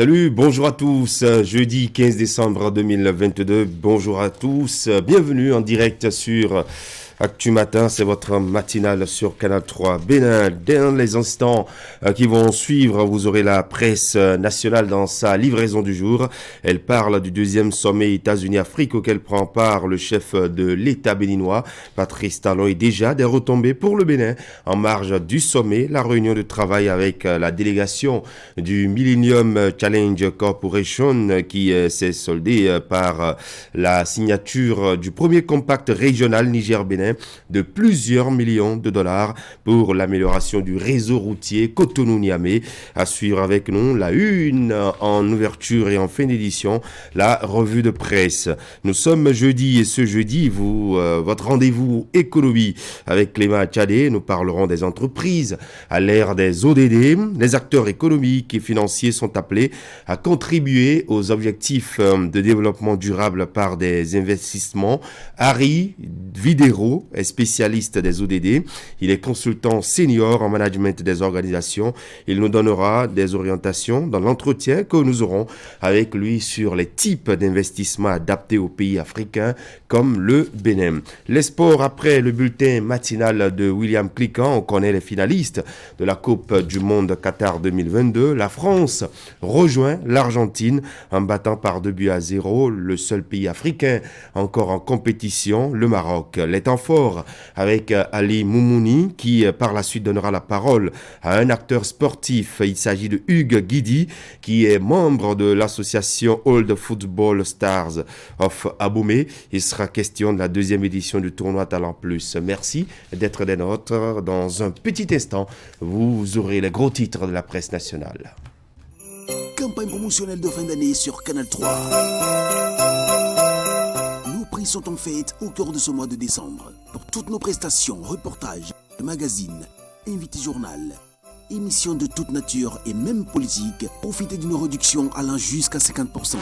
Salut, bonjour à tous. Jeudi 15 décembre 2022. Bonjour à tous. Bienvenue en direct sur Actu Matin. C'est votre matinale sur Canal 3 Bénin. Dans les instants qui vont suivre, vous aurez la presse nationale dans sa livraison du jour. Elle parle du deuxième sommet États-Unis-Afrique auquel prend part le chef de l'État béninois, Patrice Talon, et déjà des retombées pour le Bénin. En marge du sommet, la réunion de travail avec la délégation du Millennium Challenge Corporation qui s'est soldée par la signature du premier compact régional Niger-Bénin de plusieurs millions de dollars pour l'amélioration du réseau routier Cotonou-Niamey. À suivre avec nous la une en ouverture et en fin d'édition, la revue de presse. Nous sommes jeudi et ce jeudi, votre rendez-vous économie avec Clément Tchadé. Nous parlerons des entreprises à l'ère des ODD. Les acteurs économiques et financiers sont appelés à contribuer aux objectifs de développement durable par des investissements. Harry Videro est spécialiste des ODD. Il est consultant senior en management des organisations. Il nous donnera des orientations dans l'entretien que nous aurons avec lui sur les types d'investissements adaptés aux pays africains comme le Bénin. Les sports après le bulletin matinal de William Cliquant. On connaît les finalistes de la Coupe du Monde Qatar 2022. La France rejoint l'Argentine en battant par 2-0 le seul pays africain encore en compétition, le Maroc. Les temps forts avec Ali Moumouni qui par la suite donnera la parole à un acteur sportif. Il s'agit de Hugues Guidi qui est membre de l'association Old Football Stars of Aboumé. Il sera question de la deuxième édition du tournoi Talent Plus. Merci d'être des nôtres. Dans un petit instant, vous aurez les gros titres de la presse nationale. Campagne promotionnelle de fin d'année sur Canal 3. Nos prix sont en fête au cœur de ce mois de décembre. Pour toutes nos prestations, reportages, magazines, invités journal, émissions de toute nature et même politique, profitez d'une réduction allant jusqu'à 50%.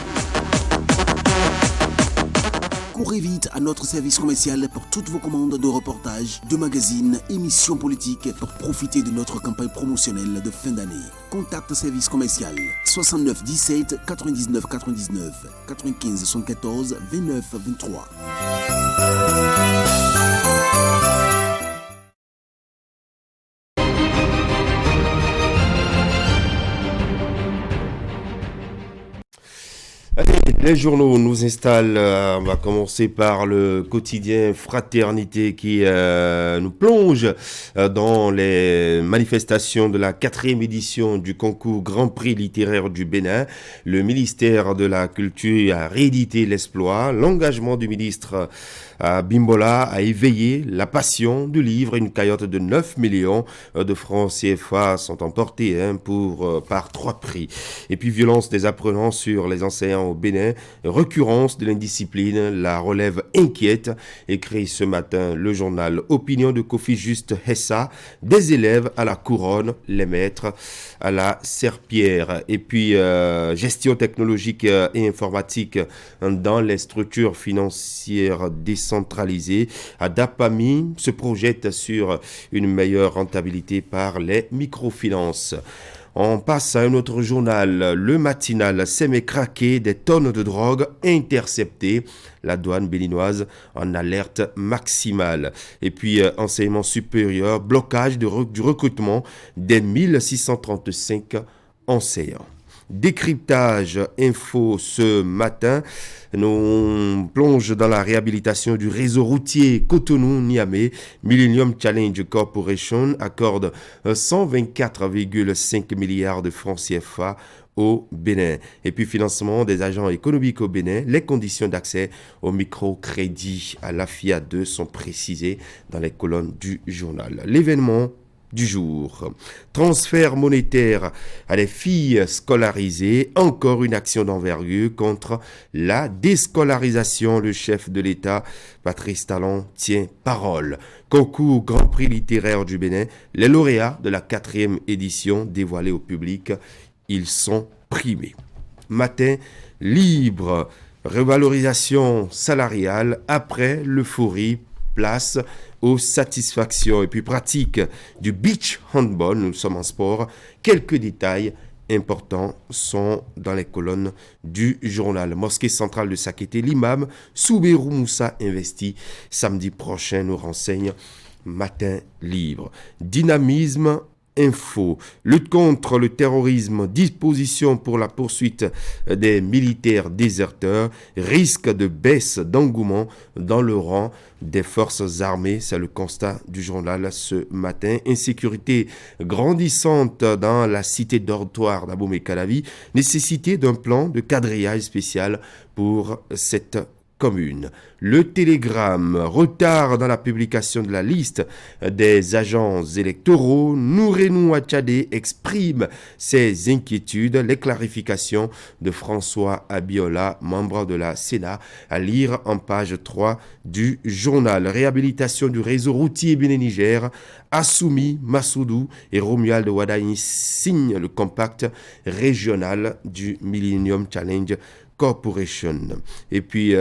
Courez vite à notre service commercial pour toutes vos commandes de reportages, de magazines, émissions politiques pour profiter de notre campagne promotionnelle de fin d'année. Contact service commercial 69 17 99 99 95 74 29 23. Allez, les journaux nous installent. On va commencer par le quotidien Fraternité qui nous plonge dans les manifestations de la 4e édition du concours Grand Prix littéraire du Bénin. Le ministère de la Culture a réédité l'exploit. L'engagement du ministre Bimbola a éveillé la passion du livre. Une cagnotte de 9 millions de francs CFA sont emportés par 3 prix. Et puis violence des apprenants sur les enseignants au Bénin, récurrence de l'indiscipline, la relève inquiète, écrit ce matin le journal Opinion de Kofi Juste Hessa, des élèves à la couronne, les maîtres à la serpillière. Et puis gestion technologique et informatique dans les structures financières décentralisées. Adapami se projette sur une meilleure rentabilité par les microfinances. On passe à un autre journal, le matinal. Sème craqué, des tonnes de drogue interceptées. La douane béninoise en alerte maximale. Et puis, enseignement supérieur, blocage du recrutement des 1635 enseignants. Décryptage info ce matin. Nous plonge dans la réhabilitation du réseau routier Cotonou-Niamey. Millennium Challenge Corporation accorde 124,5 milliards de francs CFA au Bénin. Et puis financement des agents économiques au Bénin. Les conditions d'accès au microcrédit à la FIA 2 sont précisées dans les colonnes du journal. L'événement du jour. Transfert monétaire à des filles scolarisées. Encore une action d'envergure contre la déscolarisation. Le chef de l'État, Patrice Talon, tient parole. Concours Grand Prix littéraire du Bénin. Les lauréats de la 4e édition dévoilés au public. Ils sont primés. Matin libre. Revalorisation salariale après l'euphorie. Place aux satisfactions et puis pratique du beach handball. Nous sommes en sport. Quelques détails importants sont dans les colonnes du journal. Mosquée centrale de Sakété, l'imam Souberou Moussa investi samedi prochain, nous renseigne Matin Libre. Dynamisme Info, lutte contre le terrorisme, disposition pour la poursuite des militaires déserteurs, risque de baisse d'engouement dans le rang des forces armées, c'est le constat du journal ce matin. Insécurité grandissante dans la cité dortoir d'Abomey-Calavi, nécessité d'un plan de quadrillage spécial pour cette commune. Le Télégramme, retard dans la publication de la liste des agents électoraux. Nourenou Achadé exprime ses inquiétudes. Les clarifications de François Abiola, membre de la Sénat, à lire en page 3 du journal. Réhabilitation du réseau routier Bénin-Niger. Assoumi, Massoudou et Romuald Wadaï signent le compact régional du Millennium Challenge Corporation. Et puis,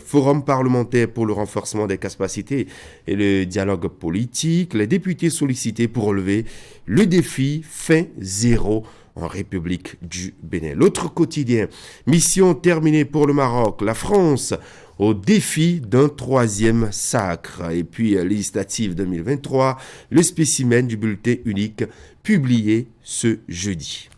forum parlementaire pour le renforcement des capacités et le dialogue politique. Les députés sollicités pour relever le défi fin zéro en République du Bénin. L'autre quotidien, mission terminée pour le Maroc. La France au défi d'un troisième sacre. Et puis, législative 2023, le spécimen du bulletin unique publié ce jeudi.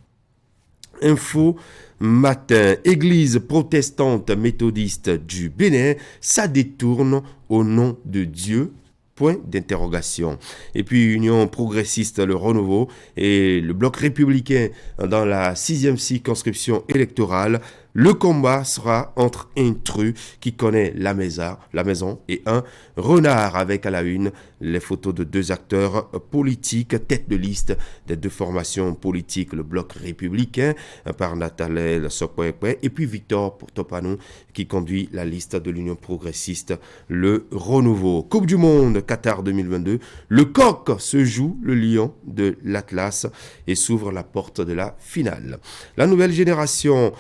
Info Matin, Église protestante méthodiste du Bénin, ça détourne au nom de Dieu. Point d'interrogation. Et puis Union progressiste, le renouveau et le bloc républicain dans la 6e circonscription électorale. Le combat sera entre intrus qui connaît la maison et un renard avec à la une les photos de deux acteurs politiques, tête de liste des deux formations politiques, le bloc républicain par Nathalie Sokwe et puis Victor Topanou qui conduit la liste de l'Union progressiste, le renouveau. Coupe du monde Qatar 2022, le coq se joue le lion de l'Atlas et s'ouvre la porte de la finale. La nouvelle génération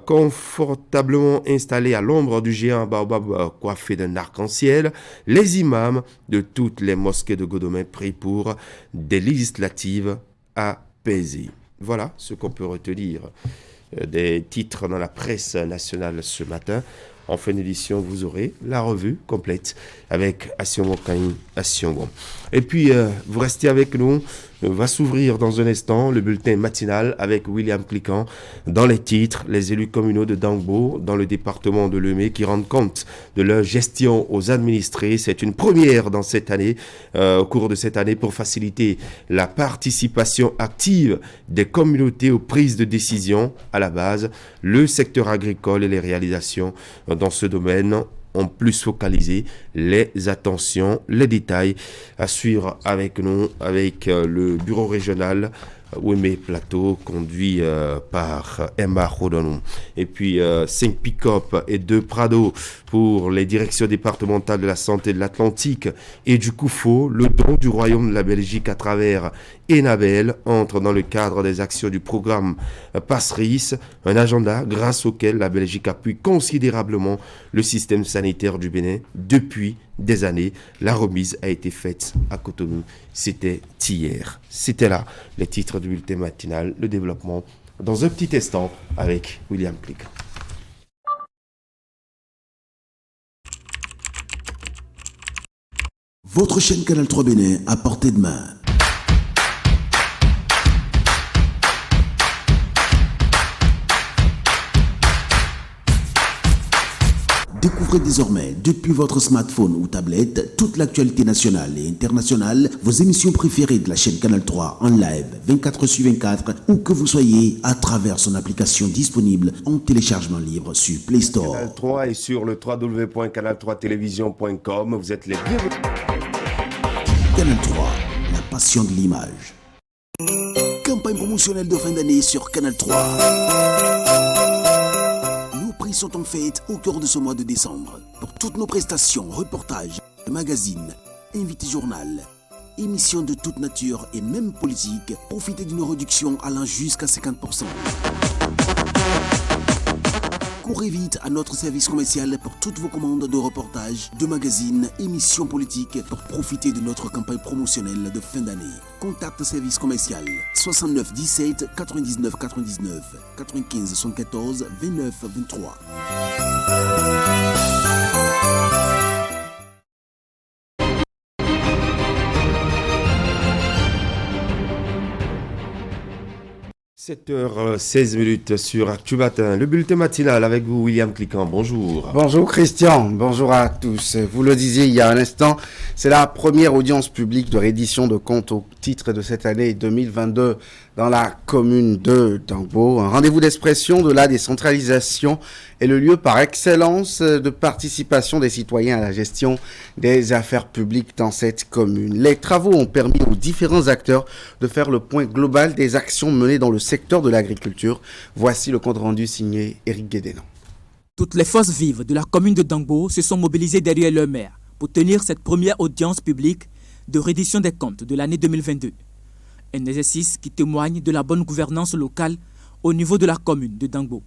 confortablement installé à l'ombre du géant baobab coiffé d'un arc-en-ciel, les imams de toutes les mosquées de Godomé prient pour des législatives apaisées. Voilà ce qu'on peut retenir des titres dans la presse nationale ce matin. En fin d'édition, vous aurez la revue complète avec Assiongo Kani Assiongo. Et puis, vous restez avec nous. Va s'ouvrir dans un instant le bulletin matinal avec William Cliquant. Dans les titres, les élus communaux de Dangbo, dans le département de Lemay, qui rendent compte de leur gestion aux administrés. C'est une première dans cette année, au cours de cette année, pour faciliter la participation active des communautés aux prises de décision. À la base, le secteur agricole et les réalisations dans ce domaine ont plus focalisé les attentions, les détails à suivre avec nous, avec le bureau régional Ouémé Plateau, conduit par Emma Rodonou. Et puis 5 pick-up et 2 Prado pour les directions départementales de la santé de l'Atlantique et du Koufo. Le don du Royaume de la Belgique à travers Enabel entre dans le cadre des actions du programme Passeris, un agenda grâce auquel la Belgique appuie considérablement le système sanitaire du Bénin depuis des années. La remise a été faite à Cotonou. C'était hier. C'était là les titres du bulletin matinal. Le développement dans un petit instant avec William Click. Votre chaîne Canal 3 Bénin à portée de main. Découvrez désormais, depuis votre smartphone ou tablette, toute l'actualité nationale et internationale, vos émissions préférées de la chaîne Canal 3 en live 24/24, où que vous soyez, à travers son application disponible en téléchargement libre sur Play Store. Canal 3 et sur le www.canal3television.com, vous êtes les bienvenus. Canal 3, la passion de l'image. Campagne promotionnelle de fin d'année sur Canal 3. Sont en fête au cœur de ce mois de décembre. Pour toutes nos prestations, reportages, magazines, invités journal, émissions de toute nature et même politique, profitez d'une réduction allant jusqu'à 50%. Courez vite à notre service commercial pour toutes vos commandes de reportages, de magazines, émissions politiques pour profiter de notre campagne promotionnelle de fin d'année. Contact service commercial 69 17 99 99 95 74 29 23. – 7h16 sur Actu Matin, le bulletin matinal avec vous, William Cliquant. Bonjour. Bonjour Christian, bonjour à tous. Vous le disiez il y a un instant, c'est la première audience publique de reddition de comptes au titre de cette année 2022 dans la commune de Dangbo. Un rendez-vous d'expression de la décentralisation est le lieu par excellence de participation des citoyens à la gestion des affaires publiques dans cette commune. Les travaux ont permis aux différents acteurs de faire le point global des actions menées dans le secteur de l'agriculture. Voici le compte rendu signé Éric Guédénon. Toutes les forces vives de la commune de Dangbo se sont mobilisées derrière leur maire pour tenir cette première audience publique de reddition des comptes de l'année 2022. Un exercice qui témoigne de la bonne gouvernance locale au niveau de la commune de Dangbo.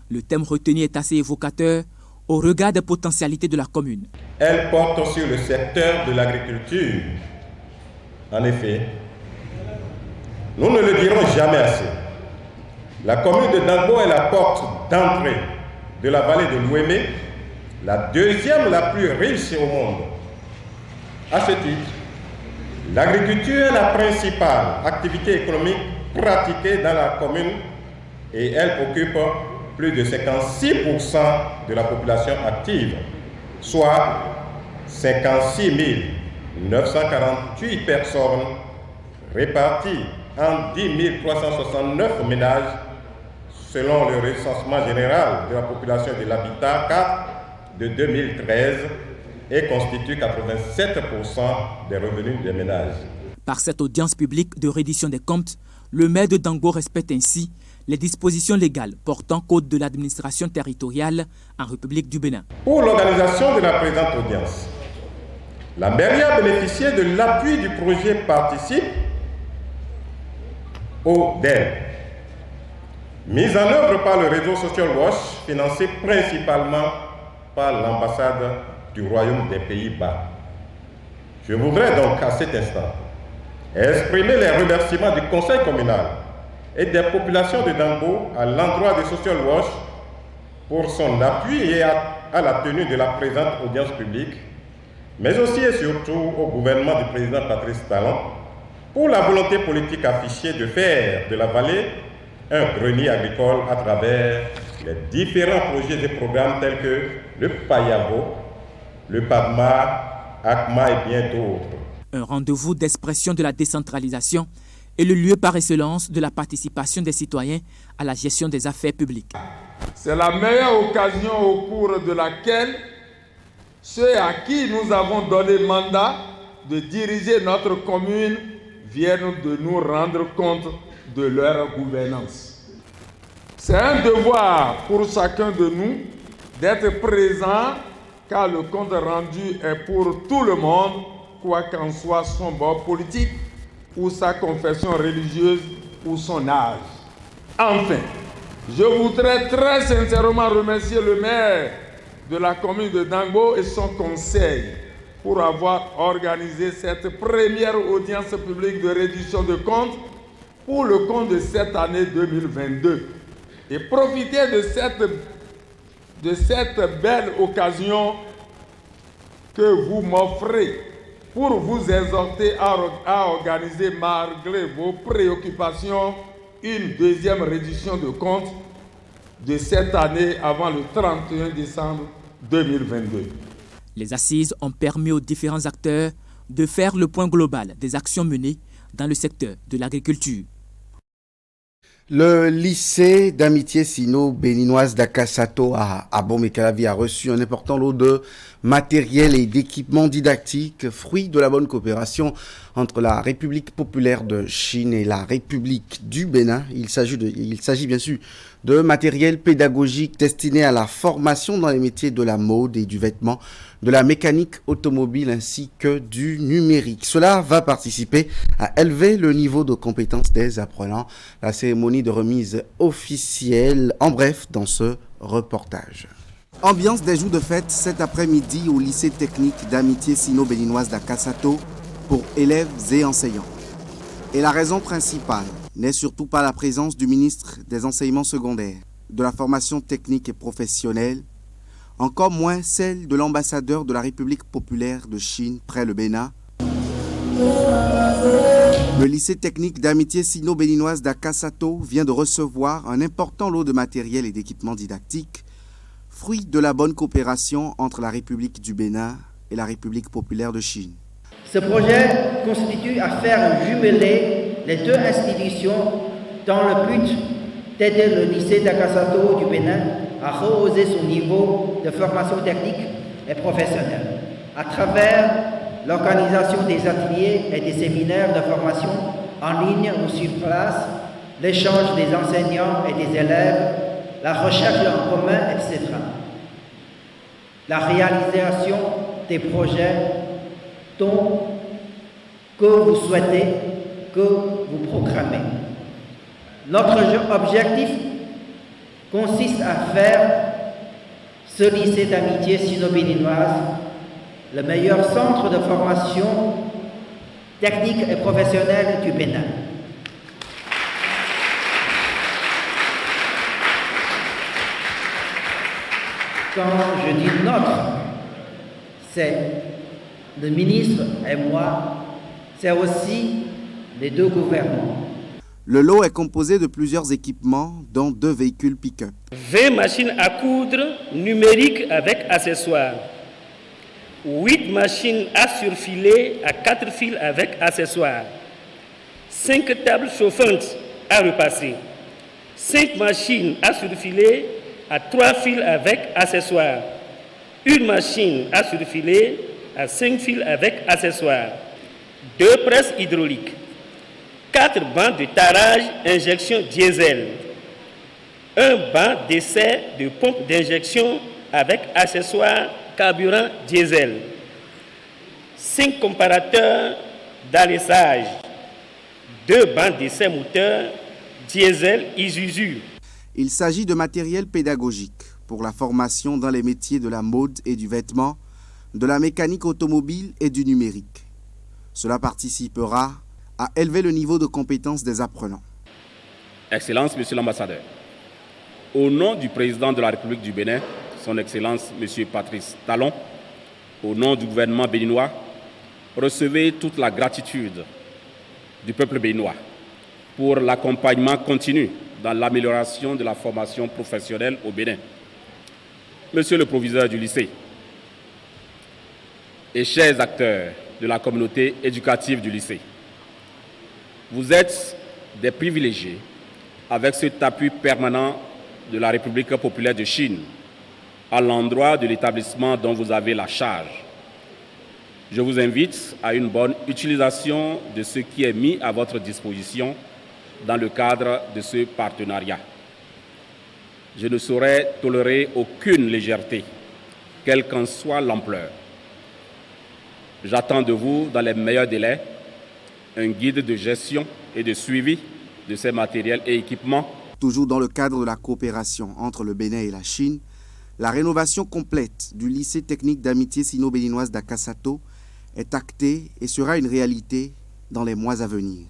Le thème retenu est assez évocateur au regard des potentialités de la commune. Elle porte sur le secteur de l'agriculture. En effet, nous ne le dirons jamais assez. La commune de Dangbo est la porte d'entrée de la vallée de l'Ouémé, la deuxième la plus riche au monde. À ce titre, l'agriculture est la principale activité économique pratiquée dans la commune et elle occupe plus de 56% de la population active, soit 56 948 personnes réparties en 10 369 ménages selon le recensement général de la population de l'habitat 4 de 2013 et constitue 87% des revenus des ménages. Par cette audience publique de reddition des comptes, le maire de Dangbo respecte ainsi les dispositions légales portant code de l'administration territoriale en République du Bénin. Pour l'organisation de la présente audience, la mairie a bénéficié de l'appui du projet Participe au DEL, mise en œuvre par le réseau Social Watch, financé principalement par l'ambassade du Royaume des Pays-Bas. Je voudrais donc à cet instant exprimer les remerciements du conseil communal et des populations de Dangbo à l'endroit de Social Watch pour son appui et à la tenue de la présente audience publique, mais aussi et surtout au gouvernement du président Patrice Talon pour la volonté politique affichée de faire de la vallée un grenier agricole à travers les différents projets et programmes tels que le Payabo, le PADMA, ACMA et bien d'autres. Un rendez-vous d'expression de la décentralisation est le lieu par excellence de la participation des citoyens à la gestion des affaires publiques. C'est la meilleure occasion au cours de laquelle ceux à qui nous avons donné mandat de diriger notre commune viennent de nous rendre compte de leur gouvernance. C'est un devoir pour chacun de nous d'être présent car le compte rendu est pour tout le monde, quoi qu'en soit son bord politique ou sa confession religieuse ou son âge. Enfin, je voudrais très sincèrement remercier le maire de la commune de Dangbo et son conseil pour avoir organisé cette première audience publique de reddition de comptes pour le compte de cette année 2022 et profiter de cette belle occasion que vous m'offrez pour vous exhorter à organiser, malgré vos préoccupations, une deuxième reddition de comptes de cette année avant le 31 décembre 2022. Les assises ont permis aux différents acteurs de faire le point global des actions menées dans le secteur de l'agriculture. Le lycée d'amitié sino-béninoise d'Akasato à Abomey-Calavi a reçu un important lot de matériel et d'équipements didactiques, fruit de la bonne coopération entre la République populaire de Chine et la République du Bénin. Il s'agit bien sûr de matériel pédagogique destiné à la formation dans les métiers de la mode et du vêtement, de la mécanique automobile ainsi que du numérique. Cela va participer à élever le niveau de compétence des apprenants. La cérémonie de remise officielle, en bref, dans ce reportage. Ambiance des jours de fête cet après-midi au lycée technique d'amitié sino-béninoise d'Akasato pour élèves et enseignants. Et la raison principale n'est surtout pas la présence du ministre des enseignements secondaires, de la formation technique et professionnelle, encore moins celle de l'ambassadeur de la République populaire de Chine près le Bénin. Le lycée technique d'amitié sino-béninoise d'Akasato vient de recevoir un important lot de matériel et d'équipements didactiques, fruit de la bonne coopération entre la République du Bénin et la République populaire de Chine. Ce projet constitue à faire jumeler les deux institutions dans le but d'aider le lycée d'Akasato du Bénin à rehausser son niveau de formation technique et professionnelle à travers l'organisation des ateliers et des séminaires de formation en ligne ou sur place, l'échange des enseignants et des élèves, la recherche en commun, etc. La réalisation des projets que vous souhaitez, que vous programmez. Notre objectif consiste à faire ce lycée d'amitié sino-béninoise le meilleur centre de formation technique et professionnelle du Bénin. Quand je dis notre, c'est le ministre et moi, c'est aussi les deux gouvernements. Le lot est composé de plusieurs équipements, dont 2 véhicules pick-up. 20 machines à coudre numériques avec accessoires. 8 machines à surfiler à 4 fils avec accessoires. 5 tables chauffantes à repasser. 5 machines à surfiler à 3 fils avec accessoires. 1 machine à surfiler à 5 fils avec accessoires. 2 presses hydrauliques. 4 bancs de tarage injection diesel. 1 banc d'essai de pompe d'injection avec accessoires carburant diesel. 5 comparateurs d'alessage. 2 bancs d'essai moteur diesel Isuzu. Il s'agit de matériel pédagogique pour la formation dans les métiers de la mode et du vêtement, de la mécanique automobile et du numérique. Cela participera à élever le niveau de compétence des apprenants. Excellence, Monsieur l'ambassadeur, au nom du président de la République du Bénin, Son Excellence Monsieur Patrice Talon, au nom du gouvernement béninois, recevez toute la gratitude du peuple béninois pour l'accompagnement continu dans l'amélioration de la formation professionnelle au Bénin. Monsieur le proviseur du lycée et chers acteurs de la communauté éducative du lycée, vous êtes des privilégiés avec cet appui permanent de la République populaire de Chine à l'endroit de l'établissement dont vous avez la charge. Je vous invite à une bonne utilisation de ce qui est mis à votre disposition dans le cadre de ce partenariat. Je ne saurais tolérer aucune légèreté, quelle qu'en soit l'ampleur. J'attends de vous, dans les meilleurs délais, un guide de gestion et de suivi de ces matériels et équipements. Toujours dans le cadre de la coopération entre le Bénin et la Chine, la rénovation complète du lycée technique d'amitié sino-béninoise d'Akasato est actée et sera une réalité dans les mois à venir.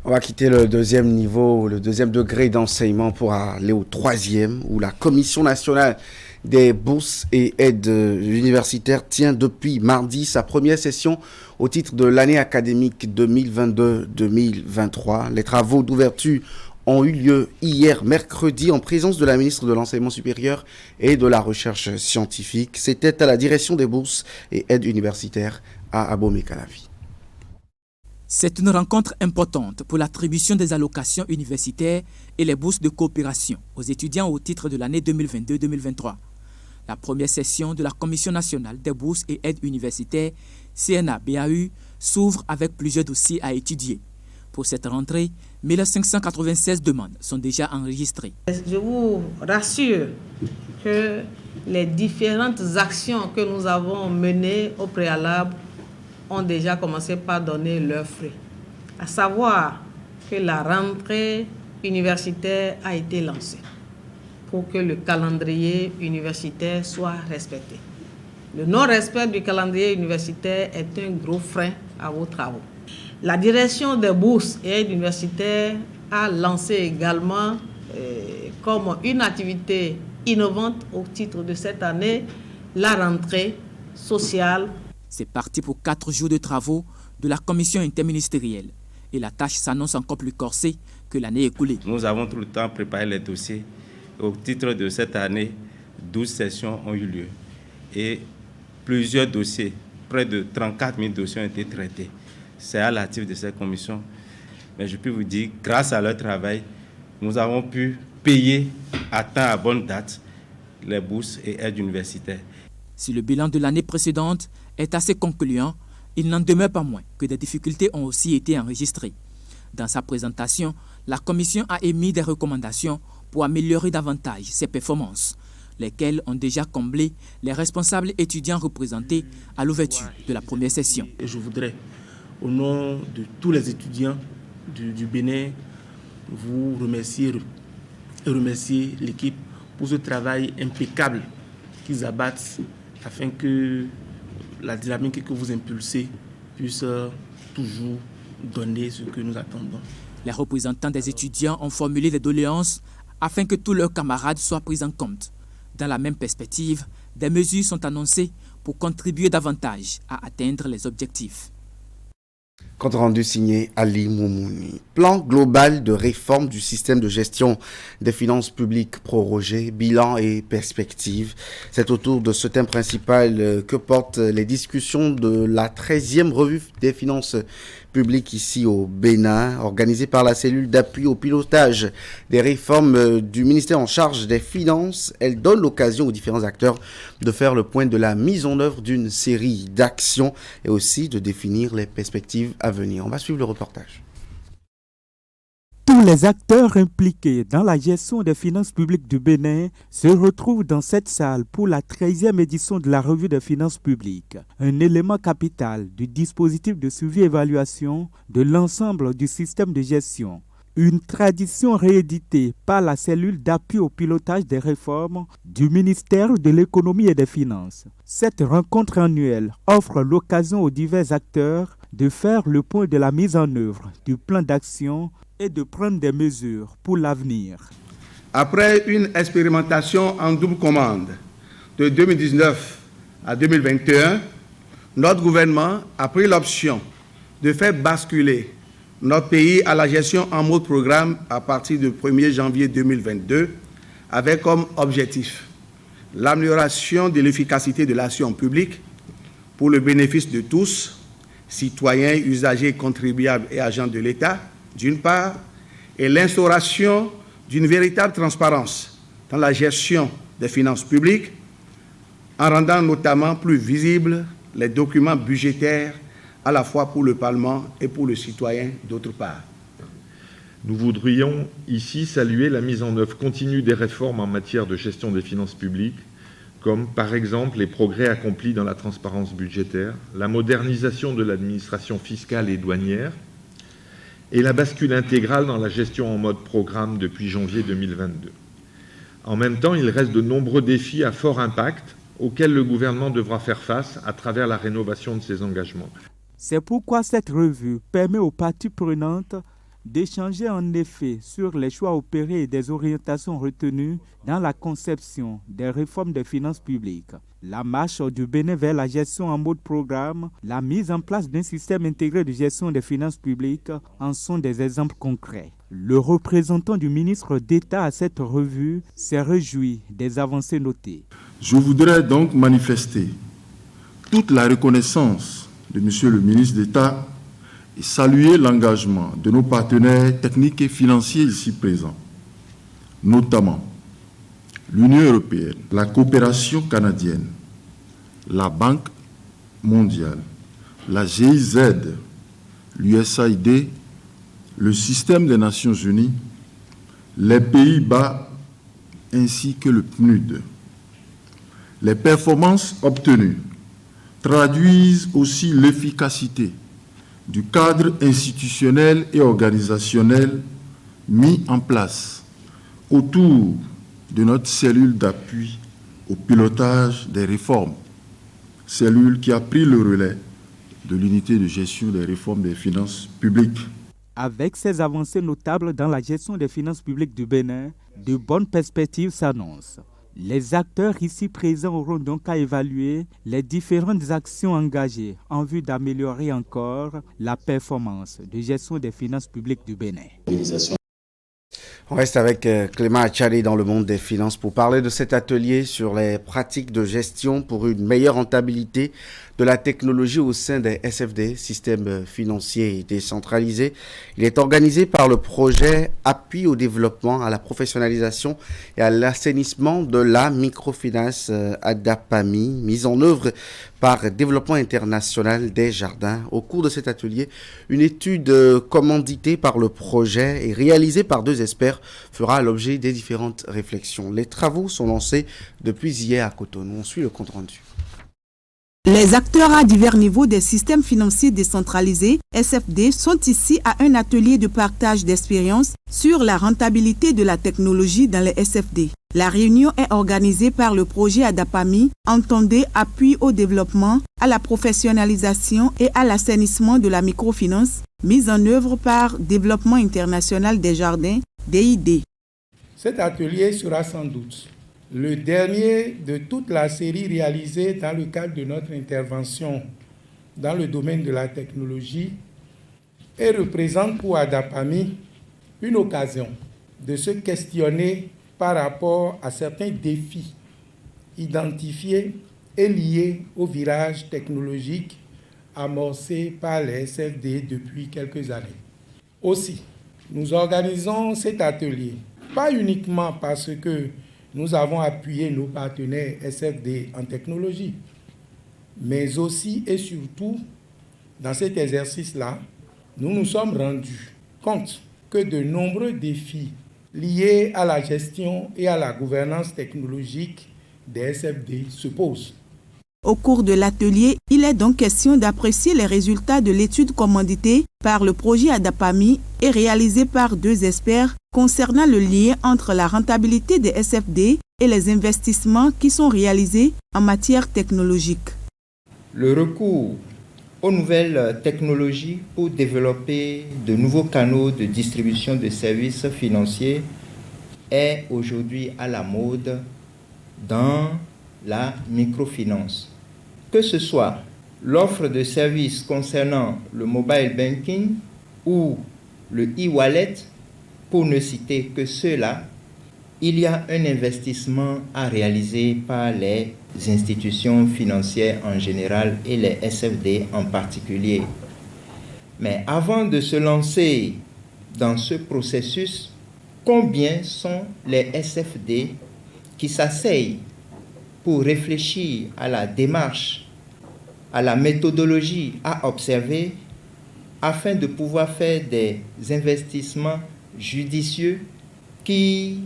On va quitter le deuxième niveau, le deuxième degré d'enseignement pour aller au troisième, où la Commission nationale des bourses et aides universitaires tient depuis mardi sa première session au titre de l'année académique 2022-2023. Les travaux d'ouverture ont eu lieu hier mercredi en présence de la ministre de l'Enseignement supérieur et de la Recherche scientifique. C'était à la direction des bourses et aides universitaires à Abomey-Calavi. C'est une rencontre importante pour l'attribution des allocations universitaires et les bourses de coopération aux étudiants au titre de l'année 2022-2023. La première session de la Commission nationale des bourses et aides universitaires, CNA-BAU, s'ouvre avec plusieurs dossiers à étudier. Pour cette rentrée, 1596 demandes sont déjà enregistrées. Je vous rassure que les différentes actions que nous avons menées au préalable ont déjà commencé par donner leurs fruits. À savoir que la rentrée universitaire a été lancée. pour que le calendrier universitaire soit respecté. Le non-respect du calendrier universitaire est un gros frein à vos travaux. La direction des bourses et aides universitaires a lancé également comme une activité innovante au titre de cette année la rentrée sociale. C'est parti pour 4 jours de travaux de la commission interministérielle et la tâche s'annonce encore plus corsée que l'année écoulée. Nous avons tout le temps préparé les dossiers. Au titre de cette année, 12 sessions ont eu lieu et plusieurs dossiers, près de 34 000 dossiers ont été traités. C'est à l'actif de cette commission. Mais je peux vous dire, grâce à leur travail, nous avons pu payer à temps, à bonne date, les bourses et aides universitaires. Si le bilan de l'année précédente est assez concluant, il n'en demeure pas moins que des difficultés ont aussi été enregistrées. Dans sa présentation, la Commission a émis des recommandations pour améliorer davantage ses performances, lesquelles ont déjà comblé les responsables étudiants représentés à l'ouverture de la première session. Et je voudrais, au nom de tous les étudiants du Bénin, vous remercier et remercier l'équipe pour ce travail impeccable qu'ils abattent afin que la dynamique que vous impulsez puisse toujours donner ce que nous attendons. Les représentants des étudiants ont formulé des doléances afin que tous leurs camarades soient pris en compte. Dans la même perspective, des mesures sont annoncées pour contribuer davantage à atteindre les objectifs. Compte rendu signé Ali Moumouni. Plan global de réforme du système de gestion des finances publiques prorogé, bilan et perspectives. C'est autour de ce thème principal que portent les discussions de la 13e revue des finances publiques ici au Bénin, organisée par la cellule d'appui au pilotage des réformes du ministère en charge des finances. Elle donne l'occasion aux différents acteurs de faire le point de la mise en œuvre d'une série d'actions et aussi de définir les perspectives à venir. On va suivre le reportage. Tous les acteurs impliqués dans la gestion des finances publiques du Bénin se retrouvent dans cette salle pour la 13e édition de la revue des finances publiques, un élément capital du dispositif de suivi et évaluation de l'ensemble du système de gestion. Une tradition rééditée par la cellule d'appui au pilotage des réformes du ministère de l'économie et des finances. Cette rencontre annuelle offre l'occasion aux divers acteurs de faire le point de la mise en œuvre du plan d'action et de prendre des mesures pour l'avenir. Après une expérimentation en double commande de 2019 à 2021, notre gouvernement a pris l'option de faire basculer notre pays à la gestion en mode programme à partir du 1er janvier 2022, avec comme objectif l'amélioration de l'efficacité de l'action publique pour le bénéfice de tous, citoyens, usagers, contribuables et agents de l'État, d'une part, et l'instauration d'une véritable transparence dans la gestion des finances publiques, en rendant notamment plus visibles les documents budgétaires à la fois pour le Parlement et pour le citoyen d'autre part. Nous voudrions ici saluer la mise en œuvre continue des réformes en matière de gestion des finances publiques, comme par exemple les progrès accomplis dans la transparence budgétaire, la modernisation de l'administration fiscale et douanière et la bascule intégrale dans la gestion en mode programme depuis janvier 2022. En même temps, il reste de nombreux défis à fort impact auxquels le gouvernement devra faire face à travers la rénovation de ses engagements. C'est pourquoi cette revue permet aux parties prenantes d'échanger en effet sur les choix opérés et des orientations retenues dans la conception des réformes des finances publiques. La marche du Bénin vers la gestion en mode programme, la mise en place d'un système intégré de gestion des finances publiques en sont des exemples concrets. Le représentant du ministre d'État à cette revue s'est réjoui des avancées notées. Je voudrais donc manifester toute la reconnaissance de Monsieur le ministre d'État et saluer l'engagement de nos partenaires techniques et financiers ici présents, notamment l'Union européenne, la coopération canadienne, la Banque mondiale, la GIZ, l'USAID, le système des Nations unies, les Pays-Bas ainsi que le PNUD. Les performances obtenues traduisent aussi l'efficacité du cadre institutionnel et organisationnel mis en place autour de notre cellule d'appui au pilotage des réformes, cellule qui a pris le relais de l'unité de gestion des réformes des finances publiques. Avec ces avancées notables dans la gestion des finances publiques du Bénin, de bonnes perspectives s'annoncent. Les acteurs ici présents auront donc à évaluer les différentes actions engagées en vue d'améliorer encore la performance de gestion des finances publiques du Bénin. On reste avec Clément Achali dans le monde des finances pour parler de cet atelier sur les pratiques de gestion pour une meilleure rentabilité de la technologie au sein des SFD, systèmes financiers décentralisés. Il est organisé par le projet Appui au développement, à la professionnalisation et à l'assainissement de la microfinance ADAPAMI, mise en œuvre par Développement International des Jardins. Au cours de cet atelier, une étude commanditée par le projet et réalisée par 2 experts fera l'objet des différentes réflexions. Les travaux sont lancés depuis hier à Cotonou. On suit le compte rendu. Les acteurs à divers niveaux des systèmes financiers décentralisés, SFD, sont ici à un atelier de partage d'expériences sur la rentabilité de la technologie dans les SFD. La réunion est organisée par le projet ADAPAMI, entendé appui au développement, à la professionnalisation et à l'assainissement de la microfinance, mise en œuvre par Développement International des Jardins, DID. Cet atelier sera sans doute le dernier de toute la série réalisée dans le cadre de notre intervention dans le domaine de la technologie et représente pour ADAPAMI une occasion de se questionner par rapport à certains défis identifiés et liés au virage technologique amorcé par les SFD depuis quelques années. Aussi, nous organisons cet atelier, pas uniquement parce que nous avons appuyé nos partenaires SFD en technologie, mais aussi et surtout, dans cet exercice-là, nous nous sommes rendus compte que de nombreux défis liés à la gestion et à la gouvernance technologique des SFD se posent. Au cours de l'atelier, il est donc question d'apprécier les résultats de l'étude commanditée par le projet ADAPAMI et réalisée par 2 experts concernant le lien entre la rentabilité des SFD et les investissements qui sont réalisés en matière technologique. Le recours aux nouvelles technologies pour développer de nouveaux canaux de distribution de services financiers est aujourd'hui à la mode dans la microfinance. Que ce soit l'offre de services concernant le mobile banking ou le e-wallet, pour ne citer que ceux-là, il y a un investissement à réaliser par les institutions financières en général et les SFD en particulier. Mais avant de se lancer dans ce processus, combien sont les SFD qui s'asseyent pour réfléchir à la démarche, à la méthodologie à observer afin de pouvoir faire des investissements judicieux qui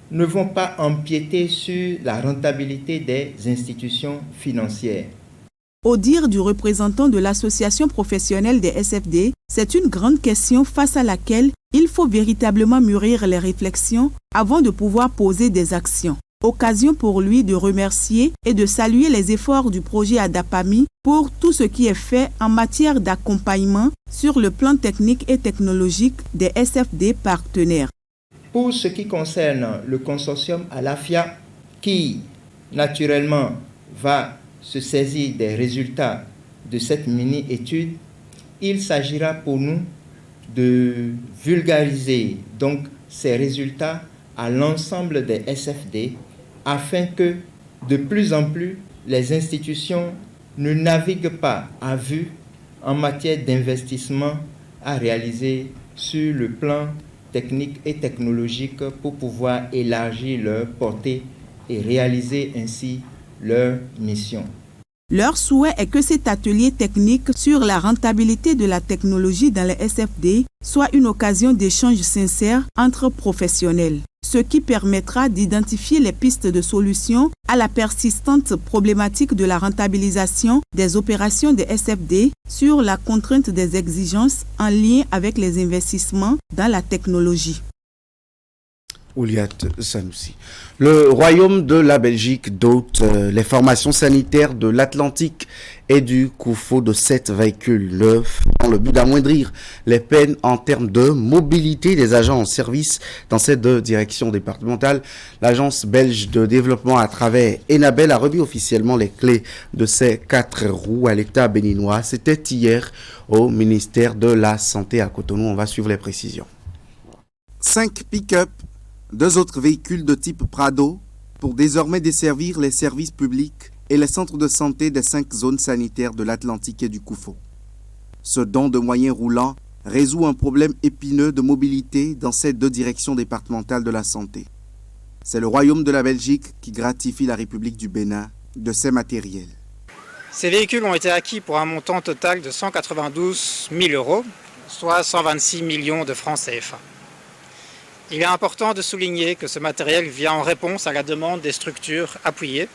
ne vont pas empiéter sur la rentabilité des institutions financières. Au dire du représentant de l'association professionnelle des SFD, c'est une grande question face à laquelle il faut véritablement mûrir les réflexions avant de pouvoir poser des actions. Occasion pour lui de remercier et de saluer les efforts du projet ADAPAMI pour tout ce qui est fait en matière d'accompagnement sur le plan technique et technologique des SFD partenaires. Pour ce qui concerne le consortium ALAFIA, qui naturellement va se saisir des résultats de cette mini-étude, il s'agira pour nous de vulgariser donc ces résultats à l'ensemble des SFD afin que de plus en plus les institutions ne naviguent pas à vue en matière d'investissement à réaliser sur le plan technique et technologique pour pouvoir élargir leur portée et réaliser ainsi leur mission. Leur souhait est que cet atelier technique sur la rentabilité de la technologie dans les SFD soit une occasion d'échange sincère entre professionnels, ce qui permettra d'identifier les pistes de solutions à la persistante problématique de la rentabilisation des opérations des SFD sur la contrainte des exigences en lien avec les investissements dans la technologie. Ouliat Sanoussi. Le royaume de la Belgique dote les formations sanitaires de l'Atlantique et du Koufo de 7 véhicules neufs dans le but d'amoindrir les peines en termes de mobilité des agents en service dans ces deux directions départementales. L'agence belge de développement à travers Enabel a remis officiellement les clés de ces 4 roues à l'État béninois. C'était hier au ministère de la Santé à Cotonou. On va suivre les précisions. 5 pick-up, 2 autres véhicules de type Prado pour désormais desservir les services publics et les centres de santé des 5 zones sanitaires de l'Atlantique et du Koufo. Ce don de moyens roulants résout un problème épineux de mobilité dans ces 2 directions départementales de la santé. C'est le Royaume de la Belgique qui gratifie la République du Bénin de ces matériels. Ces véhicules ont été acquis pour un montant total de 192 000 euros, soit 126 millions de francs CFA. Il est important de souligner que ce matériel vient en réponse à la demande des structures appuyées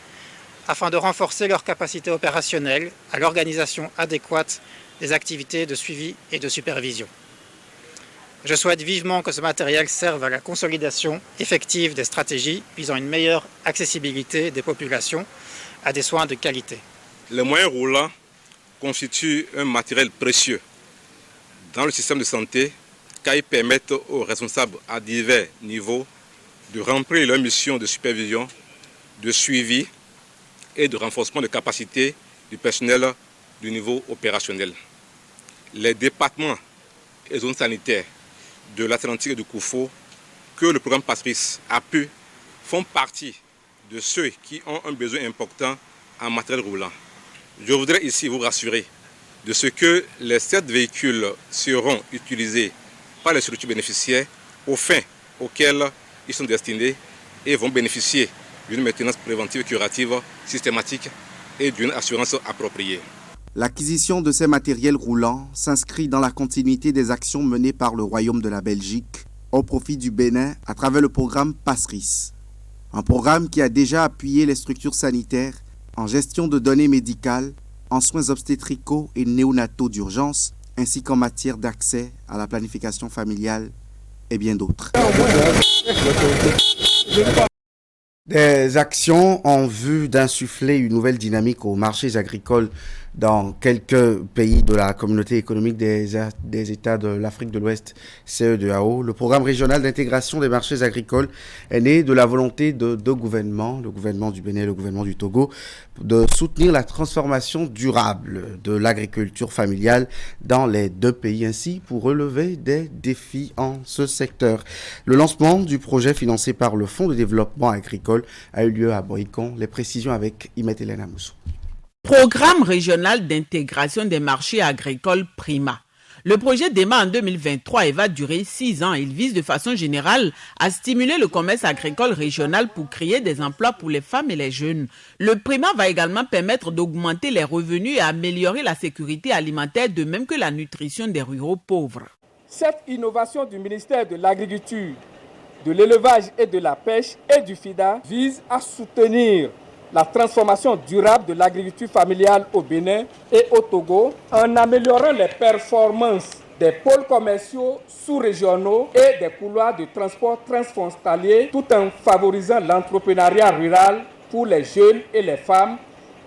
afin de renforcer leur capacité opérationnelle à l'organisation adéquate des activités de suivi et de supervision. Je souhaite vivement que ce matériel serve à la consolidation effective des stratégies visant une meilleure accessibilité des populations à des soins de qualité. Les moyens roulants constituent un matériel précieux dans le système de santé car ils permettent aux responsables à divers niveaux de remplir leur mission de supervision, de suivi et de renforcement de capacité du personnel du niveau opérationnel. Les départements et zones sanitaires de l'Atlantique et du Koufo que le programme PASSRIS a pu font partie de ceux qui ont un besoin important en matériel roulant. Je voudrais ici vous rassurer de ce que les 7 véhicules seront utilisés par les structures bénéficiaires aux fins auxquelles ils sont destinés et vont bénéficier d'une maintenance préventive et curative systématique et d'une assurance appropriée. L'acquisition de ces matériels roulants s'inscrit dans la continuité des actions menées par le Royaume de la Belgique au profit du Bénin à travers le programme PASSRIS. Un programme qui a déjà appuyé les structures sanitaires en gestion de données médicales, en soins obstétricaux et néonataux d'urgence, ainsi qu'en matière d'accès à la planification familiale et bien d'autres. Des actions en vue d'insuffler une nouvelle dynamique aux marchés agricoles dans quelques pays de la communauté économique des États de l'Afrique de l'Ouest, CEDEAO. Le programme régional d'intégration des marchés agricoles est né de la volonté de 2 gouvernements, le gouvernement du Bénin et le gouvernement du Togo, de soutenir la transformation durable de l'agriculture familiale dans les 2 pays, ainsi pour relever des défis en ce secteur. Le lancement du projet financé par le Fonds de développement agricole a eu lieu à Boïcon. Les précisions avec Imet Hélène Amoussou. Programme régional d'intégration des marchés agricoles PRIMA. Le projet démarre en 2023 et va durer 6 ans. Il vise de façon générale à stimuler le commerce agricole régional pour créer des emplois pour les femmes et les jeunes. Le PRIMA va également permettre d'augmenter les revenus et améliorer la sécurité alimentaire, de même que la nutrition des ruraux pauvres. Cette innovation du ministère de l'Agriculture, de l'Élevage et de la Pêche et du FIDA vise à soutenir la transformation durable de l'agriculture familiale au Bénin et au Togo en améliorant les performances des pôles commerciaux sous-régionaux et des couloirs de transport transfrontaliers tout en favorisant l'entrepreneuriat rural pour les jeunes et les femmes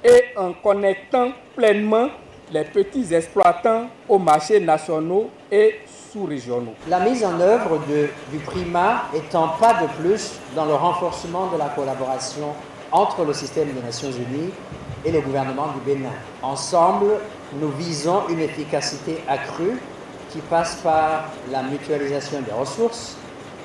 et en connectant pleinement les petits exploitants aux marchés nationaux et sous-régionaux. La mise en œuvre du PRIMA est un pas de plus dans le renforcement de la collaboration entre le système des Nations Unies et le gouvernement du Bénin. Ensemble, nous visons une efficacité accrue qui passe par la mutualisation des ressources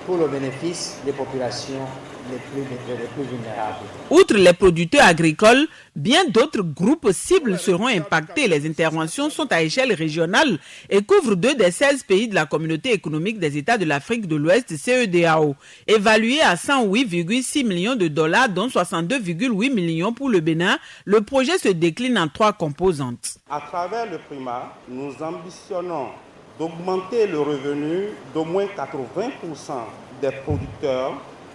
pour le bénéfice des populations les plus vulnérables. Outre les producteurs agricoles, bien d'autres groupes cibles seront impactés. Les interventions sont à échelle régionale et couvrent 2 des 16 pays de la communauté économique des États de l'Afrique de l'Ouest, CEDEAO, évalués à 108,6 millions de dollars, dont 62,8 millions pour le Bénin. Le projet se décline en 3 composantes. À travers le PRIMA, nous ambitionnons d'augmenter le revenu d'au moins 80% des producteurs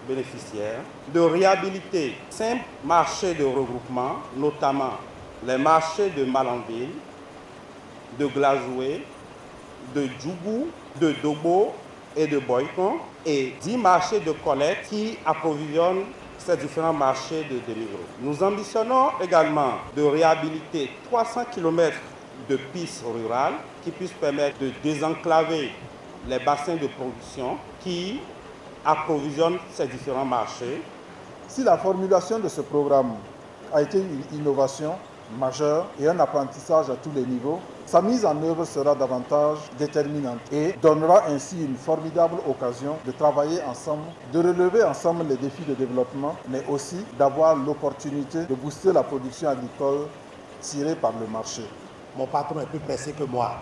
bénéficiaires, de réhabiliter 5 marchés de regroupement, notamment les marchés de Malanville, de Glazoué, de Djougou, de Dobo et de boycott et 10 marchés de collecte qui approvisionnent ces différents marchés de demi-gros. Nous ambitionnons également de réhabiliter 300 km de pistes rurales qui puissent permettre de désenclaver les bassins de production qui approvisionnent ces différents marchés. Si la formulation de ce programme a été une innovation majeure et un apprentissage à tous les niveaux, sa mise en œuvre sera davantage déterminante et donnera ainsi une formidable occasion de travailler ensemble, de relever ensemble les défis de développement, mais aussi d'avoir l'opportunité de booster la production agricole tirée par le marché. Mon patron est plus pressé que moi.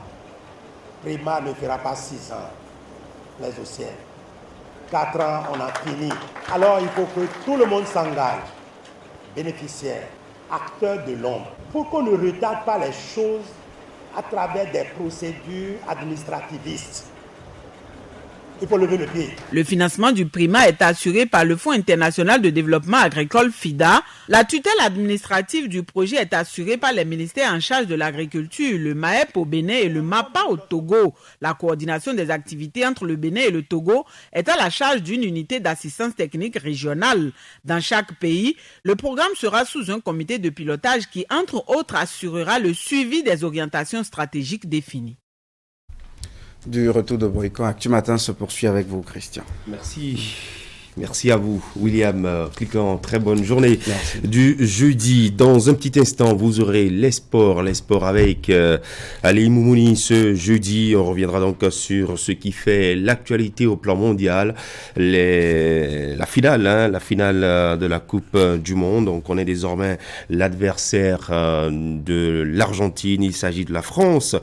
Prima ne fera pas 6 ans, les dossiers. 4 ans, on a fini. Alors il faut que tout le monde s'engage, bénéficiaires, acteurs de l'ombre, pour qu'on ne retarde pas les choses à travers des procédures administrativistes. Il faut lever le pied. Le financement du Prima est assuré par le Fonds international de développement agricole FIDA. La tutelle administrative du projet est assurée par les ministères en charge de l'agriculture, le MAEP au Bénin et le MAPA au Togo. La coordination des activités entre le Bénin et le Togo est à la charge d'une unité d'assistance technique régionale. Dans chaque pays, le programme sera sous un comité de pilotage qui, entre autres, assurera le suivi des orientations stratégiques définies. Du retour de Boycott, Actu Matin se poursuit avec vous, Christian. Merci. Merci à vous, William Cliquant. Très bonne journée du jeudi. Dans un petit instant, vous aurez les sports avec Ali Moumouni ce jeudi. On reviendra donc sur ce qui fait l'actualité au plan mondial. La finale de la Coupe du Monde. On connaît désormais l'adversaire de l'Argentine. Il s'agit de la France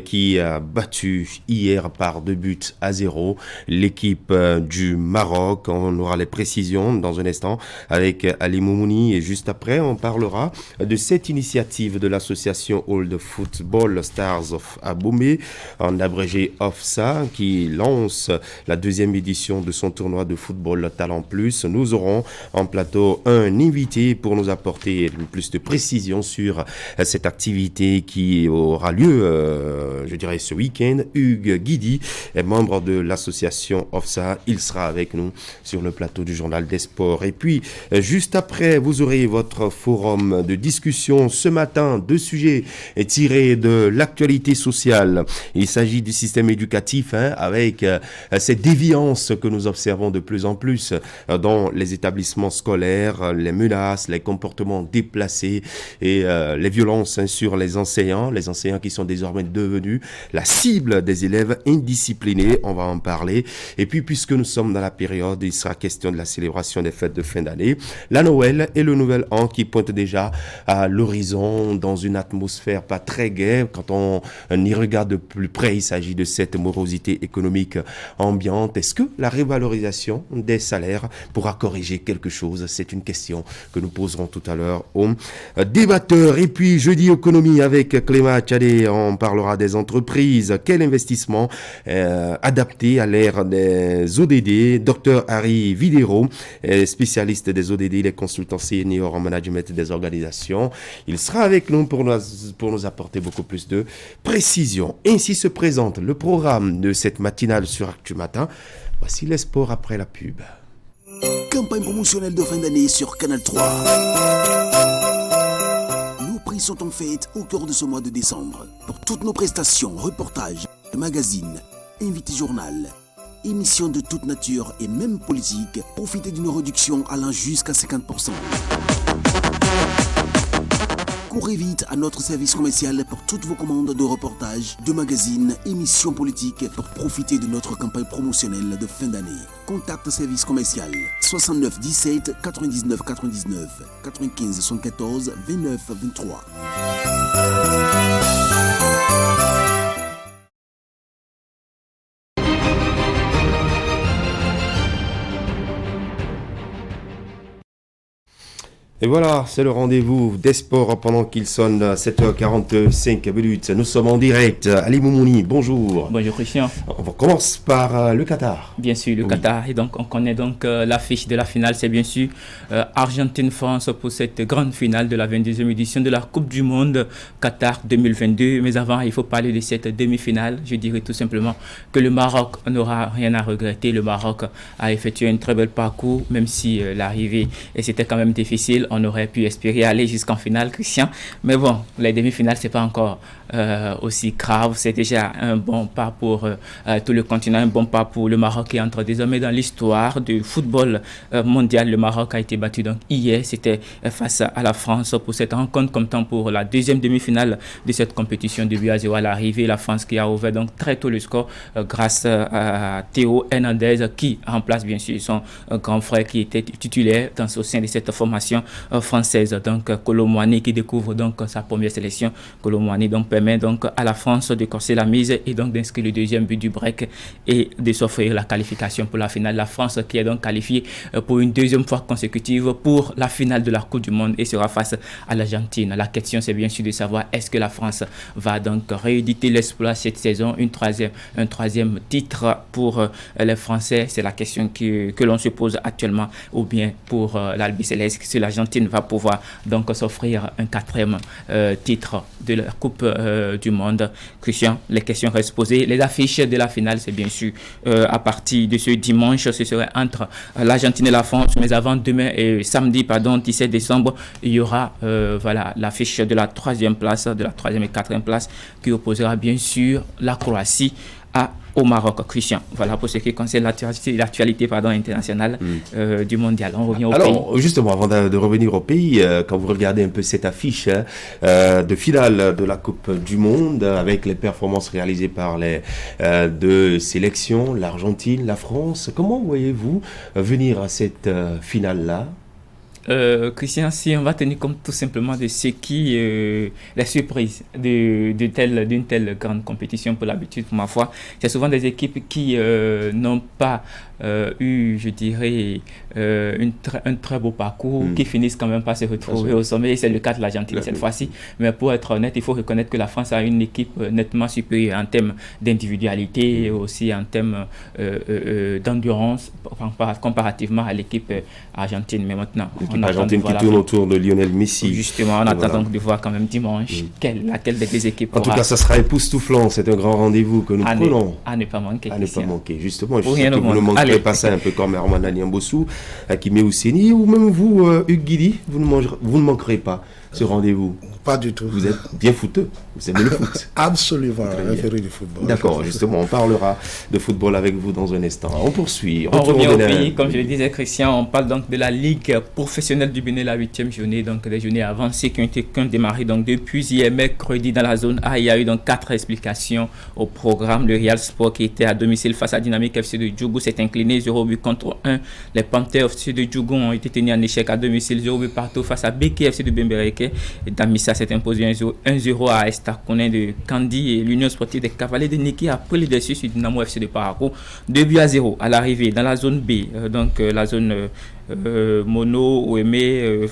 qui a battu hier par 2-0 l'équipe du Maroc. On aura les précisions dans un instant avec Ali Moumouni et juste après on parlera de cette initiative de l'association Old Football Stars of Abomey, en abrégé OFSA, qui lance la 2e édition de son tournoi de football Talent Plus. Nous aurons en plateau un invité pour nous apporter plus de précisions sur cette activité qui aura lieu, ce week-end. Hugues Guidi est membre de l'association OFSA. Il sera avec nous sur le plateau du journal des sports. Et puis, juste après, vous aurez votre forum de discussion ce matin. 2 sujets tirés de l'actualité sociale. Il s'agit du système éducatif avec cette déviance que nous observons de plus en plus dans les établissements scolaires, les menaces, les comportements déplacés et les violences sur les enseignants qui sont désormais devenus la cible des élèves indisciplinés. On va en parler. Et puis, puisque nous sommes dans la période, il sera question de la célébration des fêtes de fin d'année, la Noël et le Nouvel An qui pointent déjà à l'horizon dans une atmosphère pas très gaie. Quand on y regarde de plus près, il s'agit de cette morosité économique ambiante. Est-ce que la révalorisation des salaires pourra corriger quelque chose? C'est une question que nous poserons tout à l'heure aux débatteurs. Et puis jeudi économie avec Clément Tchadé, on parlera des entreprises. Quel investissement adapté à l'ère des ODD? Dr Harry Videro, spécialiste des ODD, les consultants seniors en management des organisations. Il sera avec nous pour nous apporter beaucoup plus de précision. Ainsi se présente le programme de cette matinale sur Actu Matin. Voici les sports après la pub. Campagne promotionnelle de fin d'année sur Canal 3. Nos prix sont en fête au cœur de ce mois de décembre. Pour toutes nos prestations, reportages, magazines, invités journal, émissions de toute nature et même politique, profitez d'une réduction allant jusqu'à 50%. Courez vite à notre service commercial pour toutes vos commandes de reportages, de magazines, émissions politiques pour profiter de notre campagne promotionnelle de fin d'année. Contact service commercial 69 17 99 99 95 74 29 23. Et voilà, c'est le rendez-vous des sports pendant qu'il sonne 7h45 minutes. Nous sommes en direct. Ali Moumouni, bonjour. Bonjour Christian. On commence par le Qatar. Bien sûr, le Qatar. Et donc, on connaît donc l'affiche de la finale. C'est bien sûr Argentine-France pour cette grande finale de la 22e édition de la Coupe du Monde Qatar 2022. Mais avant, il faut parler de cette demi-finale. Je dirais tout simplement que le Maroc n'aura rien à regretter. Le Maroc a effectué un très bel parcours, même si l'arrivée, et c'était quand même difficile. On aurait pu espérer aller jusqu'en finale, Christian. Mais bon, les demi-finales, c'est pas encore aussi grave. C'est déjà un bon pas pour tout le continent, un bon pas pour le Maroc qui entre désormais dans l'histoire du football mondial. Le Maroc a été battu donc hier. C'était face à la France pour cette rencontre, comme tant pour la deuxième demi-finale de cette compétition de 2-0 à l'arrivée. La France qui a ouvert donc très tôt le score grâce à Théo Hernandez qui remplace bien sûr son grand frère qui était titulaire au sein de cette formation française. Donc Kolo Muani qui découvre donc sa première sélection. Kolo Muani donc permet donc à la France de corser la mise et donc d'inscrire le deuxième but du break et de s'offrir la qualification pour la finale. La France qui est donc qualifiée pour une deuxième fois consécutive pour la finale de la Coupe du Monde et sera face à l'Argentine. La question c'est bien sûr de savoir est-ce que la France va donc rééditer l'exploit cette saison, un troisième titre pour les Français. C'est la question que l'on se pose actuellement, ou bien pour l'Albi Céleste, si l'Argentine va pouvoir donc s'offrir un quatrième titre de la Coupe du Monde. Christian, les questions restent posées. Les affiches de la finale, c'est bien sûr à partir de ce dimanche, ce serait entre l'Argentine et la France, mais avant demain et samedi, 17 décembre, il y aura l'affiche de la troisième et quatrième place qui opposera bien sûr la Croatie au Maroc. Christian, voilà pour ce qui concerne l'actualité internationale du mondial. On revient au pays. Alors, justement, avant de revenir au pays, quand vous regardez un peu cette affiche de finale de la Coupe du Monde, avec les performances réalisées par les deux sélections, l'Argentine, la France, comment voyez-vous venir à cette finale-là? Christian, si on va tenir compte tout simplement de ce qui la surprise d'une telle grande compétition, pour l'habitude, pour ma foi, c'est souvent des équipes qui n'ont pas eu, je dirais, un très beau parcours, qui finissent quand même par se retrouver au sommet, et c'est le cas de l'Argentine cette fois-ci. Mais pour être honnête, il faut reconnaître que la France a une équipe nettement supérieure en termes d'individualité et aussi en termes d'endurance comparativement à l'équipe argentine. Mais maintenant, l'Argentine qui tourne autour de Lionel Messi. Justement, on attend donc de voir quand même dimanche laquelle des deux équipes. En tout cas, ça sera époustouflant. C'est un grand rendez-vous que nous prenons. À ne pas manquer. À ne pas manquer. Justement, je sais que vous ne manquerez pas ça, un peu comme Herman Niambossou, Hakimi Ousseni, ou même vous, Hugues Guidi, vous ne manquerez pas ce rendez-vous. Pas du tout. Vous êtes bien footeux. Vous aimez le foot. Absolument, référé du football. D'accord, justement, on parlera de football avec vous dans un instant. On poursuit. On revient au pays, comme je le disais, Christian. On parle donc de la Ligue professionnelle du Bénin, la 8e journée, donc des journées avancées qui ont démarré donc depuis hier mercredi dans la zone A. Il y a eu donc 4 explications au programme. Le Real Sport qui était à domicile face à Dynamique FC de Djougou s'est incliné 0 but contre 1. Les Panthers FC de Djougou ont été tenus en échec à domicile 0 but partout face à Beke FC de Bembereke. Et Damissa s'est imposé 1-0 à Estakone de Kandi et l'Union sportive des Cavaliers de Niki a pris le dessus sur Dynamo FC de Parako. 2-0 à l'arrivée dans la zone B, donc la zone Mono, Ouémé,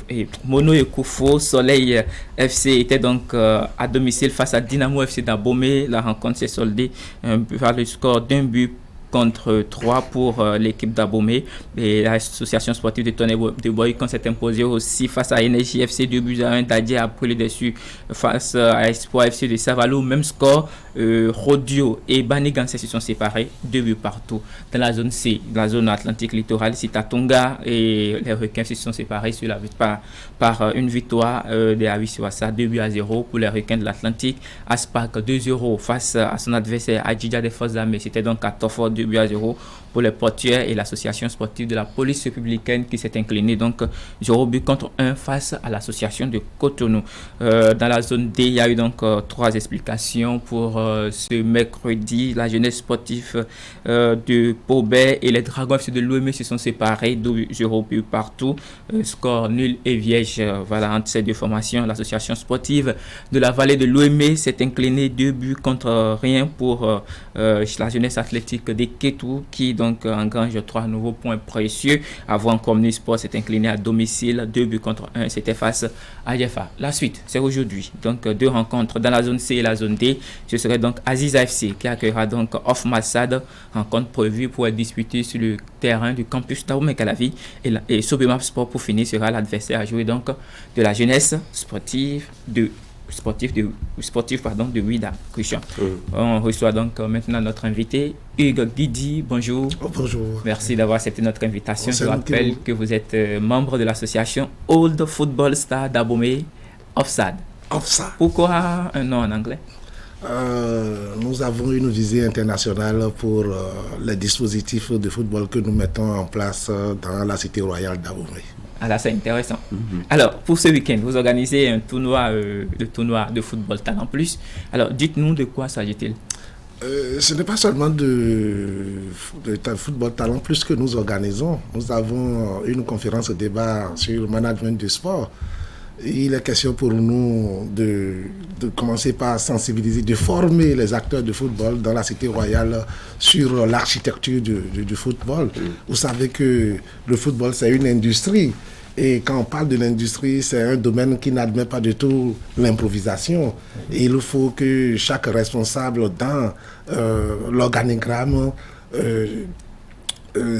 Mono et Koufo. Soleil FC était donc à domicile face à Dynamo FC d'Abomey. La rencontre s'est soldée par le score d'un but contre 3 pour l'équipe d'Abomey, et l'association sportive de Tonnerre de Boycon s'est imposée aussi face à Énergie FC 2-1. Dadje a pris le dessus face à Espoir FC de Savalo, même score. Rodio et Baniganse se sont séparés 2 buts partout. Dans la zone C, la zone Atlantique littorale, Sitatonga et les Requins se sont séparés sur par une victoire de Awiswassa 2-0 pour les Requins de l'Atlantique. Aspac 2-0 face à son adversaire Adjidja des Forces armées. C'était donc à Toffort 2-0 pour les portuaires et l'association sportive de la police républicaine qui s'est inclinée donc 0 but contre 1 face à l'association de Cotonou. Dans la zone D, il y a eu donc 3 explications pour ce mercredi. La jeunesse sportive de Paubert et les Dragons FC de l'OM se sont séparés 2-0 but partout. Score nul et vierge entre ces deux formations. L'association sportive de la vallée de l'OM s'est inclinée 2 buts contre rien pour la jeunesse athlétique des Ketou qui donc engrange 3 nouveaux points précieux. Avant Communist Sport s'est incliné à domicile, 2-1, c'était face à Yafa. La suite, c'est aujourd'hui. Donc 2 rencontres dans la zone C et la zone D. Ce serait donc Aziza FC qui accueillera donc Off Massad, rencontre prévue pour être disputée sur le terrain du campus Taoumé-Calavi. Et Sobimap Sport pour finir sera l'adversaire à jouer donc de la jeunesse sportive de Ouida. On reçoit donc maintenant notre invité, Hugues Guidi. Bonjour. Bonjour. Merci d'avoir accepté notre invitation. Je rappelle que vous êtes membre de l'association Old Football Star d'Abomey, OFSAD. Pourquoi un nom en anglais? Nous avons une visée internationale pour les dispositifs de football que nous mettons en place dans la cité royale d'Abomey. Alors, c'est intéressant. Alors, pour ce week-end, vous organisez un tournoi, le tournoi de football Talent Plus. Alors, dites-nous de quoi s'agit-il? Ce n'est pas seulement de football Talent Plus que nous organisons. Nous avons une conférence débat sur le management du sport. Il est question pour nous de commencer par sensibiliser, de former les acteurs de football dans la cité royale sur l'architecture du football. Vous savez que le football, c'est une industrie. Et quand on parle de l'industrie, c'est un domaine qui n'admet pas du tout l'improvisation. Et il faut que chaque responsable dans l'organigramme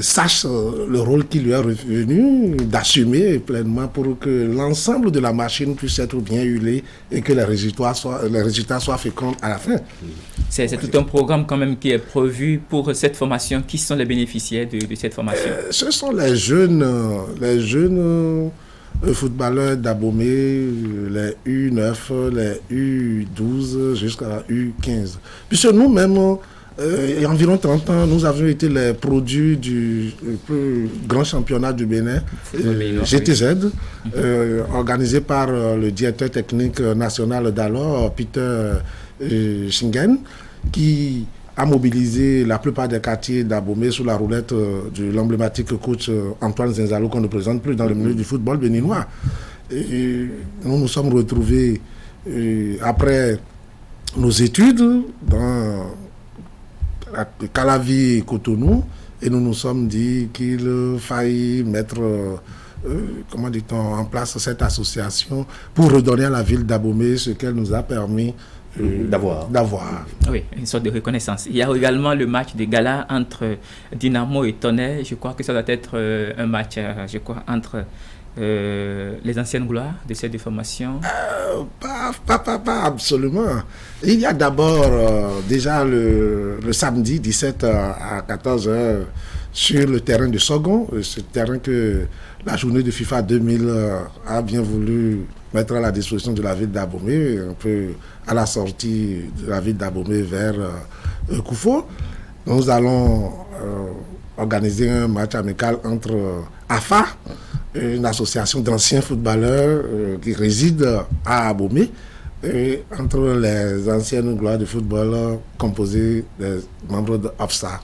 sache le rôle qui lui est revenu d'assumer pleinement pour que l'ensemble de la machine puisse être bien huilé et que les résultats soient féconds à la fin. C'est tout un programme quand même qui est prévu pour cette formation. Qui sont les bénéficiaires de cette formation? Ce sont les jeunes footballeurs d'Abomey, les U9, les U12 jusqu'à la U15. Puisque nous-mêmes, il y a environ 30 ans, nous avions été les produits du plus grand championnat du Bénin, GTZ, organisé par le directeur technique national d'alors, Peter Shingen, qui a mobilisé la plupart des quartiers d'Abomey sous la roulette de l'emblématique coach Antoine Zenzalo, qu'on ne présente plus dans le milieu du football béninois. Et nous nous sommes retrouvés après nos études dans Calavi et Cotonou, et nous nous sommes dit qu'il fallait mettre en place cette association pour redonner à la ville d'Abomey ce qu'elle nous a permis d'avoir. Oui, une sorte de reconnaissance. Il y a également le match de gala entre Dynamo et Tonnerre. Je crois que ça doit être un match entre les anciennes gloires de cette déformation. Pas absolument. Il y a d'abord déjà le samedi 17 à 14h sur le terrain de Sogon, ce terrain que la journée de FIFA 2000 a bien voulu mettre à la disposition de la ville d'Abomey, un peu à la sortie de la ville d'Abomey vers Koufo. Nous allons organiser un match amical entre AFA, une association d'anciens footballeurs qui résident à Abomey, et entre les anciennes gloires de football composées des membres de OFSA.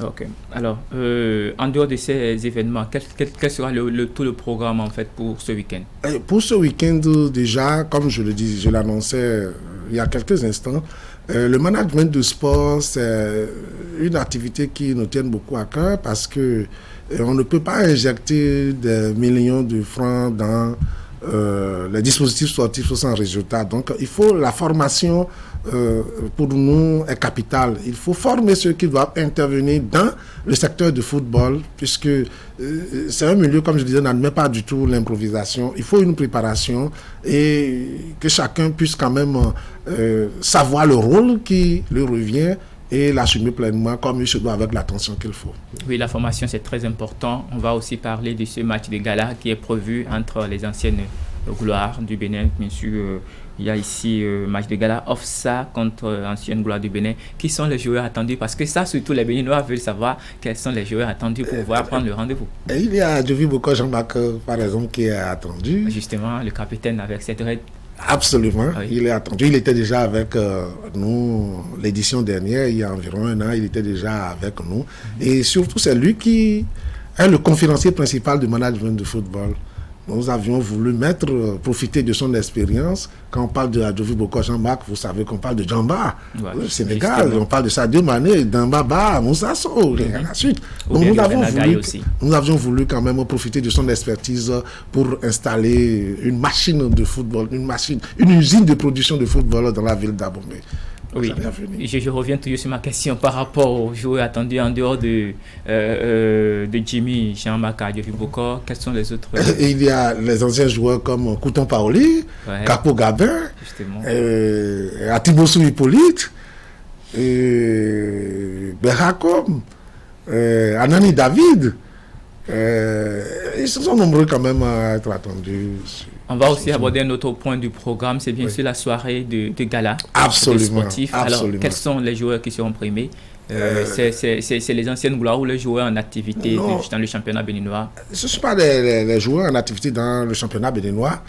Ok. Alors, en dehors de ces événements, quel sera tout le programme en fait pour ce week-end? Pour ce week-end, déjà, comme je l'annonçais il y a quelques instants, le management du sport, c'est une activité qui nous tient beaucoup à cœur parce que on ne peut pas injecter des millions de francs dans les dispositifs sportifs sans résultat. Donc, il faut la formation. Pour nous est capitale. Il faut former ceux qui doivent intervenir dans le secteur du football, puisque c'est un milieu, comme je disais, n'admet pas du tout l'improvisation. Il faut une préparation et que chacun puisse quand même savoir le rôle qui lui revient et l'assumer pleinement comme il se doit, avec l'attention qu'il faut. Oui, la formation, c'est très important. On va aussi parler de ce match de gala qui est prévu entre les anciennes gloires du Bénin, bien sûr. Il y a ici match de gala OFSA contre ancienne gloire du Bénin. Qui sont les joueurs attendus? Parce que ça, surtout les Béninois veulent savoir quels sont les joueurs attendus pour pouvoir prendre le rendez-vous. Il y a Jovi Boko Jean-Marc, par exemple, qui est attendu. Justement, le capitaine avec cette raide. Absolument, oui. Il est attendu. Il était déjà avec nous l'édition dernière, il y a environ un an, il était déjà avec nous. Et surtout, c'est lui qui est le conférencier principal du management du football. nous avions voulu profiter de son expérience. Quand on parle de Adjovi Boko Jean-Marc, vous savez qu'on parle de Djamba, le Sénégal, justement. On parle de Sadio Mané, Dambaba, Moussa Sow, et la suite. Donc nous avions voulu quand même profiter de son expertise pour installer une machine de football, une usine de production de football dans la ville d'Abomey. Oui, je reviens toujours sur ma question par rapport aux joueurs attendus en dehors de Jimmy, Jean-Marc Adjovi Boko. Quels sont les autres Il y a les anciens joueurs comme Kouton Paoli, Capo Gabin, Atibosu Hippolyte, Berakom, Anani David. Ils sont nombreux quand même à être attendus. On va aussi aborder un autre point du programme, c'est bien sûr la soirée de gala. Absolument. Sportifs. Alors, quels sont les joueurs qui seront primés? C'est les anciennes gloires ou les joueurs en activité dans le championnat béninois? Ce ne sont pas les joueurs en activité dans le championnat béninois.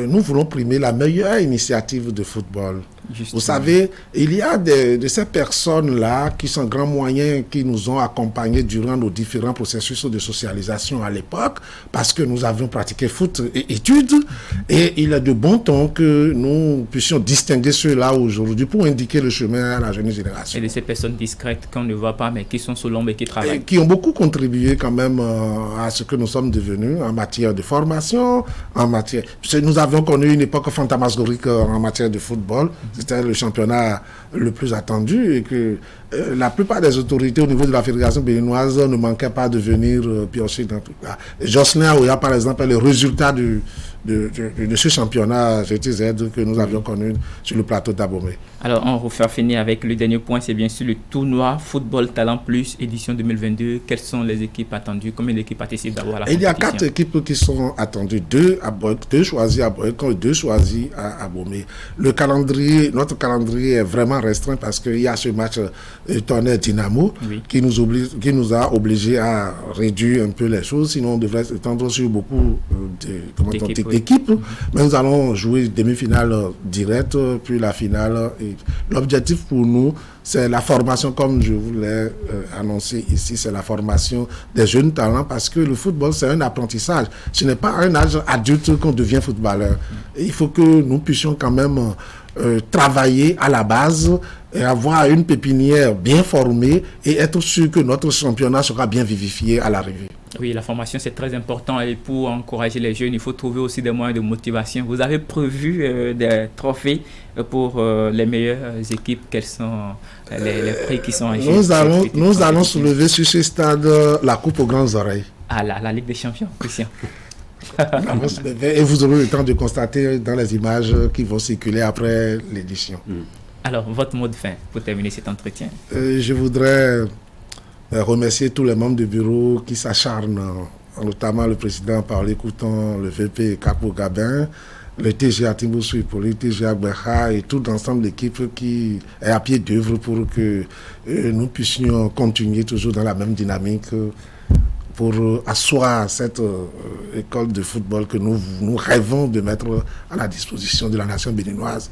Nous voulons primer la meilleure initiative de football. Justement. Vous savez, il y a de ces personnes-là qui sont grands moyens, qui nous ont accompagnés durant nos différents processus de socialisation à l'époque, parce que nous avions pratiqué foot et études, et il est de bon ton que nous puissions distinguer ceux-là aujourd'hui pour indiquer le chemin à la jeune génération. Et de ces personnes discrètes qu'on ne voit pas, mais qui sont sous l'ombre et qui travaillent. Et qui ont beaucoup contribué quand même à ce que nous sommes devenus en matière de formation, en matière... Nous avions connu une époque fantasmagorique en matière de football. C'était le championnat le plus attendu et que la plupart des autorités au niveau de la fédération béninoise ne manquaient pas de venir piocher dans tout ça. Jocelyn Aouya, par exemple, le résultat de ce championnat GTZ que nous avions connu sur le plateau d'Abomey. Alors, on va faire finir avec le dernier point, c'est bien sûr le tournoi Football Talent Plus édition 2022. Quelles sont les équipes attendues? Combien d'équipes participent d'abord à la compétition? Il y a 4 équipes qui sont attendues, 2 choisies à Boycon et 2 choisies à Abomey. Notre calendrier est vraiment restreint parce qu'il y a ce match Tonnerre Dynamo qui nous a obligés à réduire un peu les choses, sinon on devrait s'étendre sur beaucoup d'équipes. Mais nous allons jouer demi-finale directe, puis la finale. Et l'objectif pour nous, c'est la formation, comme je vous l'ai annoncé ici, c'est la formation des jeunes talents, parce que le football, c'est un apprentissage. Ce n'est pas à un âge adulte qu'on devient footballeur. Et il faut que nous puissions quand même travailler à la base, et avoir une pépinière bien formée et être sûr que notre championnat sera bien vivifié à l'arrivée. Oui, la formation, c'est très important et pour encourager les jeunes, il faut trouver aussi des moyens de motivation. Vous avez prévu des trophées pour les meilleures équipes? Quels sont les prix qui sont en jeu? Nous allons soulever sur ce stade la coupe aux grandes oreilles. Ah, la Ligue des Champions, Christian. Et vous aurez le temps de constater dans les images qui vont circuler après l'édition. Alors, votre mot de fin pour terminer cet entretien? Je voudrais remercier tous les membres du bureau qui s'acharnent, notamment le président Paoli Kouton, le VP Capo Gabin, le TGA Timbousou Hippolyte, TGA Becha et tout l'ensemble d'équipe qui est à pied d'œuvre pour que nous puissions continuer toujours dans la même dynamique pour asseoir cette école de football que nous rêvons de mettre à la disposition de la nation béninoise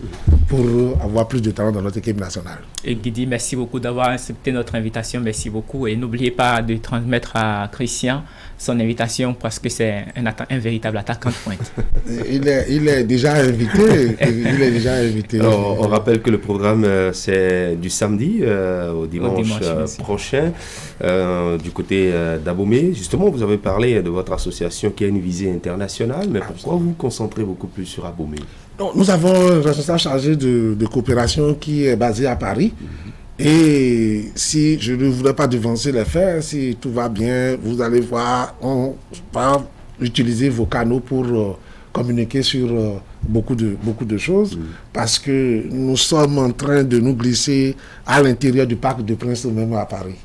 pour avoir plus de talent dans notre équipe nationale. Et Guidi, merci beaucoup d'avoir accepté notre invitation, merci beaucoup. Et n'oubliez pas de transmettre à Christian son invitation parce que c'est un véritable attaquant de pointe. Il est déjà invité. Alors, on rappelle que le programme, c'est du samedi au dimanche prochain du côté d'Abomey. Justement, vous avez parlé de votre association qui a une visée internationale, mais pourquoi vous vous concentrez beaucoup plus sur Abomey? Nous avons un responsable chargé de coopération qui est basé à Paris. Et si je ne voudrais pas devancer les faits, si tout va bien, vous allez voir, on va utiliser vos canaux pour communiquer sur beaucoup de choses, parce que nous sommes en train de nous glisser à l'intérieur du Parc des Princes, même à Paris.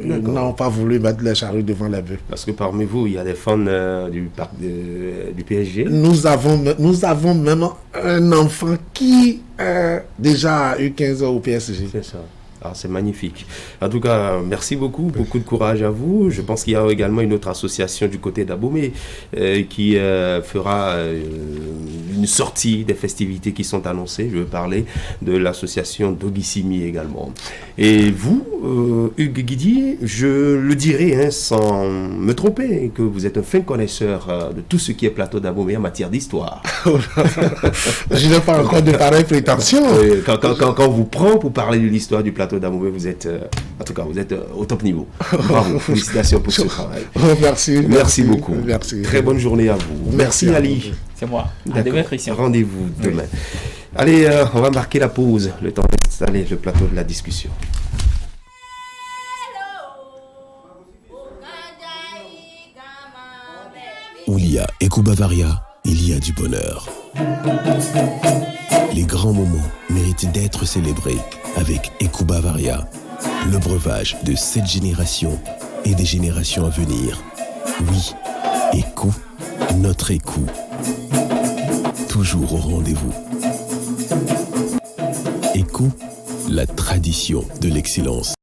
Nous n'avons pas voulu mettre les charrues devant les bœufs. Parce que parmi vous, il y a des fans du parc du PSG. Nous avons même un enfant qui déjà a eu 15 ans au PSG. C'est ça. Ah, c'est magnifique. En tout cas, merci beaucoup de courage à vous. Je pense qu'il y a également une autre association du côté d'Abomey qui fera une sortie des festivités qui sont annoncées. Je veux parler de l'association Dogissimi également. Et vous, Hugues Guidi, je le dirai sans me tromper, que vous êtes un fin connaisseur de tout ce qui est plateau d'Abomey en matière d'histoire. Je n'ai pas encore de pareilles prétentions. Quand on vous prend pour parler de l'histoire du plateau d'Abomey, vous êtes, en tout cas, vous êtes au top niveau. Bravo, félicitations pour ce travail. Merci beaucoup. Merci. Très bonne journée à vous. Merci Ali. C'est moi. À demain, Christian. Rendez-vous demain. Allez, on va marquer la pause, le temps d'installer le plateau de la discussion. Où il y a Eco Bavaria, il y a du bonheur. Les grands moments méritent d'être célébrés avec Eco Bavaria, le breuvage de cette génération et des générations à venir. Oui, Eco, notre écoute. Toujours au rendez-vous. Eco, la tradition de l'excellence.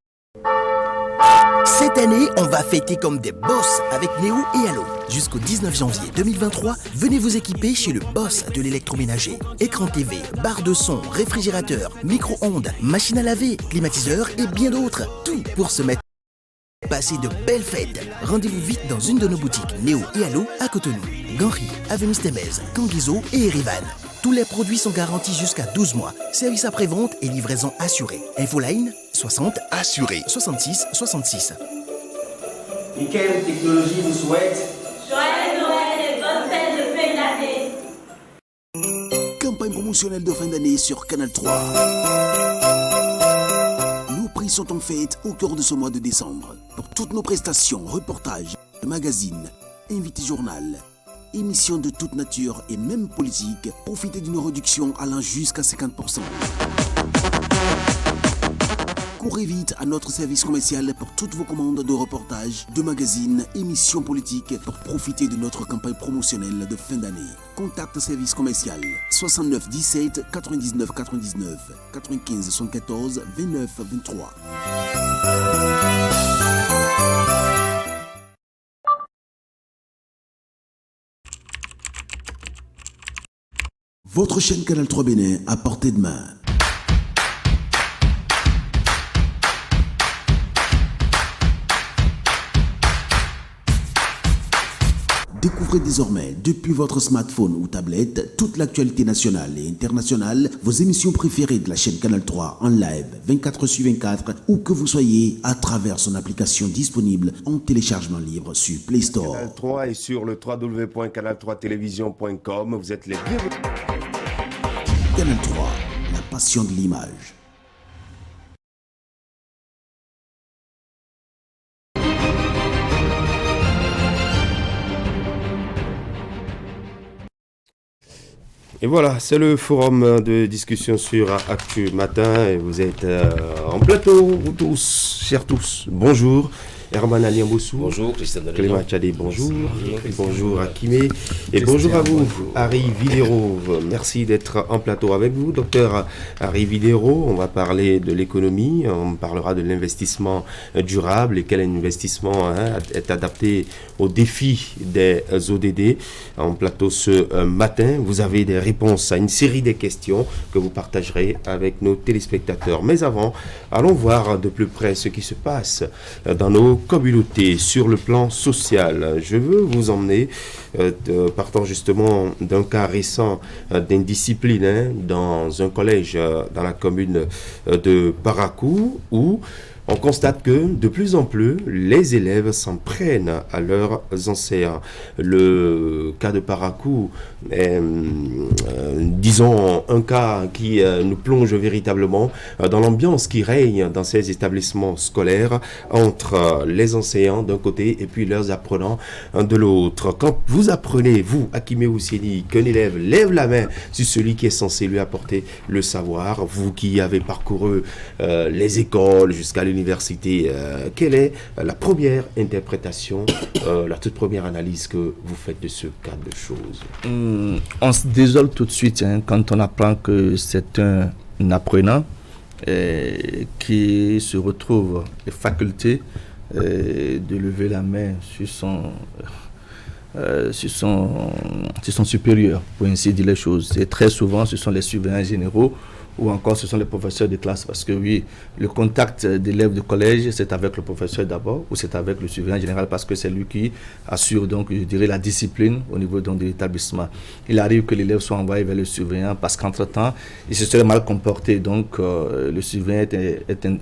Cette année, on va fêter comme des boss avec Néo et Allo. Jusqu'au 19 janvier 2023, venez vous équiper chez le boss de l'électroménager. Écran TV, barre de son, réfrigérateur, micro-ondes, machine à laver, climatiseur et bien d'autres. Tout pour se mettre. Passez de belles fêtes. Rendez-vous vite dans une de nos boutiques Néo et Allo à Cotonou, Ganry, Avenue Stemez, Canguizo et Erivan. Tous les produits sont garantis jusqu'à 12 mois. Service après-vente et livraison assurée. Infoline 60 assuré 66 66. Et quelle technologie vous souhaite? Joyeux Noël et bonne fête de fin d'année. Campagne promotionnelle de fin d'année sur Canal 3. Nos prix sont en fête au cœur de ce mois de décembre. Pour toutes nos prestations, reportages, magazines, invités journal, émissions de toute nature et même politique, profitez d'une réduction allant jusqu'à 50%. Courez vite à notre service commercial pour toutes vos commandes de reportages, de magazines, émissions politiques pour profiter de notre campagne promotionnelle de fin d'année. Contact service commercial 69 17 99 99 95 74 29 23. Votre chaîne Canal 3 Bénin à portée de main. Découvrez désormais, depuis votre smartphone ou tablette, toute l'actualité nationale et internationale, vos émissions préférées de la chaîne Canal 3 en live 24/24, où que vous soyez, à travers son application disponible en téléchargement libre sur Play Store. Canal 3 et sur le www.canal3television.com, vous êtes les bienvenus. Canal 3, la passion de l'image. Et voilà, c'est le forum de discussion sur Actu Matin et vous êtes en plateau, vous tous, chers tous. Bonjour. Herman Aliamboussou. Bonjour, Christian Dalé. Clément Tchadé, bonjour. Bonjour Akimé. Et bonjour à vous, Harry Videro. Merci d'être en plateau avec vous, docteur Harry Videro. On va parler de l'économie, on parlera de l'investissement durable et quel investissement est adapté aux défis des ODD. En plateau ce matin, vous avez des réponses à une série de questions que vous partagerez avec nos téléspectateurs. Mais avant, allons voir de plus près ce qui se passe dans nos communautés sur le plan social. Je veux vous emmener, partant justement d'un cas récent d'indiscipline dans un collège dans la commune de Parakou où on constate que de plus en plus, les élèves s'en prennent à leurs enseignants. Le cas de Parakou est, disons, un cas qui nous plonge véritablement dans l'ambiance qui règne dans ces établissements scolaires entre les enseignants d'un côté et puis leurs apprenants de l'autre. Quand vous apprenez, vous, Akimé Oussieni, qu'un élève lève la main sur celui qui est censé lui apporter le savoir, vous qui avez parcouru les écoles jusqu'à l'université, quelle est la première interprétation, la toute première analyse que vous faites de ce cas de choses? On se désole tout de suite quand on apprend que c'est un apprenant qui se retrouve faculté de lever la main sur son supérieur, pour ainsi dire les choses. Et très souvent, ce sont les surveillants généraux ou encore ce sont les professeurs de classe, parce que oui, le contact d'élèves de collège, c'est avec le professeur d'abord, ou c'est avec le surveillant général, parce que c'est lui qui assure donc, je dirais, la discipline au niveau donc, de l'établissement. Il arrive que l'élève soit envoyé vers le surveillant, parce qu'entre-temps, il se serait mal comporté, donc le surveillant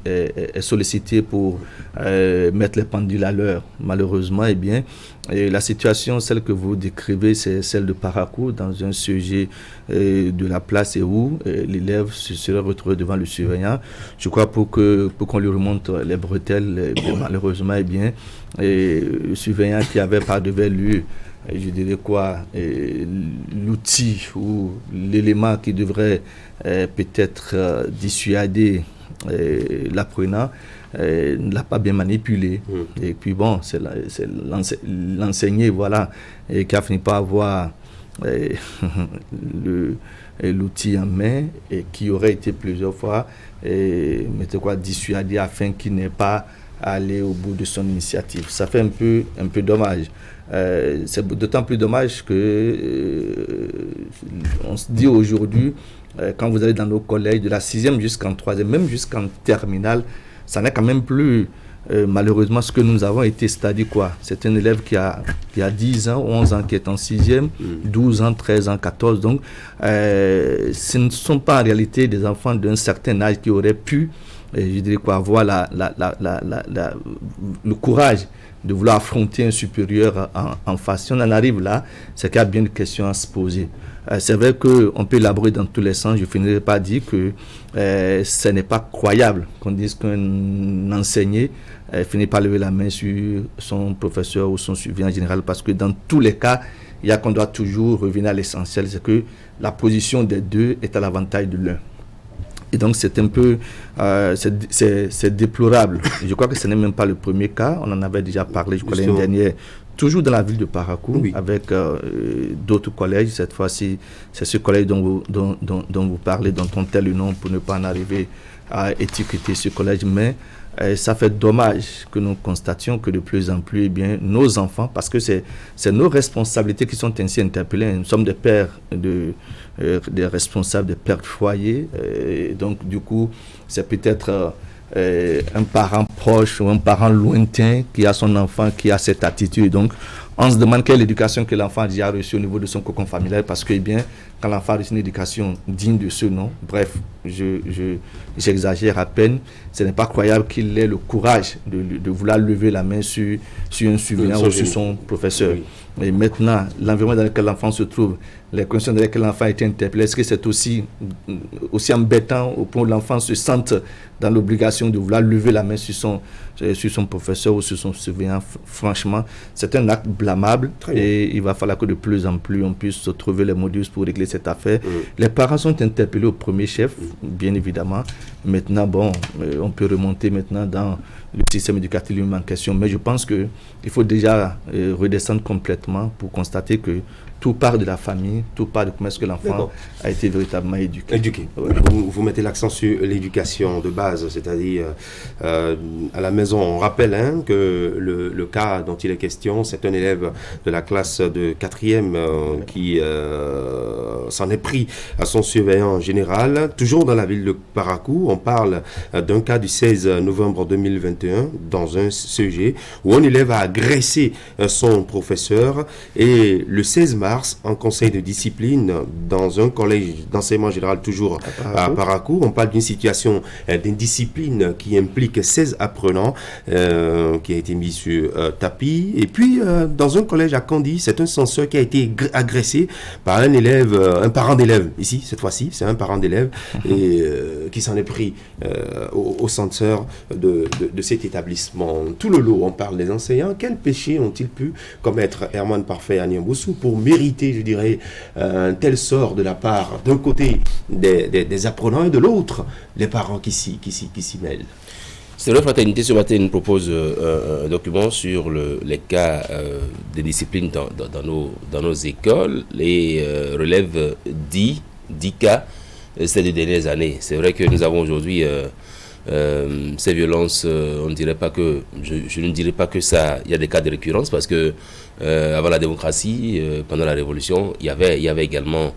est sollicité pour mettre les pendules à l'heure. Malheureusement, eh bien, et la situation, celle que vous décrivez, c'est celle de Parakou, dans un sujet de la place et où l'élève se serait retrouvé devant le surveillant. Je crois pour qu'on lui remonte les bretelles, malheureusement, eh bien, le surveillant qui avait par devant lui, je dirais quoi, l'outil ou l'élément qui devrait peut-être dissuader l'apprenant, ne l'a pas bien manipulé. Et puis bon, c'est l'enseigné, voilà, et qui a fini par avoir l'outil en main et qui aurait été plusieurs fois dissuadé afin qu'il n'ait pas allé au bout de son initiative. Ça fait un peu dommage. C'est d'autant plus dommage que on se dit aujourd'hui, quand vous allez dans nos collèges de la 6e jusqu'en 3e, même jusqu'en terminale, ça n'est quand même plus malheureusement ce que nous avons été, c'est-à-dire quoi? C'est un élève qui a 10 ans, 11 ans qui est en 6e, 12 ans, 13 ans, 14. Donc, ce ne sont pas en réalité des enfants d'un certain âge qui auraient pu, je dirais quoi, avoir le courage de vouloir affronter un supérieur en face. Si on en arrive là, c'est qu'il y a bien des questions à se poser. C'est vrai qu'on peut élaborer dans tous les sens. Je ne finirai pas dire que ce n'est pas croyable qu'on dise qu'un enseigné finit par lever la main sur son professeur ou son surveillant général, parce que dans tous les cas, il y a qu'on doit toujours revenir à l'essentiel, c'est que la position des deux est à l'avantage de l'un. Et donc c'est un peu, c'est déplorable. Je crois que ce n'est même pas le premier cas. On en avait déjà parlé, je crois, l'année dernière, toujours dans la ville de Parakou, avec d'autres collèges. Cette fois-ci, c'est ce collège dont vous parlez, dont on tait le nom pour ne pas en arriver à étiqueter ce collège. Mais ça fait dommage que nous constations que de plus en plus, eh bien, nos enfants, parce que c'est nos responsabilités qui sont ainsi interpellées. Nous sommes des pères, des responsables, des pères de foyer. Donc, du coup, c'est peut-être un parent proche ou un parent lointain qui a son enfant qui a cette attitude. Donc, on se demande quelle éducation que l'enfant a déjà reçue au niveau de son cocon familial, parce que, eh bien, quand l'enfant a reçu une éducation digne de ce nom, bref, j'exagère à peine, ce n'est pas croyable qu'il ait le courage de vouloir lever la main sur un surveillant ou sur son professeur. Oui. Et maintenant, l'environnement dans lequel l'enfant se trouve, les conditions dans lesquelles l'enfant a été interpellé, est-ce que c'est aussi embêtant au point où l'enfant se sente dans l'obligation de vouloir lever la main sur son professeur ou sur son surveillant? Franchement, c'est un acte blâmable et il va falloir que de plus en plus on puisse trouver les modus pour régler cette affaire. Les parents sont interpellés au premier chef, bien évidemment. Maintenant, bon, on peut remonter maintenant dans le système éducatif lui-même en question, mais je pense qu'il faut déjà redescendre complètement pour constater que tout part de la famille, tout part de comment est-ce que l'enfant a été véritablement éduqué. Ouais. Vous mettez l'accent sur l'éducation de base, c'est-à-dire à la maison. On rappelle que le cas dont il est question, c'est un élève de la classe de 4e qui s'en est pris à son surveillant général. Toujours dans la ville de Parakou, on parle d'un cas du 16 novembre 2021 dans un CEG où un élève a agressé son professeur, et le 16 mars, en conseil de discipline dans un collège d'enseignement général toujours à Parakou, on parle d'une situation d'indiscipline qui implique 16 apprenants qui a été mis sur tapis. Et puis dans un collège à Kandy, c'est un censeur qui a été agressé par un élève, un parent d'élève. Ici, cette fois-ci, c'est un parent d'élève et qui s'en est pris au censeur de cet établissement. Tout le lot, on parle des enseignants. Quel péché ont-ils pu commettre, Herman Parfait à Niamboussou, pour mériter, je dirais, un tel sort de la part d'un côté des apprenants et de l'autre les parents qui s'y mêlent? C'est la fraternité ce matin nous propose un document sur les cas de discipline dans nos écoles. Les relèves 10 cas ces 2 dernières années. C'est vrai que nous avons aujourd'hui ces violences, on ne dirait pas que, je ne dirais pas que ça, il y a des cas de récurrence parce que avant la démocratie, pendant la révolution, il y avait également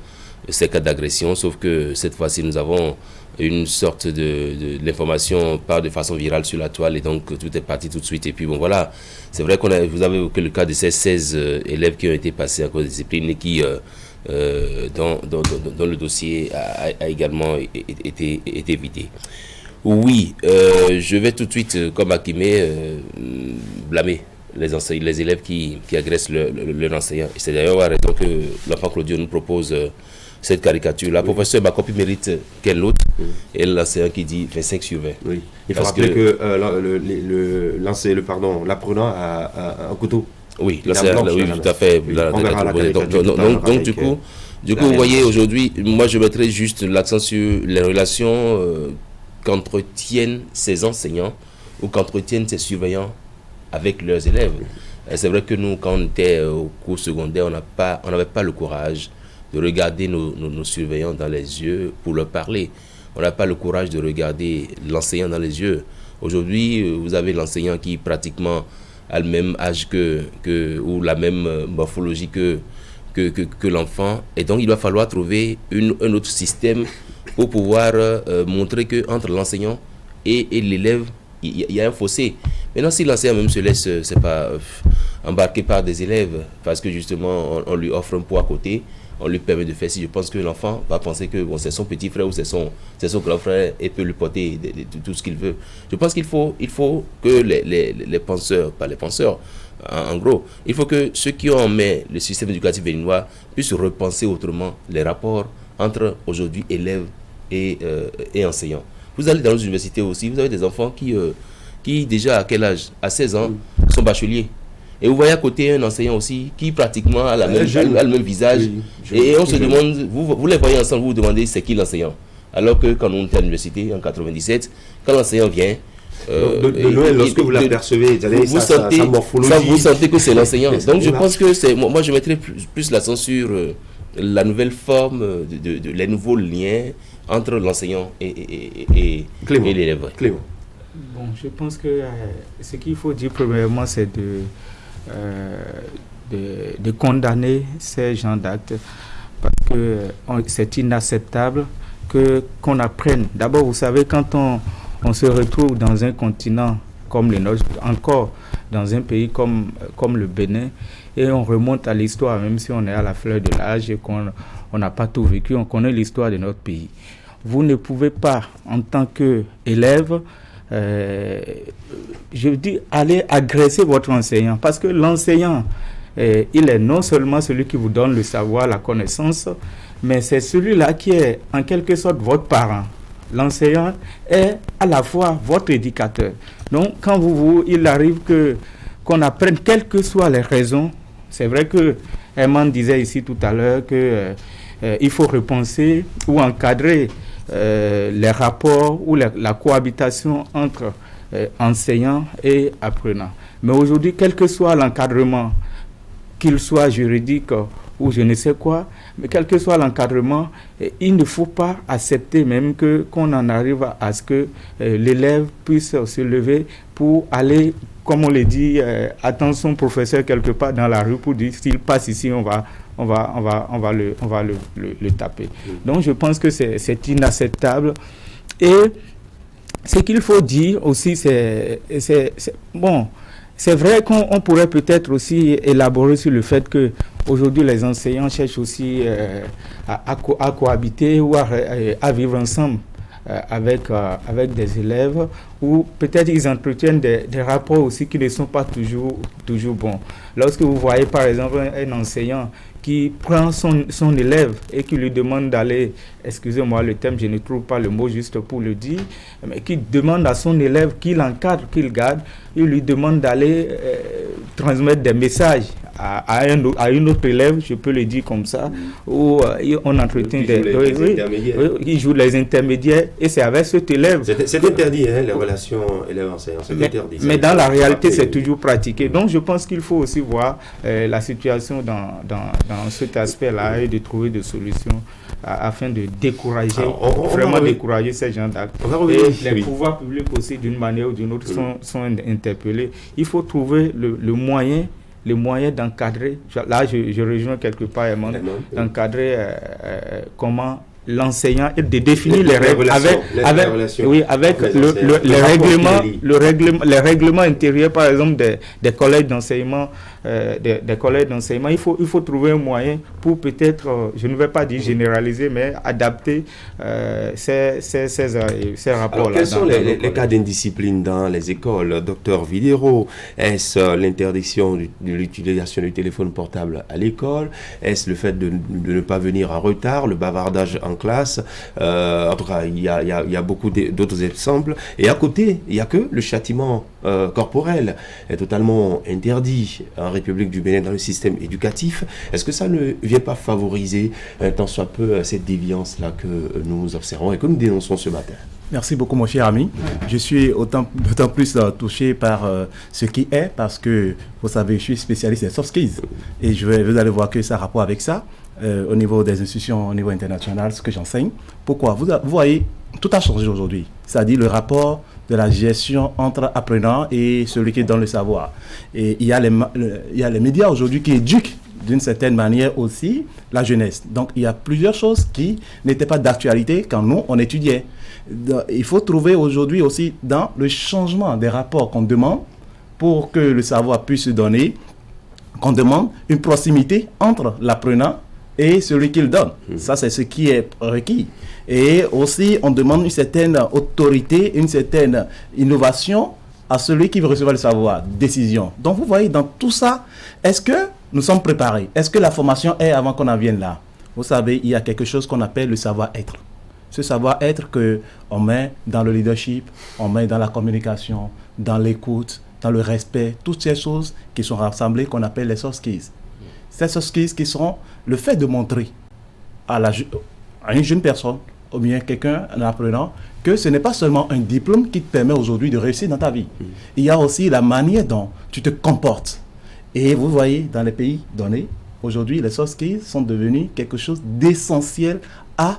ces cas d'agression, sauf que cette fois-ci nous avons une sorte de l'information part de façon virale sur la toile et donc tout est parti tout de suite. Et puis bon voilà, c'est vrai vous avez évoqué le cas de ces 16 élèves qui ont été passés en cause de discipline et qui dans le dossier a également été vidé. Oui, je vais tout de suite, comme Akimé, blâmer les élèves qui agressent leur enseignant. Et c'est d'ailleurs la raison que l'enfant Claudio nous propose cette caricature. La professeure Bakopi mérite quelle note et l'enseignant qui dit 25 sur 20. Oui. Il faut rappeler que l'apprenant a un couteau. Oui, oui, tout à fait. Donc du coup, vous voyez, aujourd'hui, moi je mettrais juste l'accent sur les relations qu'entretiennent ces enseignants ou qu'entretiennent ces surveillants avec leurs élèves. C'est vrai que nous, quand on était au cours secondaire, on n'avait pas le courage de regarder nos surveillants dans les yeux pour leur parler. On n'a pas le courage de regarder l'enseignant dans les yeux. Aujourd'hui, vous avez l'enseignant qui pratiquement a le même âge ou la même morphologie que l'enfant. Et donc, il va falloir trouver un autre système pour pouvoir montrer qu'entre l'enseignant et l'élève, il y a un fossé. Maintenant, si l'enseignant même se laisse embarquer par des élèves, parce que justement, on lui offre un pot à côté, on lui permet de faire ci, je pense que l'enfant va penser que c'est son petit frère ou c'est son grand frère et peut lui porter tout ce qu'il veut. Je pense qu'il faut que les penseurs, pas les penseurs, en gros, il faut que ceux qui ont en main le système éducatif béninois puissent repenser autrement les rapports entre aujourd'hui élèves et enseignants. Vous allez dans les universités aussi, vous avez des enfants qui déjà à quel âge? À 16 ans, sont bacheliers. Et vous voyez à côté un enseignant aussi qui pratiquement a le même visage. Et on se demande, vous les voyez ensemble, vous vous demandez c'est qui l'enseignant. Alors que quand on était à l'université en 97, quand l'enseignant vient, lorsque vous l'apercevez, vous sentez que c'est l'enseignant. Donc je pense que moi je mettrais plus l'accent sur la nouvelle forme, les nouveaux liens entre l'enseignant et l'élève. Clément. Bon, je pense que ce qu'il faut dire premièrement, c'est de condamner ces genres d'actes parce que c'est inacceptable qu'on apprenne. D'abord, vous savez, quand on se retrouve dans un continent comme le nôtre, encore dans un pays comme le Bénin, et on remonte à l'histoire, même si on est à la fleur de l'âge et qu'on n'a pas tout vécu, on connaît l'histoire de notre pays. Vous ne pouvez pas, en tant qu'élève, je dis, aller agresser votre enseignant, parce que l'enseignant, il est non seulement celui qui vous donne le savoir, la connaissance, mais c'est celui-là qui est en quelque sorte votre parent. L'enseignant est à la fois votre éducateur. Donc, quand il arrive qu'on apprenne, quelles que soient les raisons, c'est vrai que Herman disait ici tout à l'heure qu'il faut repenser ou encadrer les rapports ou la cohabitation entre enseignants et apprenants. Mais aujourd'hui, quel que soit l'encadrement, qu'il soit juridique ou je ne sais quoi, mais quel que soit l'encadrement, il ne faut pas accepter même qu'on en arrive à ce que l'élève puisse se lever pour aller, comme on le dit, attendre son professeur quelque part dans la rue pour dire s'il passe ici, on va le taper. Donc je pense que c'est inacceptable. Et ce qu'il faut dire aussi, c'est vrai qu'on pourrait peut-être aussi élaborer sur le fait que aujourd'hui les enseignants cherchent aussi à cohabiter ou à vivre ensemble avec des élèves, ou peut-être ils entretiennent des rapports aussi qui ne sont pas toujours bons. Lorsque vous voyez par exemple un enseignant qui prend son élève et qui lui demande d'aller, excusez-moi le terme, je ne trouve pas le mot juste pour le dire, mais qui demande à son élève qu'il encadre, qu'il garde, il lui demande d'aller transmettre des messages à une autre élève, je peux le dire comme ça, où on entretient qui joue les intermédiaires, et c'est avec cet élève. C'est interdit, les relations élève-enseignant, c'est interdit. Mais dans la réalité, c'est toujours pratiqué. Donc, je pense qu'il faut aussi voir la situation dans cet aspect-là et de trouver des solutions afin de décourager, décourager ces gens d'actes. Et les pouvoirs publics aussi, d'une manière ou d'une autre, sont interpellés. Il faut trouver le moyen d'encadrer. Là, je rejoins quelque part d'encadrer comment l'enseignant et de définir les règles avec les règlements intérieurs, par exemple des collèges d'enseignement. Il faut trouver un moyen pour peut-être, je ne vais pas dire généraliser, mais adapter ces rapports-là. Alors, quels sont les cas d'indiscipline dans les écoles, docteur Videro? Est-ce l'interdiction de l'utilisation du téléphone portable à l'école? Est-ce le fait de ne pas venir en retard, le bavardage en classe? En tout cas, il y a beaucoup d'autres exemples. Et à côté, il n'y a que le châtiment corporel est totalement interdit en République du Bénin dans le système éducatif. Est-ce que ça ne vient pas favoriser tant soit peu cette déviance-là que nous observons et que nous dénonçons ce matin? Merci beaucoup, mon cher ami. Je suis d'autant plus touché par ce qui est, parce que, vous savez, je suis spécialiste des soft skills. Et vous allez voir que ça a rapport avec ça, au niveau des institutions, au niveau international, ce que j'enseigne. Pourquoi? Vous voyez, tout a changé aujourd'hui. C'est-à-dire le rapport de la gestion entre apprenant et celui qui donne le savoir. Et il y a les médias aujourd'hui qui éduquent d'une certaine manière aussi la jeunesse. Donc il y a plusieurs choses qui n'étaient pas d'actualité quand nous, on étudiait. Il faut trouver aujourd'hui aussi dans le changement des rapports qu'on demande pour que le savoir puisse se donner, qu'on demande une proximité entre l'apprenant et celui qui le donne. Ça, c'est ce qui est requis. Et aussi, on demande une certaine autorité, une certaine innovation à celui qui veut recevoir le savoir, décision. Donc, vous voyez, dans tout ça, est-ce que nous sommes préparés? Est-ce que la formation est avant qu'on en vienne là? Vous savez, il y a quelque chose qu'on appelle le savoir-être. Ce savoir-être qu'on met dans le leadership, on met dans la communication, dans l'écoute, dans le respect, toutes ces choses qui sont rassemblées qu'on appelle les soft skills. Ces soft skills qui sont le fait de montrer à une jeune personne, ou bien quelqu'un, un apprenant, que ce n'est pas seulement un diplôme qui te permet aujourd'hui de réussir dans ta vie. Il y a aussi la manière dont tu te comportes. Et vous voyez, dans les pays donnés, aujourd'hui, les soft skills sont devenus quelque chose d'essentiel à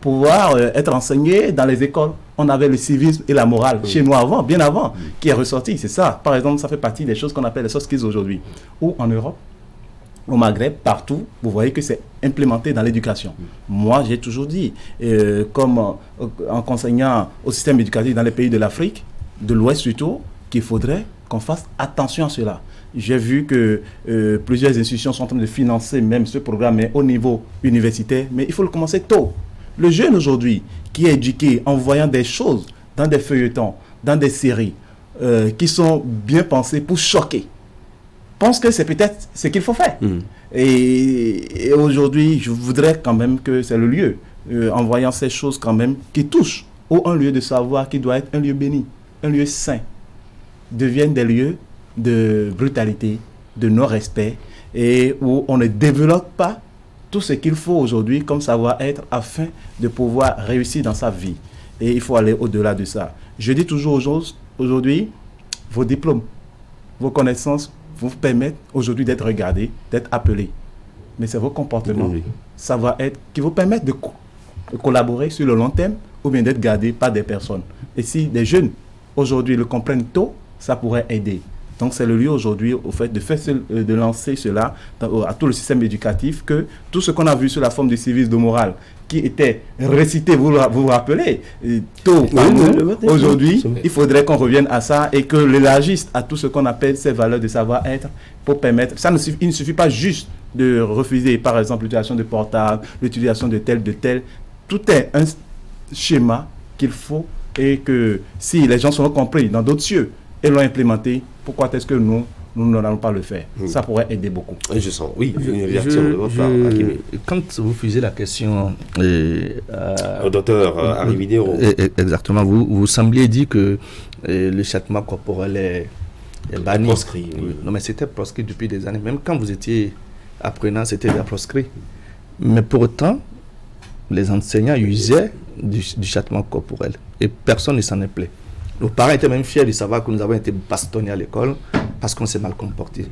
pouvoir être enseigné dans les écoles. On avait le civisme et la morale chez nous avant, bien avant, qui est ressorti. C'est ça. Par exemple, ça fait partie des choses qu'on appelle les soft skills aujourd'hui. Ou en Europe, au Maghreb, partout, vous voyez que c'est implémenté dans l'éducation. Moi, j'ai toujours dit, comme en enseignant au système éducatif dans les pays de l'Afrique, de l'Ouest surtout, qu'il faudrait qu'on fasse attention à cela. J'ai vu que plusieurs institutions sont en train de financer même ce programme, mais au niveau universitaire, mais il faut le commencer tôt. Le jeune aujourd'hui, qui est éduqué en voyant des choses dans des feuilletons, dans des séries, qui sont bien pensées pour choquer, pense que c'est peut-être ce qu'il faut faire. Et aujourd'hui, je voudrais quand même que c'est le lieu, en voyant ces choses quand même qui touchent, ou un lieu de savoir qui doit être un lieu béni, un lieu saint, deviennent des lieux de brutalité, de non-respect, et où on ne développe pas tout ce qu'il faut aujourd'hui comme savoir-être afin de pouvoir réussir dans sa vie. Et il faut aller au-delà de ça. Je dis toujours aujourd'hui, vos diplômes, vos connaissances vous permettent aujourd'hui d'être regardés, d'être appelés. Mais c'est vos comportements, savoir-être qui vous permettent de collaborer sur le long terme ou bien d'être gardés par des personnes. Et si des jeunes aujourd'hui le comprennent tôt, ça pourrait aider. Donc c'est le lieu aujourd'hui au fait de lancer cela à tout le système éducatif, que tout ce qu'on a vu sur la forme du civisme de morale qui était récité, vous vous rappelez, tôt par nous, aujourd'hui, il faudrait qu'on revienne à ça et que l'élargisse à tout ce qu'on appelle ces valeurs de savoir-être pour permettre, il ne suffit pas juste de refuser par exemple l'utilisation de portables, l'utilisation de tel, tout est un schéma qu'il faut, et que si les gens sont compris dans d'autres cieux et l'ont implémenté, pourquoi est-ce que nous n'allons pas le faire? Ça pourrait aider beaucoup. Je sens, oui, une réaction de votre part. Quand vous faisiez la question au docteur Harry Videro. Exactement, vous sembliez dire que le châtiment corporel banni. Proscrit, oui. Non, mais c'était proscrit depuis des années. Même quand vous étiez apprenant, c'était déjà proscrit. Mais pour autant, les enseignants usaient du châtiment corporel. Et personne ne s'en est plaint. Nos parents étaient même fiers de savoir que nous avons été bastonnés à l'école parce qu'on s'est mal comporté.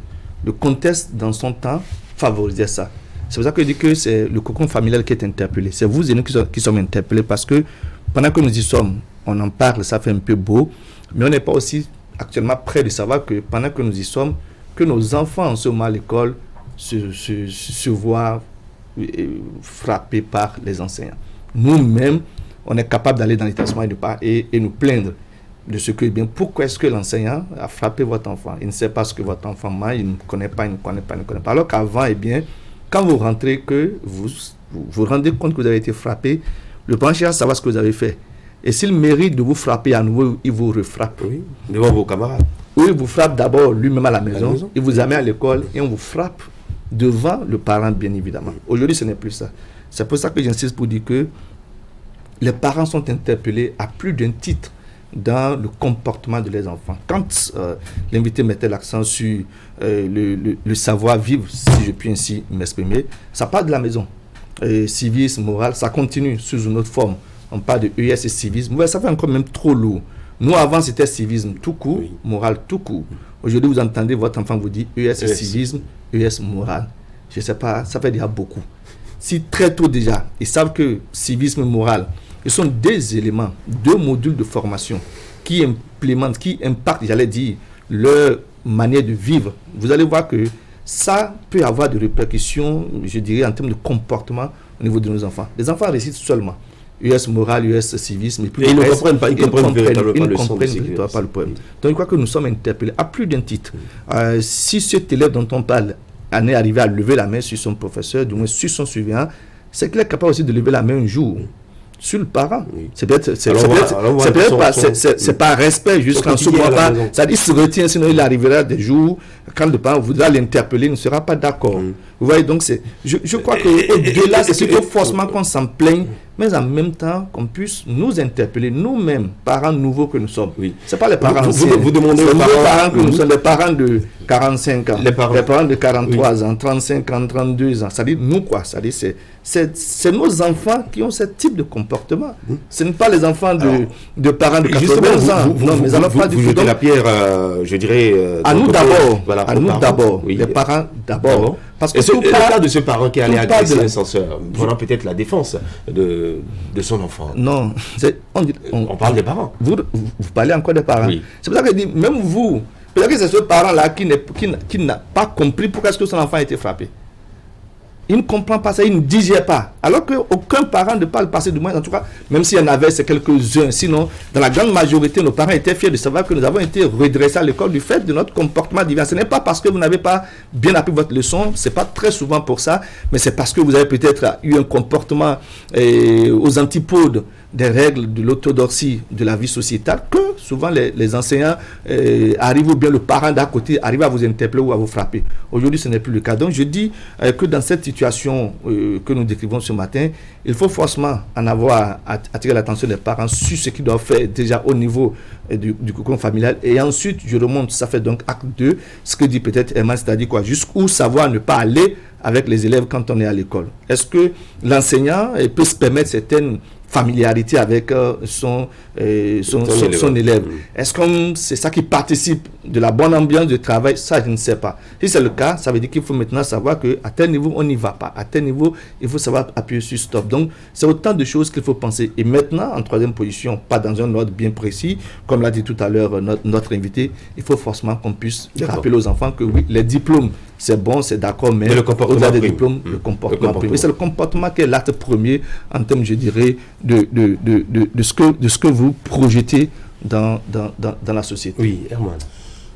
Le contexte, dans son temps, favorisait ça. C'est pour ça que je dis que c'est le cocon familial qui est interpellé. C'est vous et nous qui sommes interpellés parce que pendant que nous y sommes, on en parle, ça fait un peu beau, mais on n'est pas aussi actuellement prêt de savoir que pendant que nous y sommes, que nos enfants en ce moment à l'école se voient frappés par les enseignants. Nous-mêmes, on est capable d'aller dans l'établissement et nous plaindre de ce que, bien, pourquoi est-ce que l'enseignant a frappé votre enfant? Il ne sait pas ce que votre enfant mange, il ne connaît pas. Alors qu'avant, eh bien, quand vous rentrez, que vous rendez compte que vous avez été frappé, le parent cherche à savoir ce que vous avez fait. Et s'il mérite de vous frapper à nouveau, il vous refrappe. Oui, devant vos camarades. Oui, il vous frappe d'abord lui-même à la maison, il vous amène à l'école et on vous frappe devant le parent, bien évidemment. Aujourd'hui, ce n'est plus ça. C'est pour ça que j'insiste pour dire que les parents sont interpellés à plus d'un titre dans le comportement de leurs enfants. Quand l'invité mettait l'accent sur le savoir-vivre, si je puis ainsi m'exprimer, ça part de la maison. Civisme, moral, ça continue sous une autre forme. On parle de ES et civisme. Mais ça fait encore même trop lourd. Nous, avant, c'était civisme tout court, moral tout court. Aujourd'hui, vous entendez votre enfant vous dire ES et civisme, ES moral. Je ne sais pas, ça fait déjà beaucoup. Si très tôt déjà, ils savent que civisme moral, ce sont des éléments, deux modules de formation qui implémentent, qui impactent, j'allais dire, leur manière de vivre. Vous allez voir que ça peut avoir des répercussions, je dirais, en termes de comportement au niveau de nos enfants. Les enfants récitent seulement US moral, US civisme. Et puis ils ne comprennent pas, ils comprennent pas le problème. Donc je crois que nous sommes interpellés à plus d'un titre. Si cet élève dont on parle en est arrivé à lever la main sur son professeur, du moins sur son surveillant, c'est qu'il est capable aussi de lever la main un jour sur le parent. C'est peut-être c'est pas respect jusqu'en ce moment pas. Ça dit, il se retient, sinon il arrivera des jours quand le parent voudra l'interpeller, il ne sera pas d'accord. Vous voyez, donc je crois qu'au-delà, c'est qu'il faut forcément qu'on s'en plaigne, mais en même temps qu'on puisse nous interpeller nous-mêmes, parents nouveaux que nous sommes. C'est pas les parents anciens. Vous demandez aux parents que nous sommes les parents de 45 ans, les parents de 43 ans, 35 ans, 32 ans. C'est-à-dire nous quoi. C'est-à-dire c'est nos enfants qui ont ce type de comportement. Ce n'est pas les enfants de parents de 80 ans. Non, mais alors pas du tout. Vous jetez la pierre, je dirais. À nous d'abord. Voilà, à nous d'abord. Les parents d'abord. Parce que le cas de ce parent qui allait agresser l'ascenseur, voilà peut-être la défense de son enfant. Non, on parle des parents. Vous parlez encore des parents. C'est pour ça que je dis, même vous, peut-être que c'est ce parent-là qui n'a pas compris pourquoi est-ce que son enfant a été frappé. Il ne comprend pas ça, il ne digère pas. Alors qu'aucun parent ne parle passer du moins, en tout cas, même s'il y en avait, c'est quelques-uns. Sinon, dans la grande majorité, nos parents étaient fiers de savoir que nous avons été redressés à l'école du fait de notre comportement divers. Ce n'est pas parce que vous n'avez pas bien appris votre leçon, ce n'est pas très souvent pour ça, mais c'est parce que vous avez peut-être eu un comportement aux antipodes des règles de l'orthodoxie de la vie sociétale, que souvent les enseignants arrivent, ou bien le parent d'à côté arrive à vous interpeller ou à vous frapper. Aujourd'hui, ce n'est plus le cas. Donc, je dis que dans cette situation que nous décrivons ce matin, il faut forcément en avoir attirer l'attention des parents sur ce qu'ils doivent faire déjà au niveau du cocon familial. Et ensuite, je remonte, ça fait donc acte 2, ce que dit peut-être Emma, c'est-à-dire quoi, jusqu'où savoir ne pas aller avec les élèves quand on est à l'école. Est-ce que l'enseignant peut se permettre certaines familiarité avec son élève. Est-ce que c'est ça qui participe de la bonne ambiance de travail? Ça, je ne sais pas. Si c'est le cas, ça veut dire qu'il faut maintenant savoir qu'à tel niveau, on n'y va pas. À tel niveau, il faut savoir appuyer sur stop. Donc, c'est autant de choses qu'il faut penser. Et maintenant, en troisième position, pas dans un ordre bien précis, comme l'a dit tout à l'heure notre invité, il faut forcément qu'on puisse rappeler aux enfants que oui, les diplômes, c'est bon, c'est d'accord, mais au-delà des diplômes, le comportement prime. Et c'est le comportement qui est l'acte premier en termes, je dirais, de ce que vous projetez dans la société. Oui, Herman.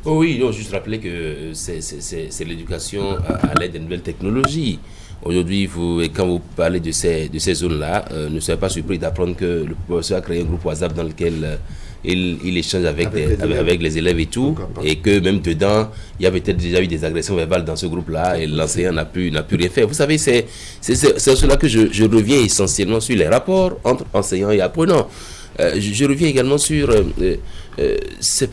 Oh oui, non, juste rappeler que c'est l'éducation à l'aide des nouvelles technologies. Aujourd'hui, quand vous parlez de ces zones-là, ne soyez pas surpris d'apprendre que le professeur a créé un groupe WhatsApp dans lequel il échange avec les élèves et tout, et que même dedans, il y a peut-être déjà eu des agressions verbales dans ce groupe-là, et l'enseignant n'a pu rien faire. Vous savez, c'est cela que je reviens essentiellement sur les rapports entre enseignants et apprenants. Je reviens également sur ce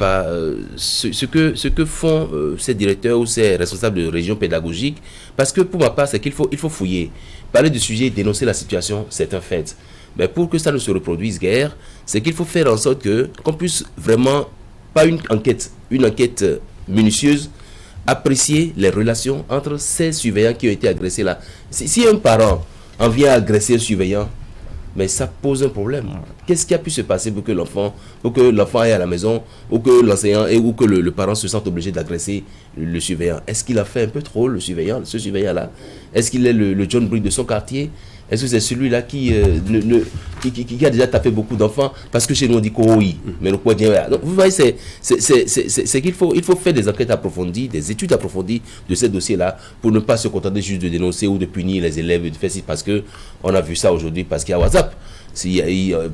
que font ces directeurs ou ces responsables de région pédagogique, parce que pour ma part, c'est qu'il faut fouiller. Parler du sujet, dénoncer la situation, c'est un fait. Mais pour que ça ne se reproduise guère, c'est qu'il faut faire en sorte qu'on puisse vraiment, pas une enquête minutieuse, apprécier les relations entre ces surveillants qui ont été agressés là. Si un parent en vient agresser un surveillant, mais ça pose un problème. Qu'est-ce qui a pu se passer pour que l'enfant aille à la maison, ou que l'enseignant ou que le parent se sente obligé d'agresser le surveillant? Est-ce qu'il a fait un peu trop, ce surveillant-là? Est-ce qu'il est le John Brick de son quartier? Est-ce que c'est celui-là qui a déjà tapé beaucoup d'enfants? Parce que chez nous on dit oui, mais le quoi dire. Donc vous voyez, c'est qu'il faut faire des enquêtes approfondies, des études approfondies de ces dossiers-là, pour ne pas se contenter juste de dénoncer ou de punir les élèves, de faire parce que on a vu ça aujourd'hui, parce qu'il y a WhatsApp,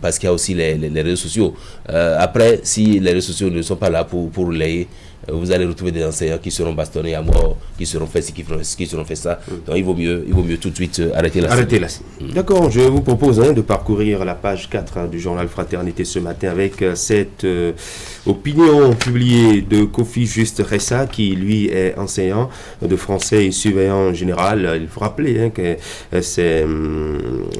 parce qu'il y a aussi les réseaux sociaux. Après, si les réseaux sociaux ne sont pas là pour relayer, vous allez retrouver des enseignants qui seront bastonnés à mort, qui seront fait ci, qui seront fait ça. Donc il vaut mieux tout de suite arrêter là. D'accord, je vous propose de parcourir la page 4 du journal Fraternité ce matin avec cette opinion publiée de Kofi Juste Ressa, qui lui est enseignant de français et surveillant général. Il faut rappeler que c'est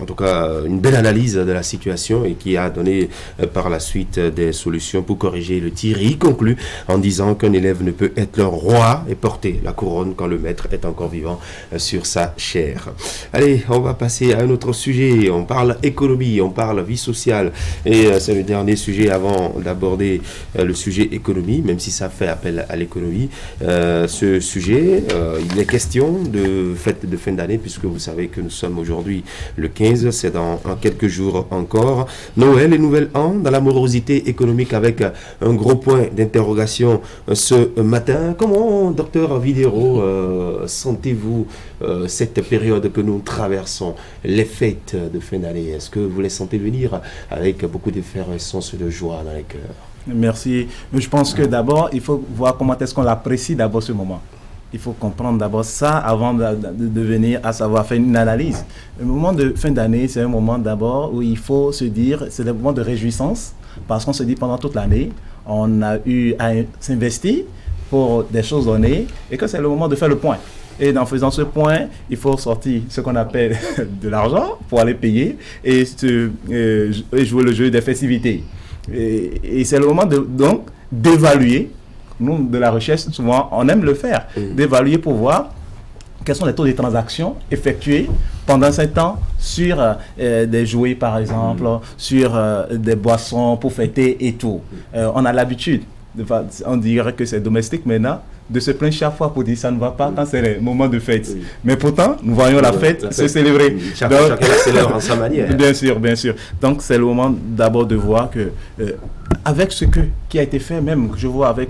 en tout cas une belle analyse de la situation et qui a donné par la suite des solutions pour corriger le tir. Il conclut en disant qu'un élève ne peut être le roi et porter la couronne quand le maître est encore vivant sur sa chair. Allez, on va passer à un autre sujet. On parle économie, on parle vie sociale, et c'est le dernier sujet avant d'aborder le sujet économie, même si ça fait appel à l'économie. Ce sujet, il est question de fête de fin d'année, puisque vous savez que nous sommes aujourd'hui le 15, c'est dans quelques jours encore. Noël et Nouvel An dans la morosité économique, avec un gros point d'interrogation ce matin. Comment, docteur Videro, sentez-vous cette période que nous traversons, les fêtes de fin d'année? Est-ce que vous les sentez venir avec beaucoup d'effervescence et de joie dans les cœurs? Merci. Je pense que d'abord, il faut voir comment est-ce qu'on l'apprécie d'abord ce moment. Il faut comprendre d'abord ça avant de venir à savoir faire une analyse. Le moment de fin d'année, c'est un moment d'abord où il faut se dire, c'est un moment de réjouissance, parce qu'on se dit pendant toute l'année, on a eu à s'investir pour des choses données, et que c'est le moment de faire le point. Et en faisant ce point, il faut sortir ce qu'on appelle de l'argent pour aller payer et jouer le jeu des festivités. Et c'est le moment donc d'évaluer. Nous, de la recherche, souvent, on aime le faire, d'évaluer pour voir quels sont les taux de transactions effectués pendant ce temps sur des jouets, par exemple, sur des boissons pour fêter et tout. On a l'habitude, on dirait que c'est domestique maintenant, de se plaindre chaque fois pour dire ça ne va pas quand c'est le moment de fête. Mais pourtant, nous voyons la fête se célébrer. Chacun la célèbre en sa manière. Bien sûr, bien sûr. Donc, c'est le moment d'abord de voir que, avec ce qui a été fait, même que je vois avec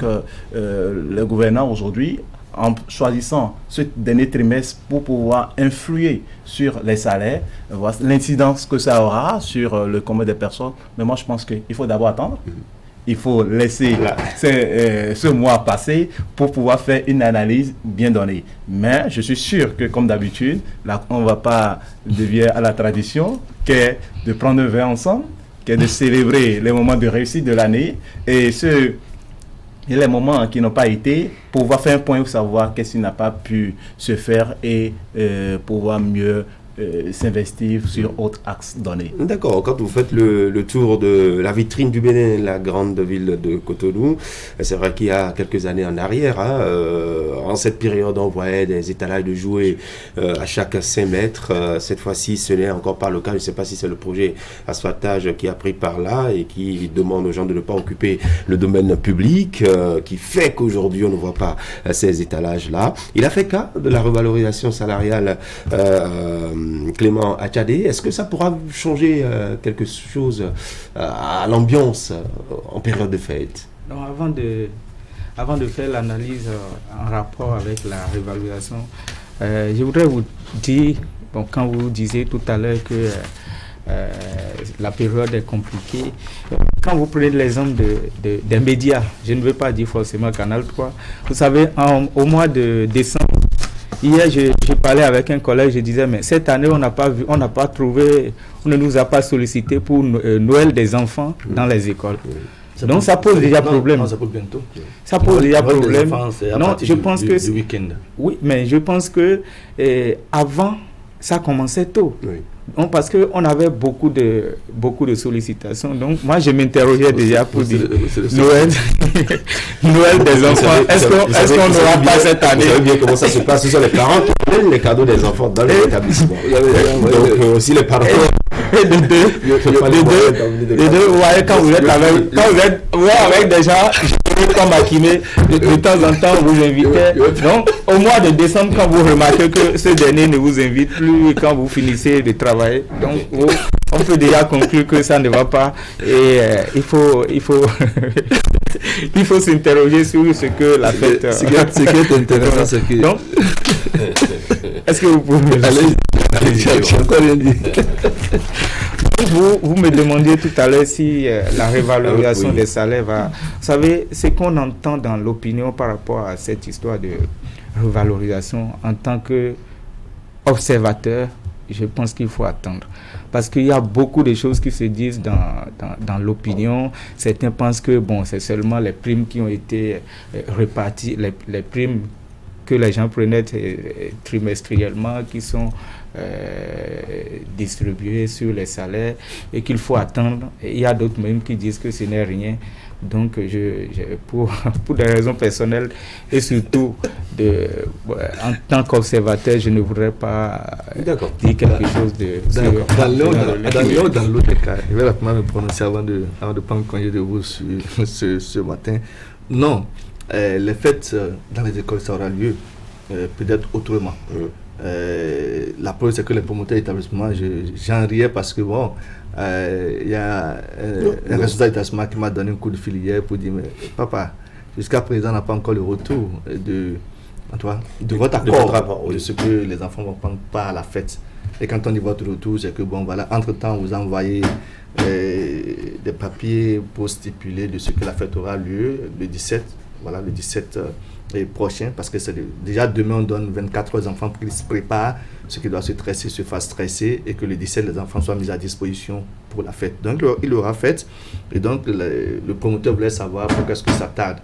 le gouverneur aujourd'hui, en choisissant ce dernier trimestre pour pouvoir influer sur les salaires, voir l'incidence que ça aura sur le commun des personnes. Mais moi, je pense qu'il faut d'abord attendre. Il faut laisser ce mois passer pour pouvoir faire une analyse bien donnée. Mais je suis sûr que, comme d'habitude, là, on ne va pas dévier à la tradition, qu'est de prendre un verre ensemble, qu'est de célébrer les moments de réussite de l'année et les moments qui n'ont pas été, pour pouvoir faire un point pour savoir qu'est-ce qui n'a pas pu se faire et pouvoir mieux s'investir sur autres axes donnés. D'accord. Quand vous faites le tour de la vitrine du Bénin, la grande ville de Cotonou, c'est vrai qu'il y a quelques années en arrière, en cette période, on voyait des étalages de jouets à chaque 5 mètres. Cette fois-ci, ce n'est encore pas le cas. Je ne sais pas si c'est le projet asphaltage qui a pris par là et qui demande aux gens de ne pas occuper le domaine public, qui fait qu'aujourd'hui, on ne voit pas ces étalages-là. Il a fait cas de la revalorisation salariale Clément Achadé. Est-ce que ça pourra changer quelque chose à l'ambiance en période de fête? Donc, avant de faire l'analyse en rapport avec la révaluation, je voudrais vous dire, quand vous disiez tout à l'heure que la période est compliquée, quand vous prenez l'exemple des médias, je ne veux pas dire forcément Canal 3, vous savez, au mois de décembre, Hier, j'ai parlé avec un collègue, je disais, mais cette année, on n'a pas trouvé, on ne nous a pas sollicité pour Noël des enfants dans les écoles. Donc ça pose déjà problème. Non, ça pose bientôt. Ça pose déjà problème. Non, je pense que du week-end. Oui, mais je pense que avant, ça commençait tôt. Oui. Donc, parce qu'on avait beaucoup de sollicitations. Donc, moi, je m'interrogeais déjà pour dire Noël des enfants. Est-ce qu'on n'aura pas cette année? Vous savez bien comment ça se passe. Ce sont les parents qui prennent les cadeaux des enfants dans les établissements. Donc, aussi les parents. Les deux, vous voyez, quand vous êtes avec des gens, comme Akimé, de temps en temps, vous invitez. Donc, au mois de décembre, quand vous remarquez que ce dernier ne vous invite plus quand vous finissez de travailler, donc on peut déjà conclure que ça ne va pas. Et il faut il faut s'interroger sur ce que la fête... Ce qui est intéressant, c'est que... Donc, est-ce que vous pouvez... Allez, j'ai encore rien dit. Vous me demandiez tout à l'heure si la révalorisation des salaires va... Vous savez, ce qu'on entend dans l'opinion par rapport à cette histoire de revalorisation, en tant qu'observateur, je pense qu'il faut attendre. Parce qu'il y a beaucoup de choses qui se disent dans l'opinion. Certains pensent que bon, c'est seulement les primes qui ont été réparties, les primes que les gens prenaient trimestriellement, qui sont distribuées sur les salaires et qu'il faut attendre. Et il y a d'autres même qui disent que ce n'est rien. Donc, pour des raisons personnelles et surtout en tant qu'observateur, je ne voudrais pas dire quelque chose de... Dans l'autre cas, je vais rapidement me prononcer avant de prendre congé de vous ce matin. Non, les fêtes dans les écoles, ça aura lieu peut-être autrement. La preuve, c'est que les promoteurs d'établissement, j'en riais parce que bon, il y a un responsable d'établissement qui m'a donné un coup de fil hier pour dire, mais papa, jusqu'à présent, on n'a pas encore le retour de votre accord de ce que les enfants vont prendre part à la fête. Et quand on dit votre retour, c'est que bon, voilà, entre-temps, vous envoyez des papiers pour stipuler de ce que la fête aura lieu le 17, voilà, le 17 prochain, parce que c'est déjà demain on donne 24 aux enfants pour qu'ils se préparent, ceux qui doivent se stresser se fassent stresser, et que le 17 les enfants soient mis à disposition pour la fête. Donc il aura fête, et donc le promoteur voulait savoir pourquoi est-ce que ça tarde.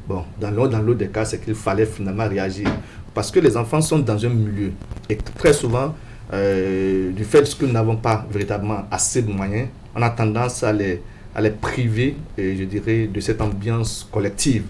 Bon, dans l'autre des cas, c'est qu'il fallait finalement réagir, parce que les enfants sont dans un milieu, et très souvent du fait que nous n'avons pas véritablement assez de moyens, on a tendance à les priver, je dirais, de cette ambiance collective.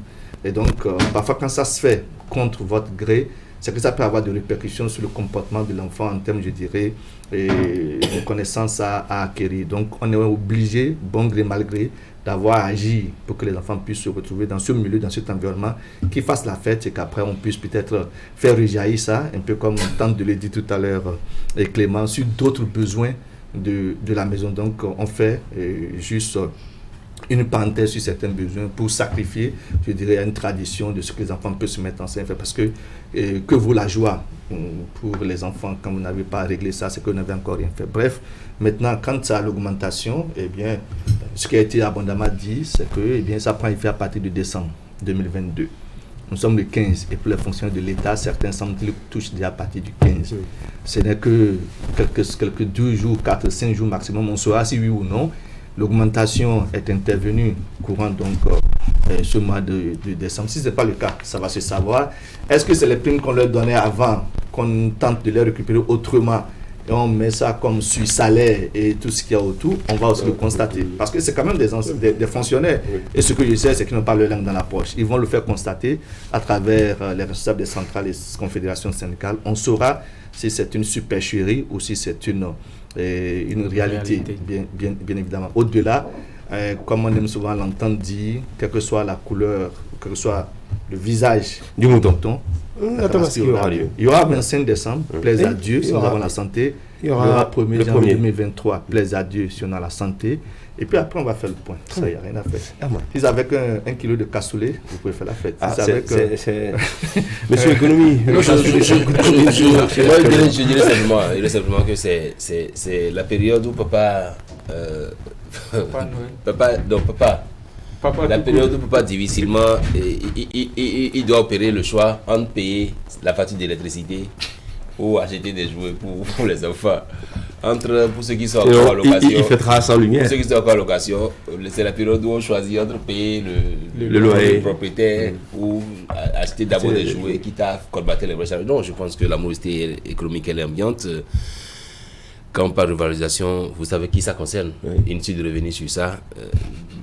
Et donc, parfois, quand ça se fait contre votre gré, c'est que ça peut avoir des répercussions sur le comportement de l'enfant en termes, je dirais, de connaissances à acquérir. Donc, on est obligé, bon gré, mal gré, d'avoir agi pour que les enfants puissent se retrouver dans ce milieu, dans cet environnement, qu'ils fassent la fête et qu'après, on puisse peut-être faire rejaillir ça, un peu comme on tente de le dire tout à l'heure, Clément, sur d'autres besoins de la maison. Donc, on fait juste... une parenthèse sur certains besoins pour sacrifier, je dirais, une tradition de ce que les enfants peuvent se mettre en scène. Parce que vaut la joie pour les enfants quand vous n'avez pas réglé ça, c'est que vous n'avez encore rien fait. Bref, maintenant, quant à l'augmentation, eh bien, ce qui a été abondamment dit, c'est que ça prend effet à partir de décembre 2022. Nous sommes le 15 et pour les fonctionnaires de l'État, certains semblent qu'ils touchent déjà à partir du 15. Ce n'est que quelques 2 jours, 4, 5 jours maximum, on saura si oui ou non. L'augmentation est intervenue courant donc ce mois de décembre. Si ce n'est pas le cas, ça va se savoir. Est-ce que c'est les primes qu'on leur donnait avant, qu'on tente de les récupérer autrement et on met ça comme sur salaire et tout ce qu'il y a autour? On va aussi le constater. Parce que c'est quand même des fonctionnaires. Et ce que je sais, c'est qu'ils n'ont pas leur langue dans la poche. Ils vont le faire constater à travers les responsables des centrales et des confédérations syndicales. On saura si c'est une supercherie ou si c'est une réalité. Bien évidemment. Au-delà, comme on aime souvent l'entendre dire, quelle que soit la couleur, quel que soit le visage du mouton, il y aura 25 décembre, plaise à Dieu si nous avons la santé. Il y aura 1er janvier 2023, plaise à Dieu si on a la santé. Et puis après, on va faire le point. Ça, il n'y a rien à faire. Si avec un kilo de cassoulet, vous pouvez faire la fête. Monsieur Économie, je dirais simplement que c'est la période où papa La période ne peut pas difficilement, il doit opérer le choix entre payer la facture d'électricité ou acheter des jouets pour les enfants. Pour ceux qui sont encore en location, il fêtera sans lumière. Pour ceux qui sont encore en location, c'est la période où on choisit entre payer le loyer propriétaire ou acheter d'abord des jouets, quitte à combattre les brèches. Non, je pense que la morosité économique elle est ambiante. Quand on parle de valorisation, vous savez qui ça concerne. Une suite de revenus sur ça.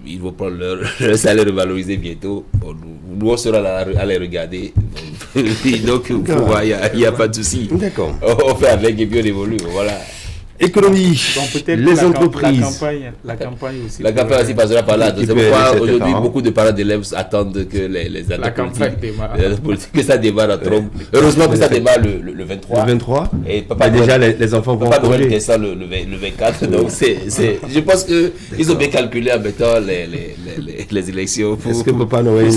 Ils vont prendre leur salaire revalorisé bientôt. Nous, on sera là à les regarder. Donc, il n'y a pas de souci. D'accord. On fait avec et puis on évolue. Voilà. Économie, les entreprises. La campagne aussi. La campagne aussi passera par là. C'est pourquoi aujourd'hui, beaucoup de parents d'élèves attendent que les politiques, que ça démarre à trop. Heureusement que ça démarre le 23. Le 23. Et papa déjà, les enfants vont courir ça le 24. Donc, je pense qu'ils ont bien calculé en mettant les élections. Est-ce que Papa Noël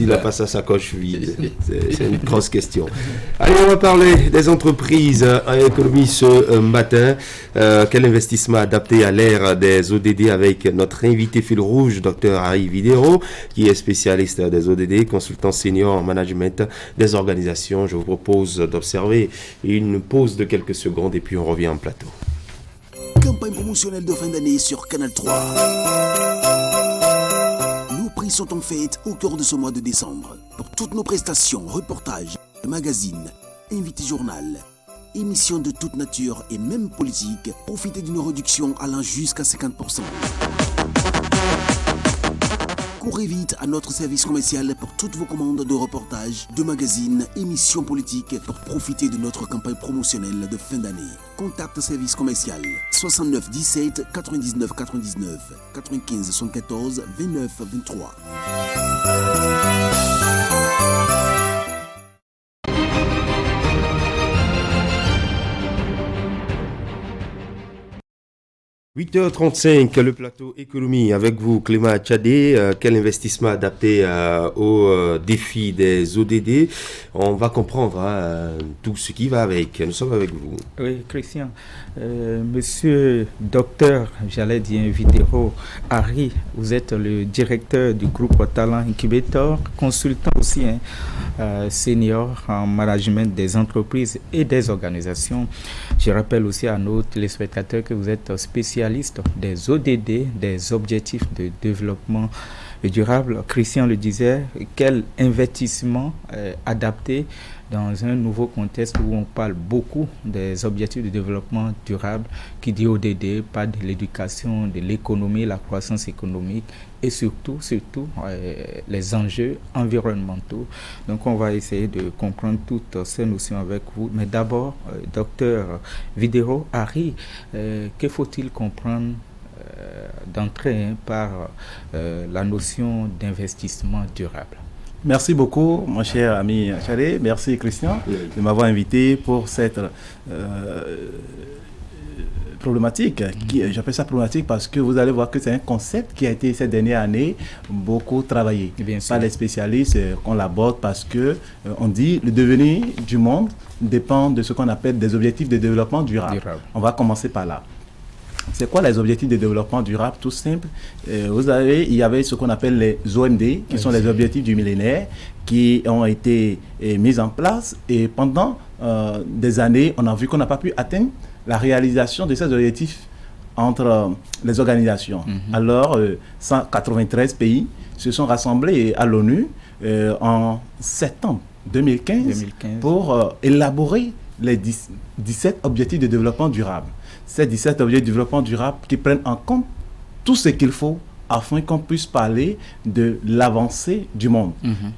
n'a pas sa sacoche vide? C'est une grosse question. Allez, on va parler des entreprises en économie ce matin. Quel investissement adapté à l'ère des ODD avec notre invité fil rouge, Dr Harry Videro, qui est spécialiste des ODD, consultant senior en management des organisations. Je vous propose d'observer une pause de quelques secondes et puis on revient en plateau. Campagne promotionnelle de fin d'année sur Canal 3. Nos prix sont en fête au cœur de ce mois de décembre. Pour toutes nos prestations, reportages, magazines, invités journal, émissions de toute nature et même politique, profitez d'une réduction allant jusqu'à 50%. Courez vite à notre service commercial pour toutes vos commandes de reportages, de magazines, émissions politiques pour profiter de notre campagne promotionnelle de fin d'année. Contact service commercial 69 17 99 99 95 74 29 23. 8h35, le plateau économie avec vous, Clément Tchadé. Quel investissement adapté aux défis des ODD? On va comprendre tout ce qui va avec. Nous sommes avec vous. Oui, Christian. Monsieur Docteur, j'allais dire Videro Harry, vous êtes le directeur du groupe Talent Incubator, consultant aussi senior en management des entreprises et des organisations. Je rappelle aussi à nos téléspectateurs que vous êtes spécialiste des ODD, des objectifs de développement durable. Christian le disait, quel investissement adapté dans un nouveau contexte où on parle beaucoup des objectifs de développement durable, qui dit ODD, pas de l'éducation, de l'économie, la croissance économique et surtout les enjeux environnementaux. Donc on va essayer de comprendre toutes ces notions avec vous. Mais d'abord, docteur Videro Harry, que faut-il comprendre d'entrée par la notion d'investissement durable? Merci beaucoup, mon cher ami Tchadé. Merci, Christian, de m'avoir invité pour cette problématique. J'appelle ça problématique parce que vous allez voir que c'est un concept qui a été ces dernières années beaucoup travaillé par les spécialistes. On l'aborde parce que on dit le devenir du monde dépend de ce qu'on appelle des objectifs de développement durable. On va commencer par là. C'est quoi les objectifs de développement durable? Tout simple. Il y avait ce qu'on appelle les OMD, qui sont les objectifs du millénaire, qui ont été mis en place. Et pendant des années, on a vu qu'on n'a pas pu atteindre la réalisation de ces objectifs entre les organisations. Alors, 193 pays se sont rassemblés à l'ONU en septembre 2015 pour élaborer les 17 objectifs de développement durable. Ces 17 objectifs de développement durable qui prennent en compte tout ce qu'il faut afin qu'on puisse parler de l'avancée du monde.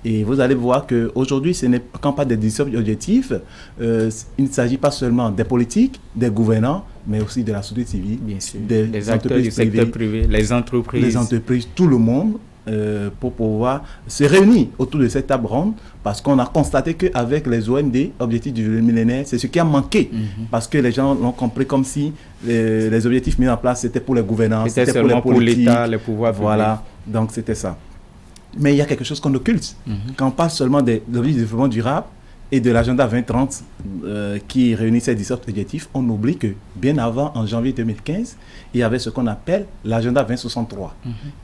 Et vous allez voir qu'aujourd'hui, ce n'est pas des 17 objectifs, il ne s'agit pas seulement des politiques, des gouvernants, mais aussi de la société civile, des acteurs du secteur privé, les entreprises, tout le monde, pour pouvoir se réunir autour de cette table ronde, parce qu'on a constaté qu'avec les OND, objectifs du millénaire, c'est ce qui a manqué, parce que les gens l'ont compris comme si les objectifs mis en place, c'était pour les gouvernants, c'était pour l'État, les pouvoirs publics. Voilà, donc c'était ça. Mais il y a quelque chose qu'on occulte. Quand on parle seulement des objectifs de développement durable, et de l'agenda 2030 qui réunit ces 17 objectifs, on oublie que bien avant, en janvier 2015, il y avait ce qu'on appelle l'agenda 2063,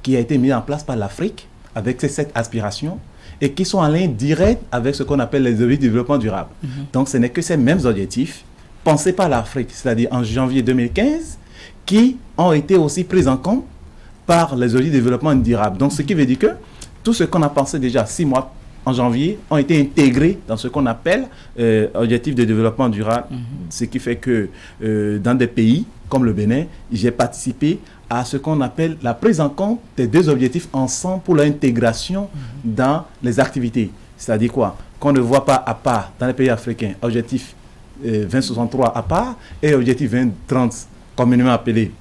qui a été mis en place par l'Afrique avec ces 7 aspirations et qui sont en lien direct avec ce qu'on appelle les objectifs de développement durable. Donc ce n'est que ces mêmes objectifs pensés par l'Afrique, c'est-à-dire en janvier 2015, qui ont été aussi pris en compte par les objectifs de développement durable. Donc ce qui veut dire que tout ce qu'on a pensé déjà 6 mois en janvier ont été intégrés dans ce qu'on appelle objectifs de développement durable, ce qui fait que dans des pays comme le Bénin, j'ai participé à ce qu'on appelle la prise en compte des 2 objectifs ensemble pour l'intégration dans les activités. C'est-à-dire quoi? Qu'on ne voit pas à part dans les pays africains, objectif 2063 à part et objectif 2030 communément appelé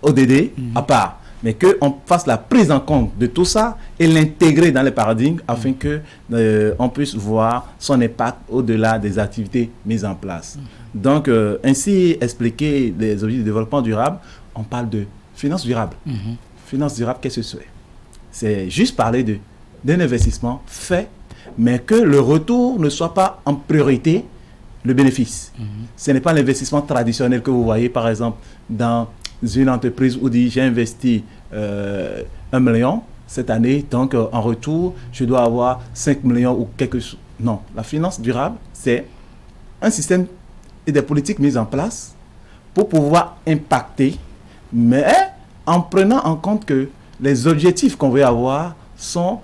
ODD à part. Mais qu'on fasse la prise en compte de tout ça et l'intégrer dans les paradigmes afin qu'on puisse voir son impact au-delà des activités mises en place. Donc, ainsi expliquer les objectifs de développement durable, on parle de finance durable. Finance durable, qu'est-ce que c'est? C'est juste parler d'un investissement fait, mais que le retour ne soit pas en priorité le bénéfice. Ce n'est pas l'investissement traditionnel que vous voyez, par exemple, dans une entreprise où dit j'ai investi 1 million cette année, donc en retour, je dois avoir 5 millions ou quelque chose. Non, la finance durable, c'est un système et des politiques mises en place pour pouvoir impacter, mais en prenant en compte que les objectifs qu'on veut avoir sont,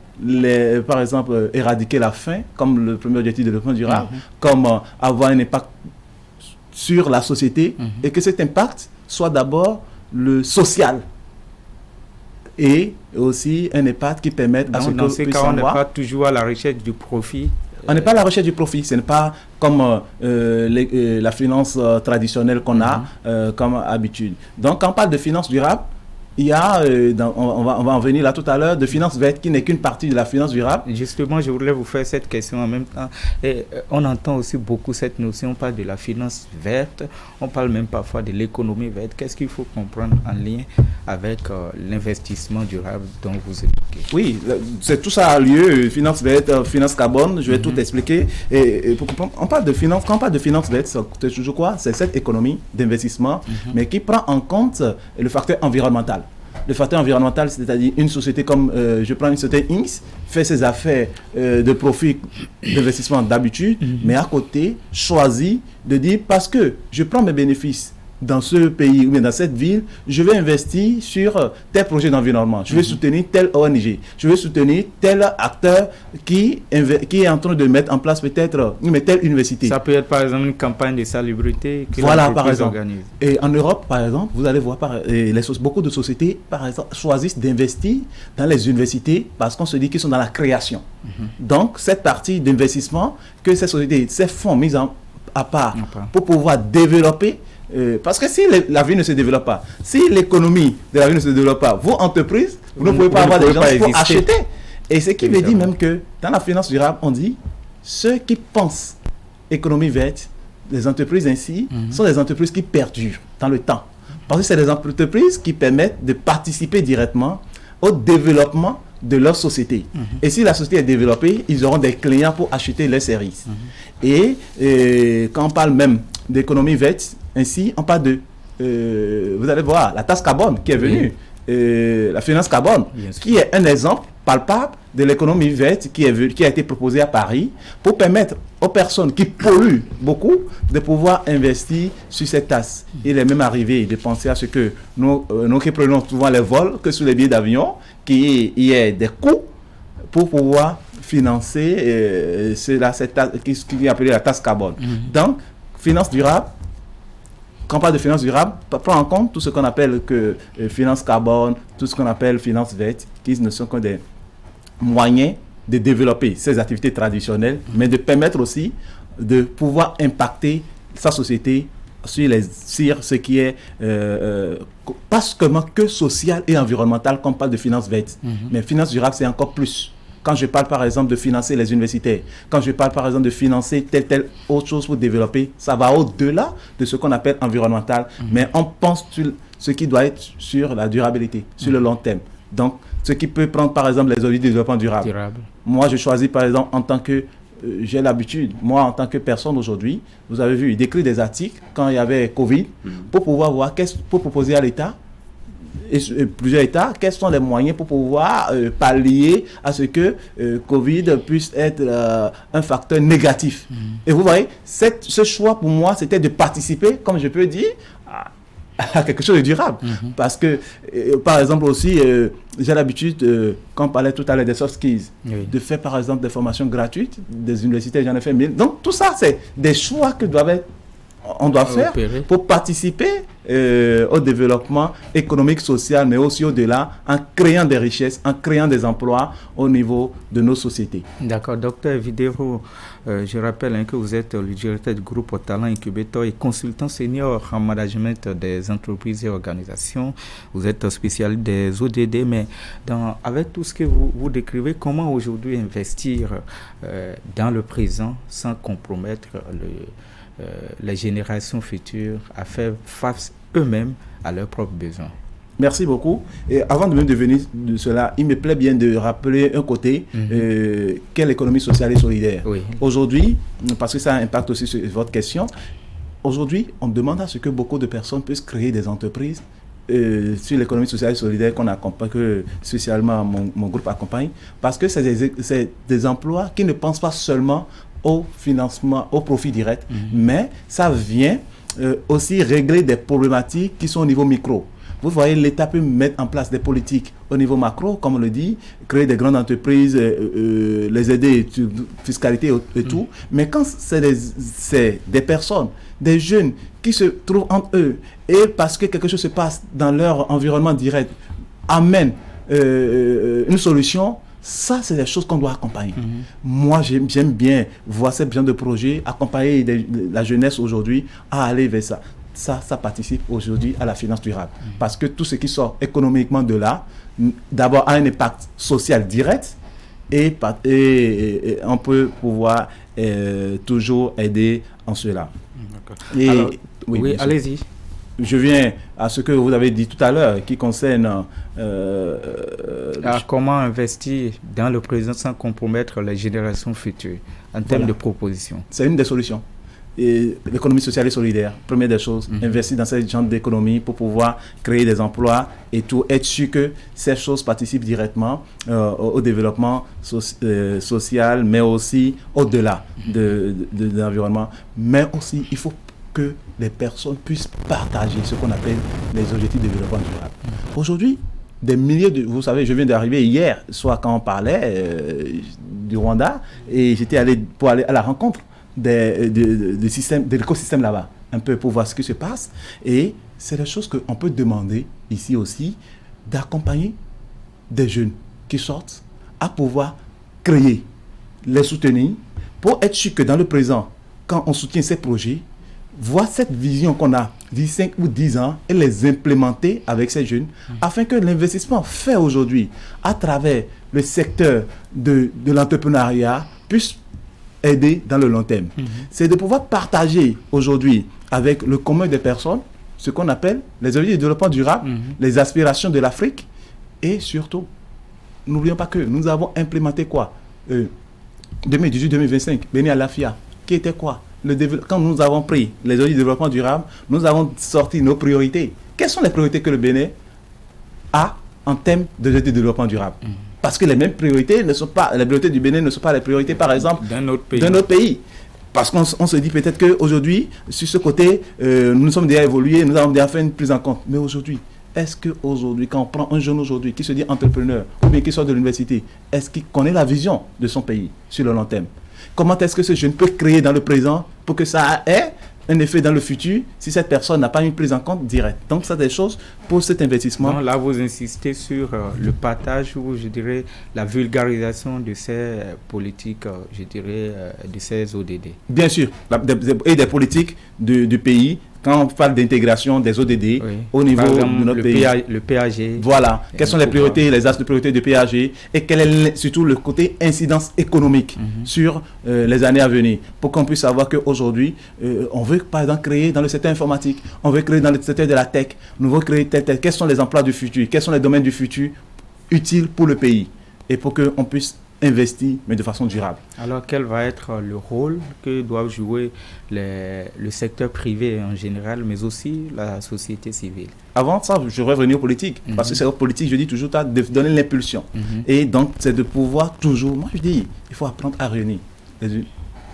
par exemple, éradiquer la faim, comme le premier objectif de développement durable, comme avoir un impact sur la société, et que cet impact soit d'abord le social et aussi un impact qui permette à ce que dans ces cas, on n'est pas toujours à la recherche du profit. On n'est pas à la recherche du profit. Ce n'est pas comme la finance traditionnelle qu'on a comme habitude. Donc, quand on parle de finance durable, il y a, on va en venir là tout à l'heure, de finance verte qui n'est qu'une partie de la finance durable. Justement, je voulais vous faire cette question en même temps. Et on entend aussi beaucoup cette notion, on parle de la finance verte, on parle même parfois de l'économie verte. Qu'est-ce qu'il faut comprendre en lien avec l'investissement durable dont vous évoquez? Oui, c'est tout ça a lieu, finance verte, finance carbone, je vais tout expliquer. Et pour comprendre, on parle de finance, quand on parle de finance verte, c'est toujours quoi? C'est cette économie d'investissement, mais qui prend en compte le facteur environnemental. Le facteur environnemental, c'est-à-dire une société comme, je prends une société X, fait ses affaires de profit d'investissement d'habitude, mais à côté, choisit de dire, parce que je prends mes bénéfices dans ce pays ou bien dans cette ville, je vais investir sur tel projet d'environnement, je vais soutenir telle ONG, je vais soutenir tel acteur qui est en train de mettre en place peut-être telle université. Ça peut être par exemple une campagne de salubrité que voilà, par exemple. Organise. Et en Europe, par exemple, vous allez voir, beaucoup de sociétés, par exemple, choisissent d'investir dans les universités parce qu'on se dit qu'ils sont dans la création. Donc, cette partie d'investissement que ces sociétés, ces fonds mis à part pour pouvoir développer. Parce que si la vie ne se développe pas, si l'économie de la vie ne se développe pas, vos entreprises, vous ne pouvez pas avoir des gens pour acheter. Et ce qui veut dire même que dans la finance durable, on dit ceux qui pensent économie verte, les entreprises ainsi, sont des entreprises qui perdurent dans le temps. Parce que c'est des entreprises qui permettent de participer directement au développement de leur société. Et si la société est développée, ils auront des clients pour acheter leurs services. Et quand on parle même d'économie verte, ainsi, on parle de, vous allez voir, la taxe carbone qui est venue, la finance carbone, qui est un exemple palpable de l'économie verte qui a été proposée à Paris pour permettre aux personnes qui polluent beaucoup de pouvoir investir sur cette taxe. Il est même arrivé de penser à ce que nous qui prenons souvent les vols, que sur les billets d'avion, qu'il y ait des coûts pour pouvoir financer cette taxe qui est appelée la taxe carbone. Donc, finance durable, quand on parle de finance durable, prend en compte tout ce qu'on appelle finance carbone, tout ce qu'on appelle finance verte, qui ne sont que des moyens de développer ces activités traditionnelles, mais de permettre aussi de pouvoir impacter sa société sur ce qui est pas seulement que social et environnemental quand on parle de finance verte. Mais finance durable, c'est encore plus. Quand je parle par exemple de financer les universités, quand je parle par exemple de financer telle autre chose pour développer, ça va au-delà de ce qu'on appelle environnemental. Mais on pense sur ce qui doit être sur la durabilité, sur le long terme. Donc, ce qui peut prendre par exemple les objectifs de développement durable. Moi, je choisis par exemple en tant que j'ai l'habitude, moi en tant que personne aujourd'hui, vous avez vu, d'écrire des articles quand il y avait Covid, pour pouvoir voir, pour proposer à l'État, et plusieurs États, quels sont les moyens pour pouvoir pallier à ce que Covid puisse être un facteur négatif. Et vous voyez, ce choix pour moi, c'était de participer, comme je peux dire, à quelque chose de durable. Parce que, par exemple aussi, j'ai l'habitude, quand on parlait tout à l'heure des soft skills, de faire par exemple des formations gratuites, des universités, j'en ai fait 1000. Donc tout ça, c'est des choix que on doit faire pour participer au développement économique, social, mais aussi au-delà, en créant des richesses, en créant des emplois au niveau de nos sociétés. D'accord. Docteur Videro, je rappelle que vous êtes le directeur du groupe Talent Incubator et consultant senior en management des entreprises et organisations. Vous êtes spécialiste des ODD, mais avec tout ce que vous décrivez, comment aujourd'hui investir dans le présent sans compromettre les générations futures à faire face eux-mêmes à leurs propres besoins? Merci beaucoup. Et avant de me devenir de cela, il me plaît bien de rappeler un côté qu'est l'économie sociale et solidaire. Aujourd'hui, parce que ça impacte aussi sur votre question, aujourd'hui, on demande à ce que beaucoup de personnes puissent créer des entreprises sur l'économie sociale et solidaire qu'on accompagne, que spécialement mon groupe accompagne, parce que c'est des emplois qui ne pensent pas seulement au financement, au profit direct, mais ça vient aussi régler des problématiques qui sont au niveau micro. Vous voyez, l'État peut mettre en place des politiques au niveau macro, comme on le dit, créer des grandes entreprises, les aider sur fiscalité et tout. Mais quand c'est des personnes, des jeunes qui se trouvent entre eux, et parce que quelque chose se passe dans leur environnement direct, amènent une solution, ça, c'est des choses qu'on doit accompagner. Moi, j'aime bien voir ce genre de projet, accompagner la jeunesse aujourd'hui à aller vers ça. Ça participe aujourd'hui à la finance durable. Parce que tout ce qui sort économiquement de là, d'abord a un impact social direct et on peut pouvoir toujours aider en cela. Alors, oui, allez-y. Je viens à ce que vous avez dit tout à l'heure qui concerne comment investir dans le présent sans compromettre les générations futures en termes de propositions. C'est une des solutions. Et l'économie sociale et solidaire, première des choses, investir dans ce genre d'économie pour pouvoir créer des emplois et tout, être sûr que ces choses participent directement au développement social, mais aussi au-delà de l'environnement. Mais aussi, il faut que les personnes puissent partager ce qu'on appelle les objectifs de développement durable. Aujourd'hui, des milliers vous savez, je viens d'arriver hier, soit quand on parlait du Rwanda, et j'étais allé pour aller à la rencontre de l'écosystème là-bas, un peu pour voir ce qui se passe. Et c'est des choses qu'on peut demander ici aussi, d'accompagner des jeunes qui sortent à pouvoir créer, les soutenir, pour être sûr que dans le présent, quand on soutient ces projets, voir cette vision qu'on a, 5 ou 10 ans, et les implémenter avec ces jeunes, afin que l'investissement fait aujourd'hui à travers le secteur de l'entrepreneuriat puisse aider dans le long terme. C'est de pouvoir partager aujourd'hui avec le commun des personnes ce qu'on appelle les objectifs de développement durable, les aspirations de l'Afrique, et surtout, n'oublions pas que nous avons implémenté quoi 2018-2025, Béni Alafia, qui était quoi quand nous avons pris les objectifs de développement durable, nous avons sorti nos priorités. Quelles sont les priorités que le Bénin a en termes d'objectifs de développement durable? Parce que les mêmes priorités ne sont pas, les priorités du Bénin ne sont pas les priorités, par exemple, d'un autre pays. Parce qu'on se dit peut-être qu'aujourd'hui, sur ce côté, nous sommes déjà évolués, nous avons déjà fait une prise en compte. Mais aujourd'hui, est-ce qu'aujourd'hui, quand on prend un jeune aujourd'hui qui se dit entrepreneur, ou bien qui sort de l'université, est-ce qu'il connaît la vision de son pays sur le long terme? Comment est-ce que ce jeune peut créer dans le présent pour que ça ait un effet dans le futur si cette personne n'a pas une prise en compte directe? Donc, c'est des choses pour cet investissement. Donc, là, vous insistez sur le partage ou, je dirais, la vulgarisation de ces politiques, je dirais, de ces ODD. Bien sûr, et des politiques du pays. Quand on parle d'intégration des ODD au niveau de notre pays. Le PAG. Voilà. Quelles sont les priorités, les axes de priorité du PAG et quel est surtout le côté incidence économique sur les années à venir. Pour qu'on puisse savoir qu'aujourd'hui, on veut par exemple créer dans le secteur informatique, on veut créer dans le secteur de la tech, nous voulons créer quels sont les emplois du futur, quels sont les domaines du futur utiles pour le pays. Et pour qu'on puisse investis, mais de façon durable. Alors, quel va être le rôle que doivent jouer le secteur privé en général, mais aussi la société civile? Avant ça, je voudrais revenir aux politiques. Parce que c'est aux politiques, je dis toujours, de donner l'impulsion. Et donc, c'est de pouvoir toujours... Moi, je dis, il faut apprendre à réunir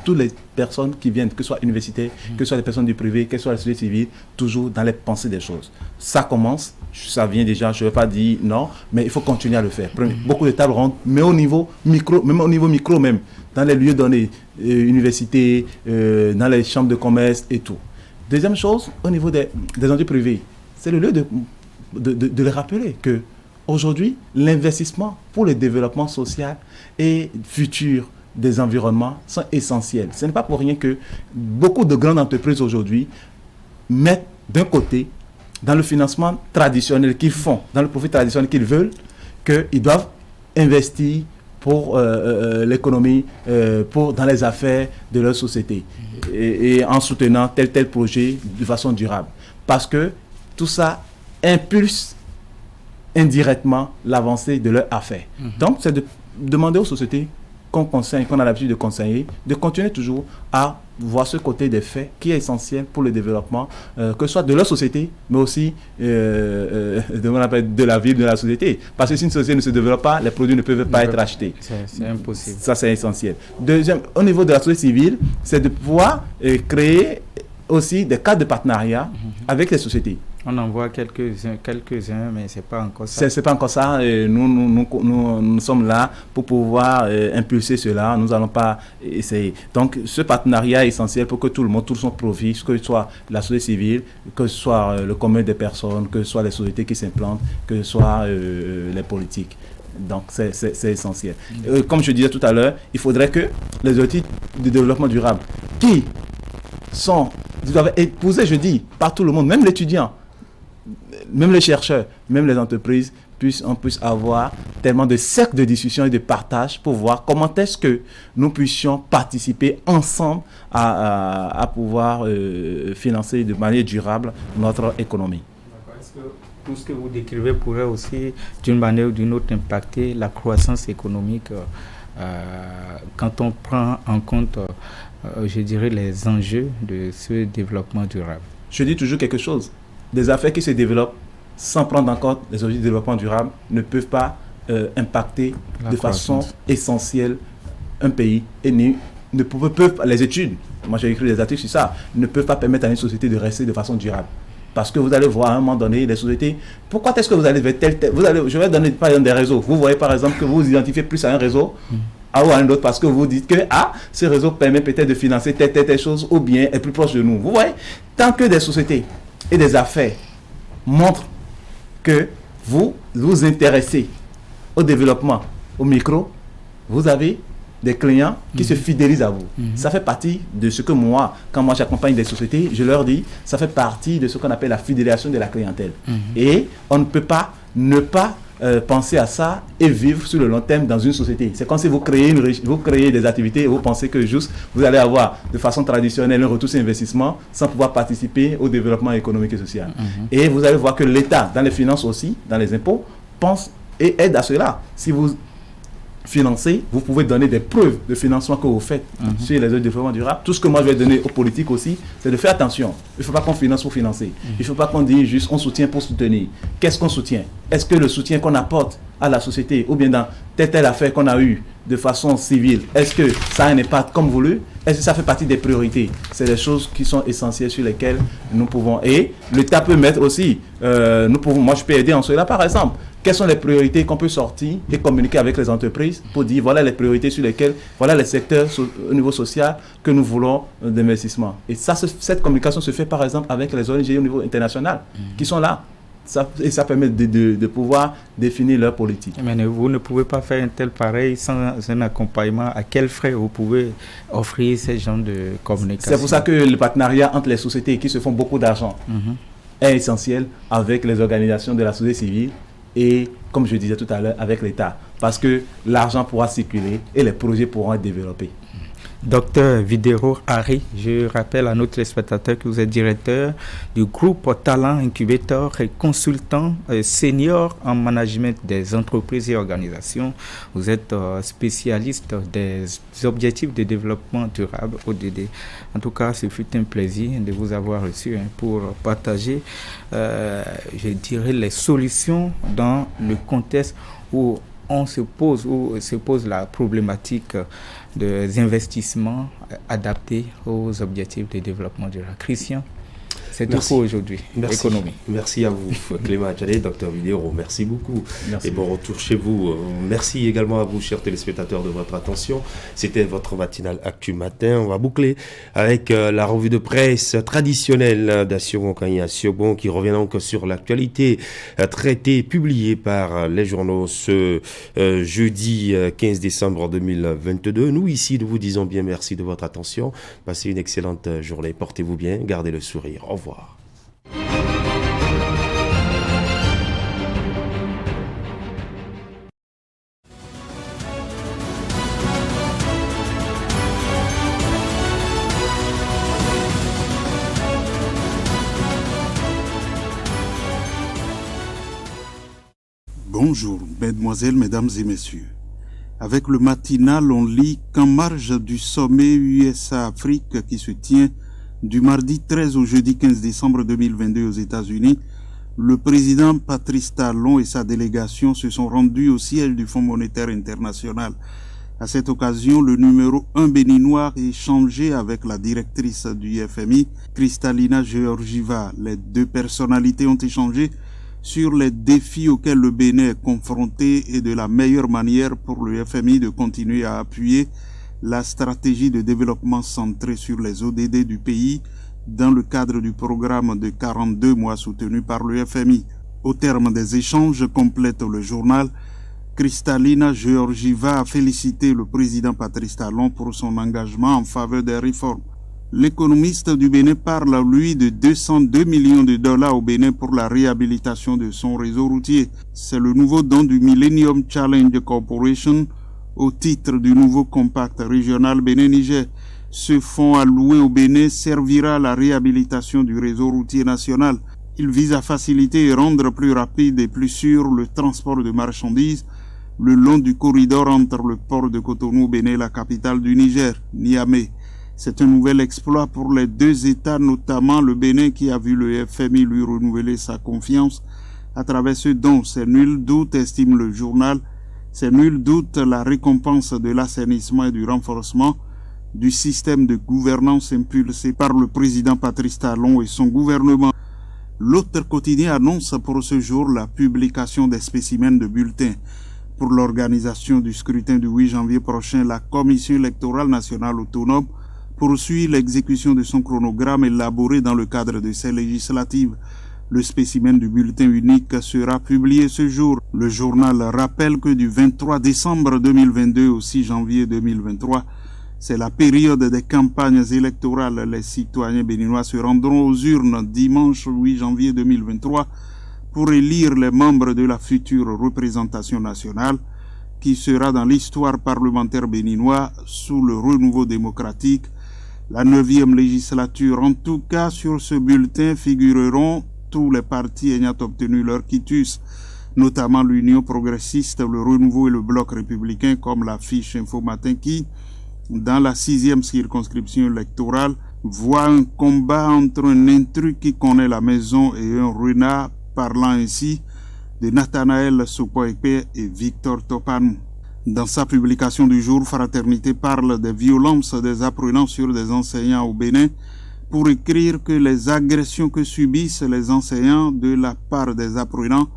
toutes les personnes qui viennent, que ce soit universitaires, que ce soit les personnes du privé, que ce soit la société civile, toujours dans les pensées des choses. Ça commence, ça vient déjà, je ne vais pas dire non, mais il faut continuer à le faire. Beaucoup de tables rondes, mais au niveau micro, même, dans les lieux donnés, universités, dans les chambres de commerce et tout. Deuxième chose, au niveau des entités privées, c'est le lieu de les rappeler que aujourd'hui, l'investissement pour le développement social et futur des environnements sont essentiels. Ce n'est pas pour rien que beaucoup de grandes entreprises aujourd'hui mettent d'un côté, dans le financement traditionnel qu'ils font, dans le profit traditionnel qu'ils veulent, qu'ils doivent investir pour l'économie, dans les affaires de leur société, et en soutenant tel projet de façon durable. Parce que tout ça impulse indirectement l'avancée de leur affaire. Donc, c'est de demander aux sociétés qu'on conseille, qu'on a l'habitude de conseiller, de continuer toujours à voir ce côté des faits qui est essentiel pour le développement, que ce soit de leur société, mais aussi de la vie de la société. Parce que si une société ne se développe pas, les produits ne peuvent pas être achetés. C'est impossible. Ça, c'est essentiel. Deuxième, au niveau de la société civile, c'est de pouvoir créer aussi des cadres de partenariat avec les sociétés. On en voit quelques-uns, mais ce n'est pas encore ça. C'est pas encore ça. Nous sommes là pour pouvoir impulser cela. Nous n'allons pas essayer. Donc, ce partenariat est essentiel pour que tout le monde, tout son profit, que ce soit la société civile, que ce soit le commun des personnes, que ce soit les sociétés qui s'implantent, que ce soit les politiques. Donc, c'est essentiel. Comme je disais tout à l'heure, il faudrait que les outils de développement durable qui doivent être posés, je dis, par tout le monde, même l'étudiant, même les chercheurs, même les entreprises, on puisse avoir tellement de cercles de discussion et de partage pour voir comment est-ce que nous puissions participer ensemble à pouvoir financer de manière durable notre économie. Est-ce que tout ce que vous décrivez pourrait aussi, d'une manière ou d'une autre, impacter la croissance économique quand on prend en compte, je dirais, les enjeux de ce développement durable? Je dis toujours quelque chose. Des affaires qui se développent sans prendre en compte les objectifs de développement durable ne peuvent pas impacter de façon essentielle un pays et ne peuvent les études, moi j'ai écrit des articles sur ça, ne peuvent pas permettre à une société de rester de façon durable. Parce que vous allez voir à un moment donné les sociétés, pourquoi est-ce que vous allez vers je vais donner par exemple des réseaux. Vous voyez par exemple que vous vous identifiez plus à un réseau ou à un autre parce que vous dites que ce réseau permet peut-être de financer telle chose ou bien est plus proche de nous. Vous voyez, tant que des sociétés et des affaires montrent que vous vous intéressez au développement, au micro, vous avez des clients qui se fidélisent à vous. Ça fait partie de ce que quand moi j'accompagne des sociétés, je leur dis, ça fait partie de ce qu'on appelle la fidélisation de la clientèle. Et on ne peut pas ne pas penser à ça et vivre sur le long terme dans une société. C'est comme si vous créez des activités et vous pensez que juste vous allez avoir de façon traditionnelle un retour sur investissement sans pouvoir participer au développement économique et social. Et vous allez voir que l'État, dans les finances aussi, dans les impôts, pense et aide à cela. Si vous financez, vous pouvez donner des preuves de financement que vous faites sur les œuvres de développement durable. Tout ce que moi je vais donner aux politiques aussi, c'est de faire attention. Il ne faut pas qu'on finance pour financer. Il ne faut pas qu'on dise juste on soutient pour soutenir. Qu'est-ce qu'on soutient? Est-ce que le soutien qu'on apporte à la société ou bien dans telle affaire qu'on a eue de façon civile, est-ce que ça a un impact comme voulu? Est-ce que ça fait partie des priorités? C'est des choses qui sont essentielles sur lesquelles nous pouvons. Et l'État peut mettre aussi, moi je peux aider en cela par exemple. Quelles sont les priorités qu'on peut sortir et communiquer avec les entreprises pour dire voilà les priorités sur lesquelles, voilà les secteurs au niveau social que nous voulons d'investissement. Et ça, cette communication se fait par exemple avec les ONG au niveau international qui sont là. Et ça permet de pouvoir définir leur politique. Mais vous ne pouvez pas faire un tel pareil sans un accompagnement. À quel frais vous pouvez offrir ce genre de communication? C'est pour ça que le partenariat entre les sociétés qui se font beaucoup d'argent est essentiel avec les organisations de la société civile et, comme je disais tout à l'heure, avec l'État. Parce que l'argent pourra circuler et les projets pourront être développés. Docteur Videro Harry, je rappelle à notre spectateur que vous êtes directeur du groupe Talent Incubator et consultant senior en management des entreprises et organisations. Vous êtes spécialiste des objectifs de développement durable, ODD. En tout cas, ce fut un plaisir de vous avoir reçu pour partager, je dirais, les solutions dans le contexte où se pose la problématique des investissements adaptés aux objectifs de développement durable. Christian, c'est tout pour aujourd'hui. Économie. Merci à vous, Clément Adjadé, docteur Videro. Merci beaucoup. Merci. Et bon retour chez vous. Merci également à vous, chers téléspectateurs, de votre attention. C'était votre matinale Actu Matin. On va boucler avec la revue de presse traditionnelle d'Assiogon Kanye Assiogon qui revient donc sur l'actualité traitée, publiée par les journaux ce jeudi 15 décembre 2022. Nous, ici, nous vous disons bien merci de votre attention. Passez une excellente journée. Portez-vous bien. Gardez le sourire. Au revoir. Bonjour, mesdemoiselles, mesdames et messieurs. Avec le matinal, on lit qu'en marge du sommet USA-Afrique qui se tient du mardi 13 au jeudi 15 décembre 2022 aux États-Unis, le président Patrice Talon et sa délégation se sont rendus au siège du Fonds monétaire international. À cette occasion, le numéro 1 béninois a échangé avec la directrice du FMI, Kristalina Georgieva. Les deux personnalités ont échangé sur les défis auxquels le Bénin est confronté et de la meilleure manière pour le FMI de continuer à appuyer la stratégie de développement centrée sur les ODD du pays dans le cadre du programme de 42 mois soutenu par le FMI. Au terme des échanges, complète le journal, Kristalina Georgieva a félicité le président Patrice Talon pour son engagement en faveur des réformes. L'économiste du Bénin parle, lui, de 202 millions de dollars au Bénin pour la réhabilitation de son réseau routier. C'est le nouveau don du Millennium Challenge Corporation au titre du nouveau compact régional Bénin-Niger. Ce fonds alloué au Bénin servira à la réhabilitation du réseau routier national. Il vise à faciliter et rendre plus rapide et plus sûr le transport de marchandises le long du corridor entre le port de Cotonou, Bénin, la capitale du Niger, Niamey. C'est un nouvel exploit pour les deux États, notamment le Bénin qui a vu le FMI lui renouveler sa confiance à travers ce don. C'est nul doute, estime le journal, c'est nul doute la récompense de l'assainissement et du renforcement du système de gouvernance impulsé par le président Patrice Talon et son gouvernement. L'autre quotidien annonce pour ce jour la publication des spécimens de bulletins. Pour l'organisation du scrutin du 8 janvier prochain, la Commission électorale nationale autonome poursuit l'exécution de son chronogramme élaboré dans le cadre de ces législatives. Le spécimen du bulletin unique sera publié ce jour. Le journal rappelle que du 23 décembre 2022 au 6 janvier 2023, c'est la période des campagnes électorales. Les citoyens béninois se rendront aux urnes dimanche 8 janvier 2023 pour élire les membres de la future représentation nationale qui sera dans l'histoire parlementaire béninoise sous le renouveau démocratique. La 9e législature. En tout cas, sur ce bulletin figureront tous les partis ayant obtenu leur quitus, notamment l'Union progressiste, le Renouveau et le Bloc républicain, comme l'affiche Info Matin qui, dans la 6e circonscription électorale, voit un combat entre un intrus qui connaît la maison et un renard, parlant ainsi de Nathanaël Sopoekpe et Victor Topanou. Dans sa publication du jour, Fraternité parle des violences des apprenants sur des enseignants au Bénin pour écrire que les agressions que subissent les enseignants de la part des apprenants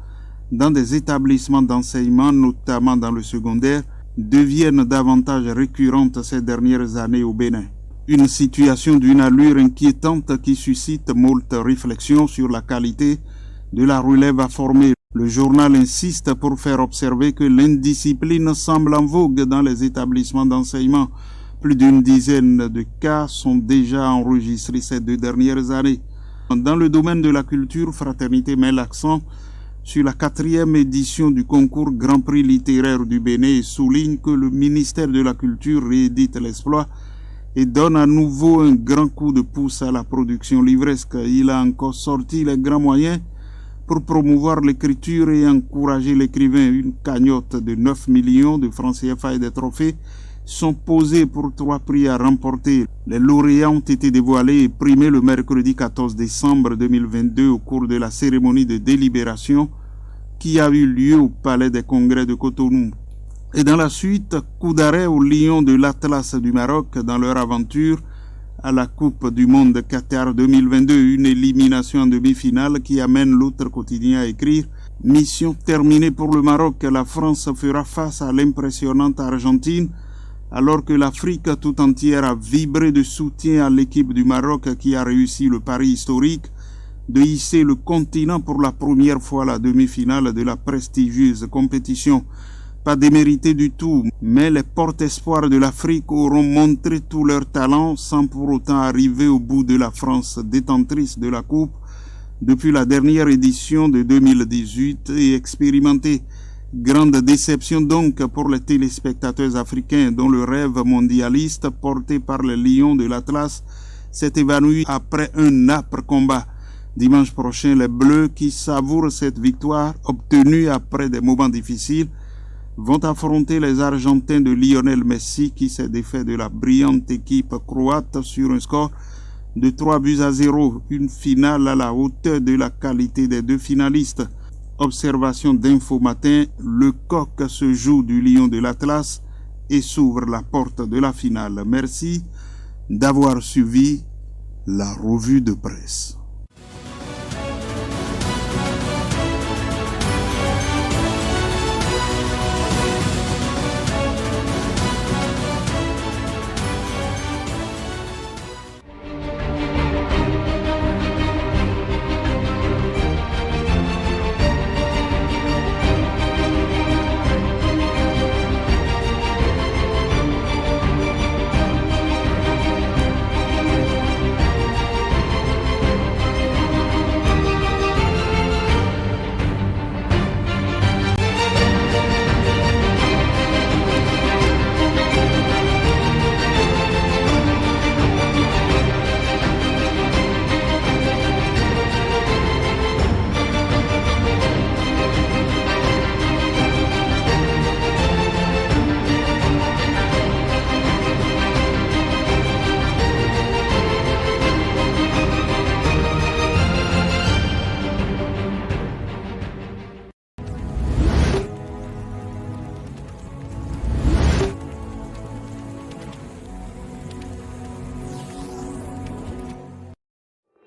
dans des établissements d'enseignement, notamment dans le secondaire, deviennent davantage récurrentes ces dernières années au Bénin. Une situation d'une allure inquiétante qui suscite moult réflexions sur la qualité de la relève à former. Le journal insiste pour faire observer que l'indiscipline semble en vogue dans les établissements d'enseignement. Plus d'une dizaine de cas sont déjà enregistrés ces 2 dernières années. Dans le domaine de la culture, Fraternité met l'accent sur la 4e édition du concours Grand Prix littéraire du Bénin et souligne que le ministère de la Culture réédite l'exploit et donne à nouveau un grand coup de pouce à la production livresque. Il a encore sorti les grands moyens pour promouvoir l'écriture et encourager l'écrivain. Une cagnotte de 9 millions de francs CFA et des trophées sont posés pour 3 prix à remporter. Les lauréats ont été dévoilés et primés le mercredi 14 décembre 2022 au cours de la cérémonie de délibération qui a eu lieu au Palais des Congrès de Cotonou. Et dans la suite, coup d'arrêt aux Lions de l'Atlas du Maroc dans leur aventure à la Coupe du Monde Qatar 2022. Une élimination en demi-finale qui amène l'autre quotidien à écrire « Mission terminée pour le Maroc. La France fera face à l'impressionnante Argentine » alors que l'Afrique tout entière a vibré de soutien à l'équipe du Maroc qui a réussi le pari historique de hisser le continent pour la première fois à la demi-finale de la prestigieuse compétition. Pas démérité du tout, mais les porte-espoirs de l'Afrique auront montré tout leur talent sans pour autant arriver au bout de la France détentrice de la Coupe depuis la dernière édition de 2018 et expérimentée. Grande déception donc pour les téléspectateurs africains dont le rêve mondialiste porté par les Lions de l'Atlas s'est évanoui après un âpre combat. Dimanche prochain, les Bleus qui savourent cette victoire obtenue après des moments difficiles vont affronter les Argentins de Lionel Messi qui s'est défait de la brillante équipe croate sur un score de 3-0. Une finale à la hauteur de la qualité des deux finalistes. Observation d'Info Matin, le coq se joue du Lion de l'Atlas et s'ouvre la porte de la finale. Merci d'avoir suivi la revue de presse.